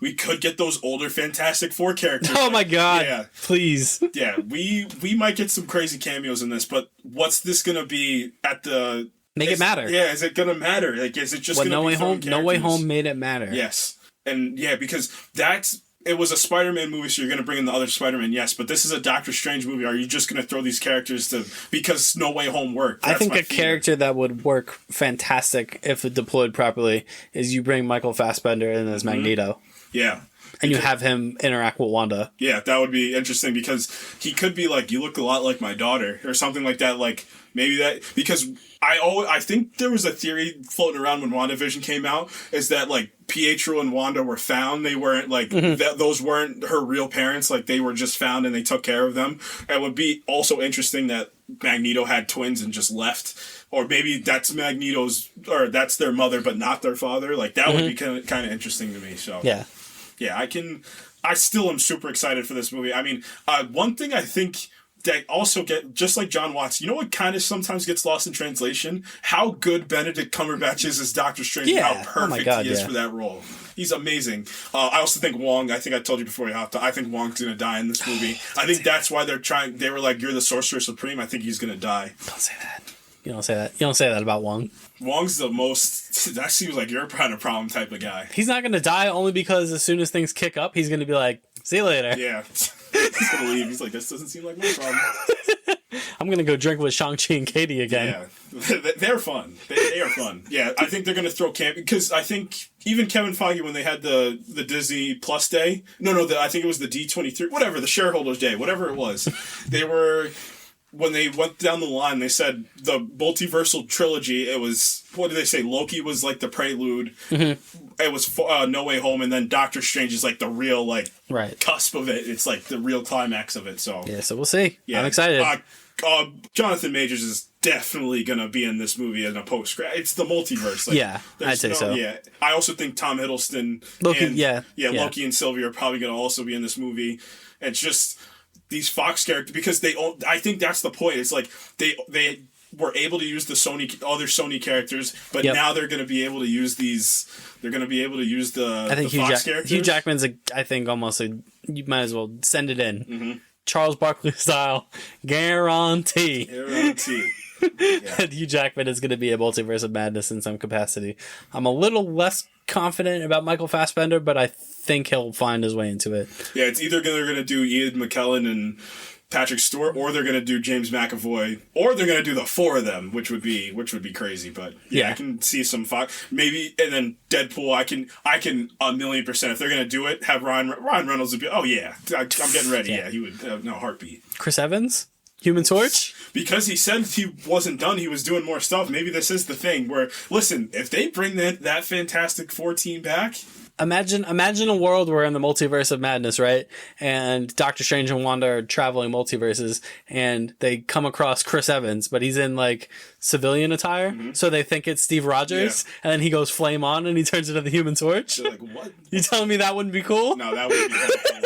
We could get those older Fantastic Four characters. Oh my god! Yeah, please. Yeah, we might get some crazy cameos in this, but what's this going to be at the? Make it matter. Yeah, is it going to matter? Like, is it just going to be No Way Home? No Way Home made it matter. Yes, and yeah, because it was a Spider-Man movie, so you're going to bring in the other Spider-Man, yes, but this is a Doctor Strange movie. Are you just going to throw these characters because No Way Home worked? I think a character that would work fantastic if it deployed properly is you bring Michael Fassbender in as Magneto. Yeah. And you have him interact with Wanda. Yeah, that would be interesting because he could be like, you look a lot like my daughter or something like that. Like, maybe that, because I think there was a theory floating around when WandaVision came out is that like Pietro and Wanda were found. They weren't like, those weren't her real parents. Like they were just found and they took care of them. And it would be also interesting that Magneto had twins and just left. Or maybe that's that's their mother, but not their father. Like that would be kind of interesting to me. So yeah, I still am super excited for this movie. I mean, one thing I think that also just like John Watts, you know what kind of sometimes gets lost in translation? How good Benedict Cumberbatch is as Doctor Strange and how perfect he is for that role. He's amazing. I also think Wong, I think I told you before you hopped on, I think Wong's going to die in this movie. I think that's why they were like, you're the Sorcerer Supreme. I think he's going to die. Don't say that. You don't say that. You don't say that about Wong. Wong's the most... That seems like you're kind of problem type of guy. He's not going to die only because as soon as things kick up, he's going to be like, see you later. Yeah. He's going to leave. He's like, this doesn't seem like my problem. I'm gonna go drink with Shang-Chi and Katie again. Yeah, they're fun. They are fun. Yeah, I think they're going to throw camp because I think even Kevin Feige, when they had the Disney Plus day, I think it was the D23, whatever, the shareholders day, whatever it was, when they went down the line, they said the multiversal trilogy, it was, what did they say? Loki was like the prelude. Mm-hmm. It was No Way Home, and then Doctor Strange is like the real, like, cusp of it. It's like the real climax of it. So yeah, so we'll see. Yeah. I'm excited. Jonathan Majors is definitely going to be in this movie in a post-credit. It's the multiverse. Like, yeah, I'd say so. Yeah, I also think Tom Hiddleston, Loki and Sylvie are probably going to also be in this movie. It's just these Fox characters, because I think that's the point. It's like they were able to use the other Sony characters, but now they're going to be able to use these. They're going to be able to use the Fox characters. Hugh Jackman's, I think, almost you might as well send it in. Mm-hmm. Charles Barkley style, guarantee. That Hugh Jackman is going to be a Multiverse of Madness in some capacity. I'm a little less confident about Michael Fassbender, but I think he'll find his way into it. Yeah, it's either they're going to do Ian McKellen and Patrick Stewart, or they're going to do James McAvoy, or they're going to do the four of them, which would be crazy. But yeah, I can see some Fox maybe, and then Deadpool. I can 1,000,000% if they're going to do it. Have Ryan Reynolds would be. Oh yeah, I'm getting ready. Yeah, he would. No heartbeat. Chris Evans, Human Torch. Because he said he wasn't done, he was doing more stuff. Maybe this is the thing where, listen, if they bring that Fantastic Four team back. Imagine a world where in the Multiverse of Madness, right? And Doctor Strange and Wanda are traveling multiverses, and they come across Chris Evans, but he's in like civilian attire, so they think it's Steve Rogers, and then he goes flame on and he turns into the Human Torch. They're like, what? You telling me that wouldn't be cool? No, that would be cool.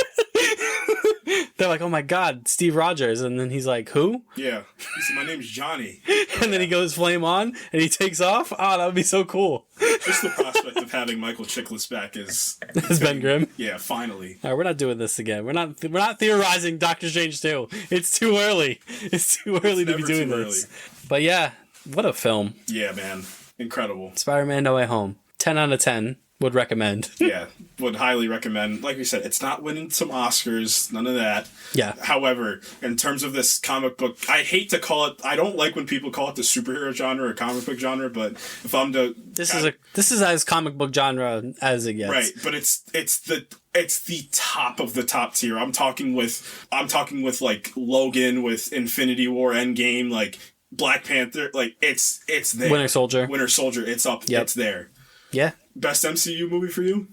They're like, oh my god, Steve Rogers. And then he's like, who? Yeah. He said, my name's Johnny. And then he goes flame on and he takes off. Oh, that would be so cool. Just the prospect of having Michael Chiklis back is Ben Grimm. Yeah, finally. All right, we're not doing this again. We're not theorizing Doctor Strange 2. It's too early. It's too early to be doing this. But yeah, what a film. Yeah, man. Incredible. Spider-Man No Way Home. 10 out of 10. Would recommend. Yeah, would highly recommend. Like we said, it's not winning some Oscars, none of that. Yeah. However, in terms of this comic book, I hate to call it. I don't like when people call it the superhero genre or comic book genre. But if I'm to, this is as comic book genre as it gets. Right, but it's the top of the top tier. I'm talking with like Logan, with Infinity War, Endgame, like Black Panther, like it's there. Winter Soldier, it's up. Yep. It's there. Yeah. Best MCU movie for you?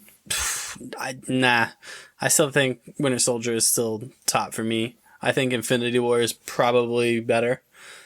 I still think Winter Soldier is still top for me. I think Infinity War is probably better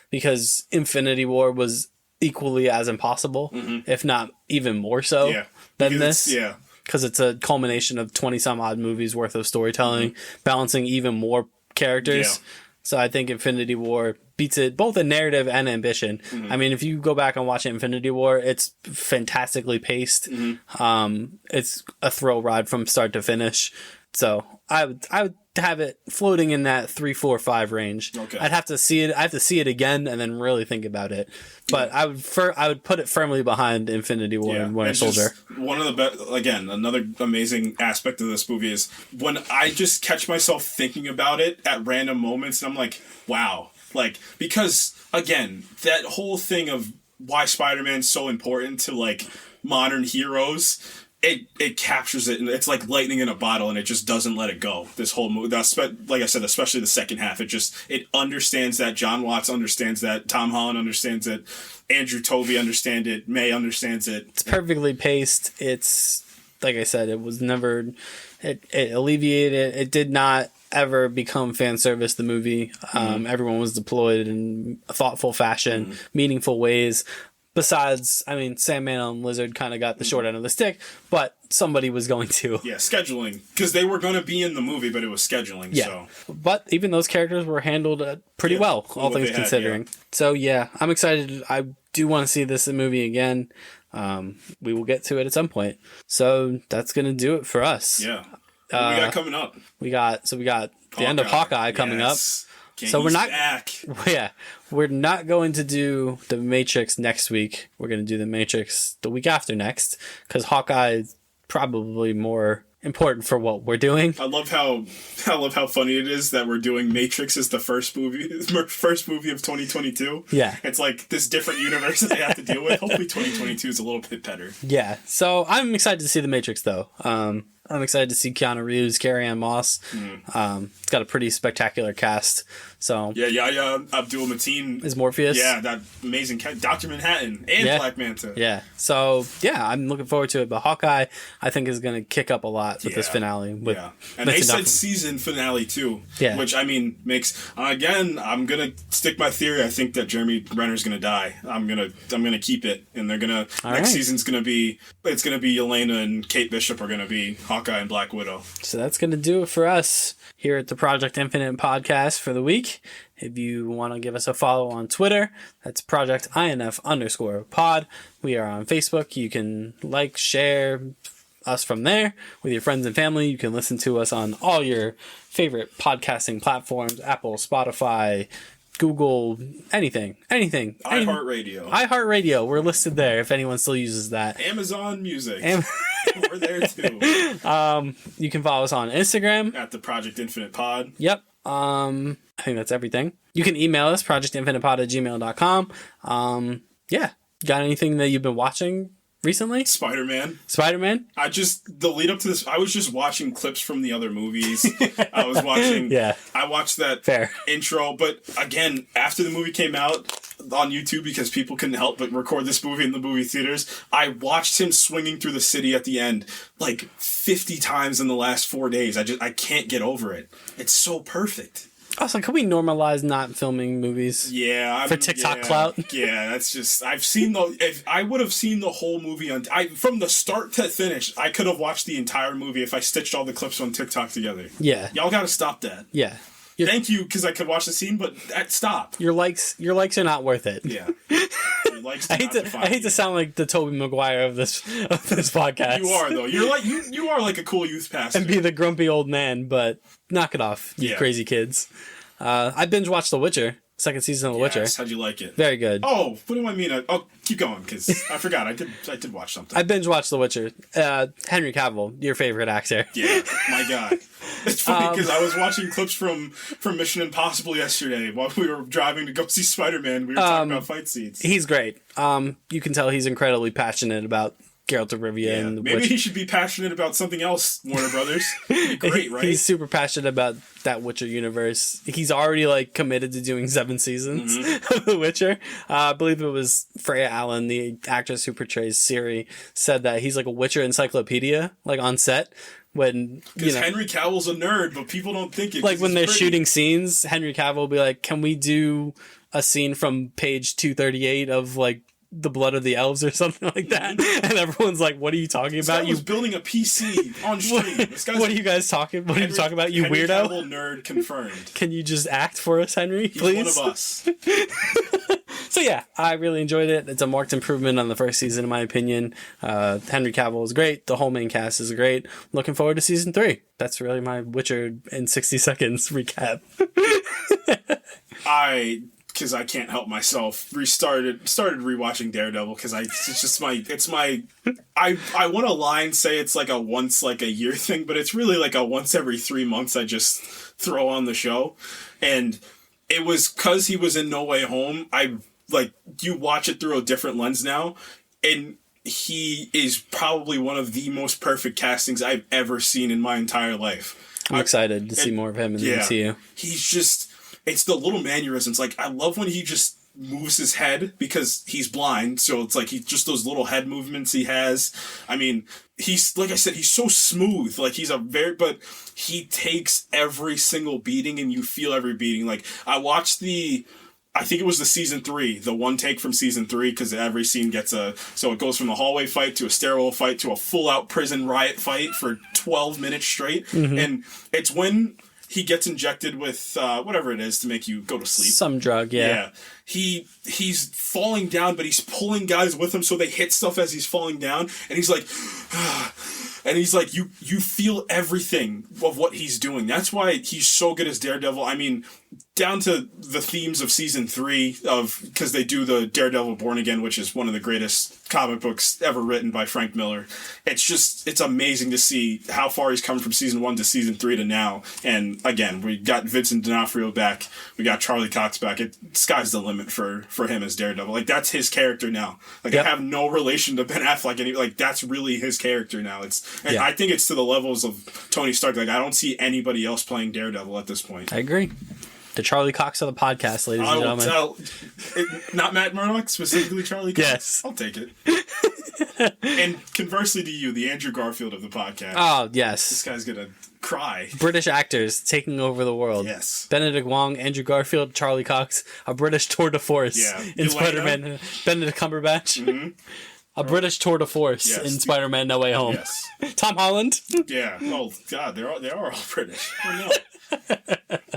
because Infinity War was equally as impossible, if not even more so than this. Yeah. Because it's a culmination of 20 some odd movies worth of storytelling, balancing even more characters. Yeah. So I think Infinity War beats it both in narrative and ambition. I mean, if you go back and watch Infinity War, it's fantastically paced. It's a thrill ride from start to finish. So I would have it floating in that 3, 4, 5 range. Okay. I'd have to see it. I have to see it again and then really think about it. But I would put it firmly behind Infinity War and Winter Soldier. One of the best. Again, another amazing aspect of this movie is when I just catch myself thinking about it at random moments, and I'm like, wow. Like, because, again, that whole thing of why Spider-Man's so important to, like, modern heroes, it captures it, and it's like lightning in a bottle, and it just doesn't let it go. This whole movie, like I said, especially the second half, it understands that. John Watts understands that. Tom Holland understands it. Andrew Tovey understands it. May understands it. It's perfectly paced. It's, like I said, it was never... It alleviated... It did not ever become fan service, the movie. Everyone was deployed in a thoughtful fashion, meaningful ways. Besides, I mean, Sandman and Lizard kind of got the short end of the stick, but somebody was going to. Yeah, scheduling. Because they were going to be in the movie, but it was scheduling. Yeah. So. But even those characters were handled pretty well, all things considering. So, yeah, I'm excited. I do want to see this movie again. We will get to it at some point. So, that's going to do it for us. Yeah. What we got coming up? We got the end of Hawkeye coming up. So we're not back. Yeah, we're not going to do the Matrix next week. We're going to do the Matrix the week after next because Hawkeye is probably more important for what we're doing. I love how funny it is that we're doing Matrix as the first movie of 2022. Yeah. It's like this different universe that they have to deal with. Hopefully 2022 is a little bit better. Yeah. So I'm excited to see The Matrix, though. I'm excited to see Keanu Reeves, Carrie-Anne Moss. It's got a pretty spectacular cast. So Yeah, Abdul Mateen is Morpheus. Yeah, that amazing Dr. Manhattan and Black Manta. Yeah. So yeah, I'm looking forward to it. But Hawkeye, I think, is going to kick up a lot with this finale. And they said season finale too. Yeah. Which makes again. I'm gonna stick my theory. I think that Jeremy Renner's gonna die. I'm gonna keep it, and they're gonna next season's gonna be Elena and Kate Bishop are gonna be Hawkeye and Black Widow. So that's going to do it for us here at the Project Infinite podcast for the week. If you want to give us a follow on Twitter, that's ProjectINF_pod. We are on Facebook. You can share us from there with your friends and family. You can listen to us on all your favorite podcasting platforms, Apple, Spotify, Google, anything. iHeartRadio. We're listed there if anyone still uses that. Amazon Music. We're there too. You can follow us on Instagram at the Project Infinite Pod. Yep. I think that's everything. You can email us, projectinfinitepod@gmail.com. Yeah. Got anything that you've been watching recently? Spider-Man. The lead up to this, I was just watching clips from the other movies. I watched that intro, but again, after the movie came out on YouTube, because people couldn't help but record this movie in the movie theaters, I watched him swinging through the city at the end like 50 times in the last 4 days. I can't get over it. It's so perfect. Also, can we normalize not filming movies? Yeah, for TikTok clout. Yeah, that's just. If I would have seen the whole movie from the start to finish, I could have watched the entire movie if I stitched all the clips on TikTok together. Yeah, y'all got to stop that. Yeah. Thank you, because I could watch the scene, but stop. Your likes are not worth it. Yeah. Your likes I hate to sound like the Tobey Maguire of this podcast. You are, though. You're like you are like a cool youth pastor. And be the grumpy old man, but knock it off, you crazy kids. I binge watched The Witcher. Second season of The Witcher. How'd you like it? Very good. Oh, what do I mean? Keep going, because I forgot. I did watch something. I binge watched The Witcher. Henry Cavill, your favorite actor. Yeah, my God. It's funny because I was watching clips from Mission Impossible yesterday while we were driving to go see Spider-Man. We were talking about fight scenes. He's great. You can tell he's incredibly passionate about Geralt of Rivia and maybe he should be passionate about something else, Warner Brothers. That'd be great, right? He's super passionate about that Witcher universe. He's already committed to doing 7 seasons of The Witcher. I believe it was Fray Allen, the actress who portrays Ciri, said that he's like a Witcher encyclopedia, on set. Because Henry Cavill's a nerd, but people don't think it. When they're shooting scenes, Henry Cavill will be like, "Can we do a scene from page 238 of the blood of the elves or something like that?" And everyone's like, "What are you talking about? This guy was building a PC on stream. What are you guys talking? What are you talking about? You Henry weirdo!" Cavill nerd confirmed. Can you just act for us, Henry? Please. He's one of us. So yeah, I really enjoyed it. It's a marked improvement on the first season, in my opinion. Henry Cavill is great. The whole main cast is great. Looking forward to season 3. That's really my Witcher in 60 seconds recap. Because I can't help myself, started rewatching Daredevil because I want to lie and say it's like a once a year thing, but it's really like a once every 3 months I just throw on the show. And it was because he was in No Way Home. You watch it through a different lens now, and he is probably one of the most perfect castings I've ever seen in my entire life. I'm excited to see more of him in the MCU. He's just... It's the little mannerisms. I love when he just moves his head because he's blind. So it's just those little head movements he has. I mean, he's, like I said, he's so smooth. But he takes every single beating and you feel every beating. I watched I think it was the season 3, the one take from season 3, because every scene gets so it goes from the hallway fight to a stairwell fight to a full out prison riot fight for 12 minutes straight. Mm-hmm. And it's when he gets injected with whatever it is to make you go to sleep. Some drug, yeah. he's falling down, but he's pulling guys with him so they hit stuff as he's falling down, and he's like, and he's like, you feel everything of what he's doing. That's why he's so good as Daredevil. I mean, down to the themes of season 3 because they do the Daredevil Born Again, which is one of the greatest comic books ever written by Frank Miller. It's amazing to see how far he's come from season 1 to season 3 to now. And again, we got Vincent D'Onofrio back. We got Charlie Cox back. Sky's the limit for him as Daredevil. Like, that's his character now. Like, yep. I have no relation to Ben Affleck. Like, that's really his character now. I think it's to the levels of Tony Stark. Like, I don't see anybody else playing Daredevil at this point. I agree. The Charlie Cox of the podcast, ladies and gentlemen. Not Matt Murdock, specifically Charlie Cox. Yes. I'll take it. And conversely to you, the Andrew Garfield of the podcast. Oh, yes. This guy's going to cry. British actors taking over the world. Yes. Benedict Wong, Andrew Garfield, Charlie Cox, a British tour de force in Spider-Man. Benedict Cumberbatch. Mm-hmm. A British tour de force in Spider-Man No Way Home. Yes. Tom Holland. Yeah. Oh, God, they are all British. Oh, no.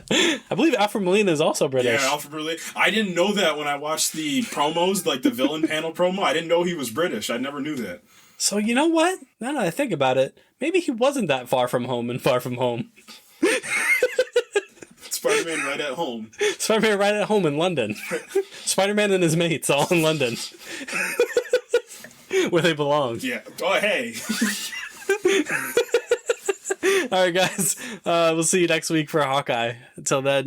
I believe Alfred Molina is also British. Yeah, Alfred Molina. I didn't know that when I watched the promos, like the villain panel promo. I didn't know he was British. I never knew that. So, you know what? Now that I think about it, maybe he wasn't that far from home in Far From Home. Spider-Man right at home. Spider-Man right at home in London. Spider-Man and his mates all in London. Where they belong. Yeah. Oh, hey. All right, guys. We'll see you next week for Hawkeye. Until then,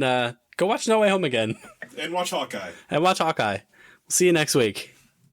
go watch No Way Home again. And watch Hawkeye. We'll see you next week.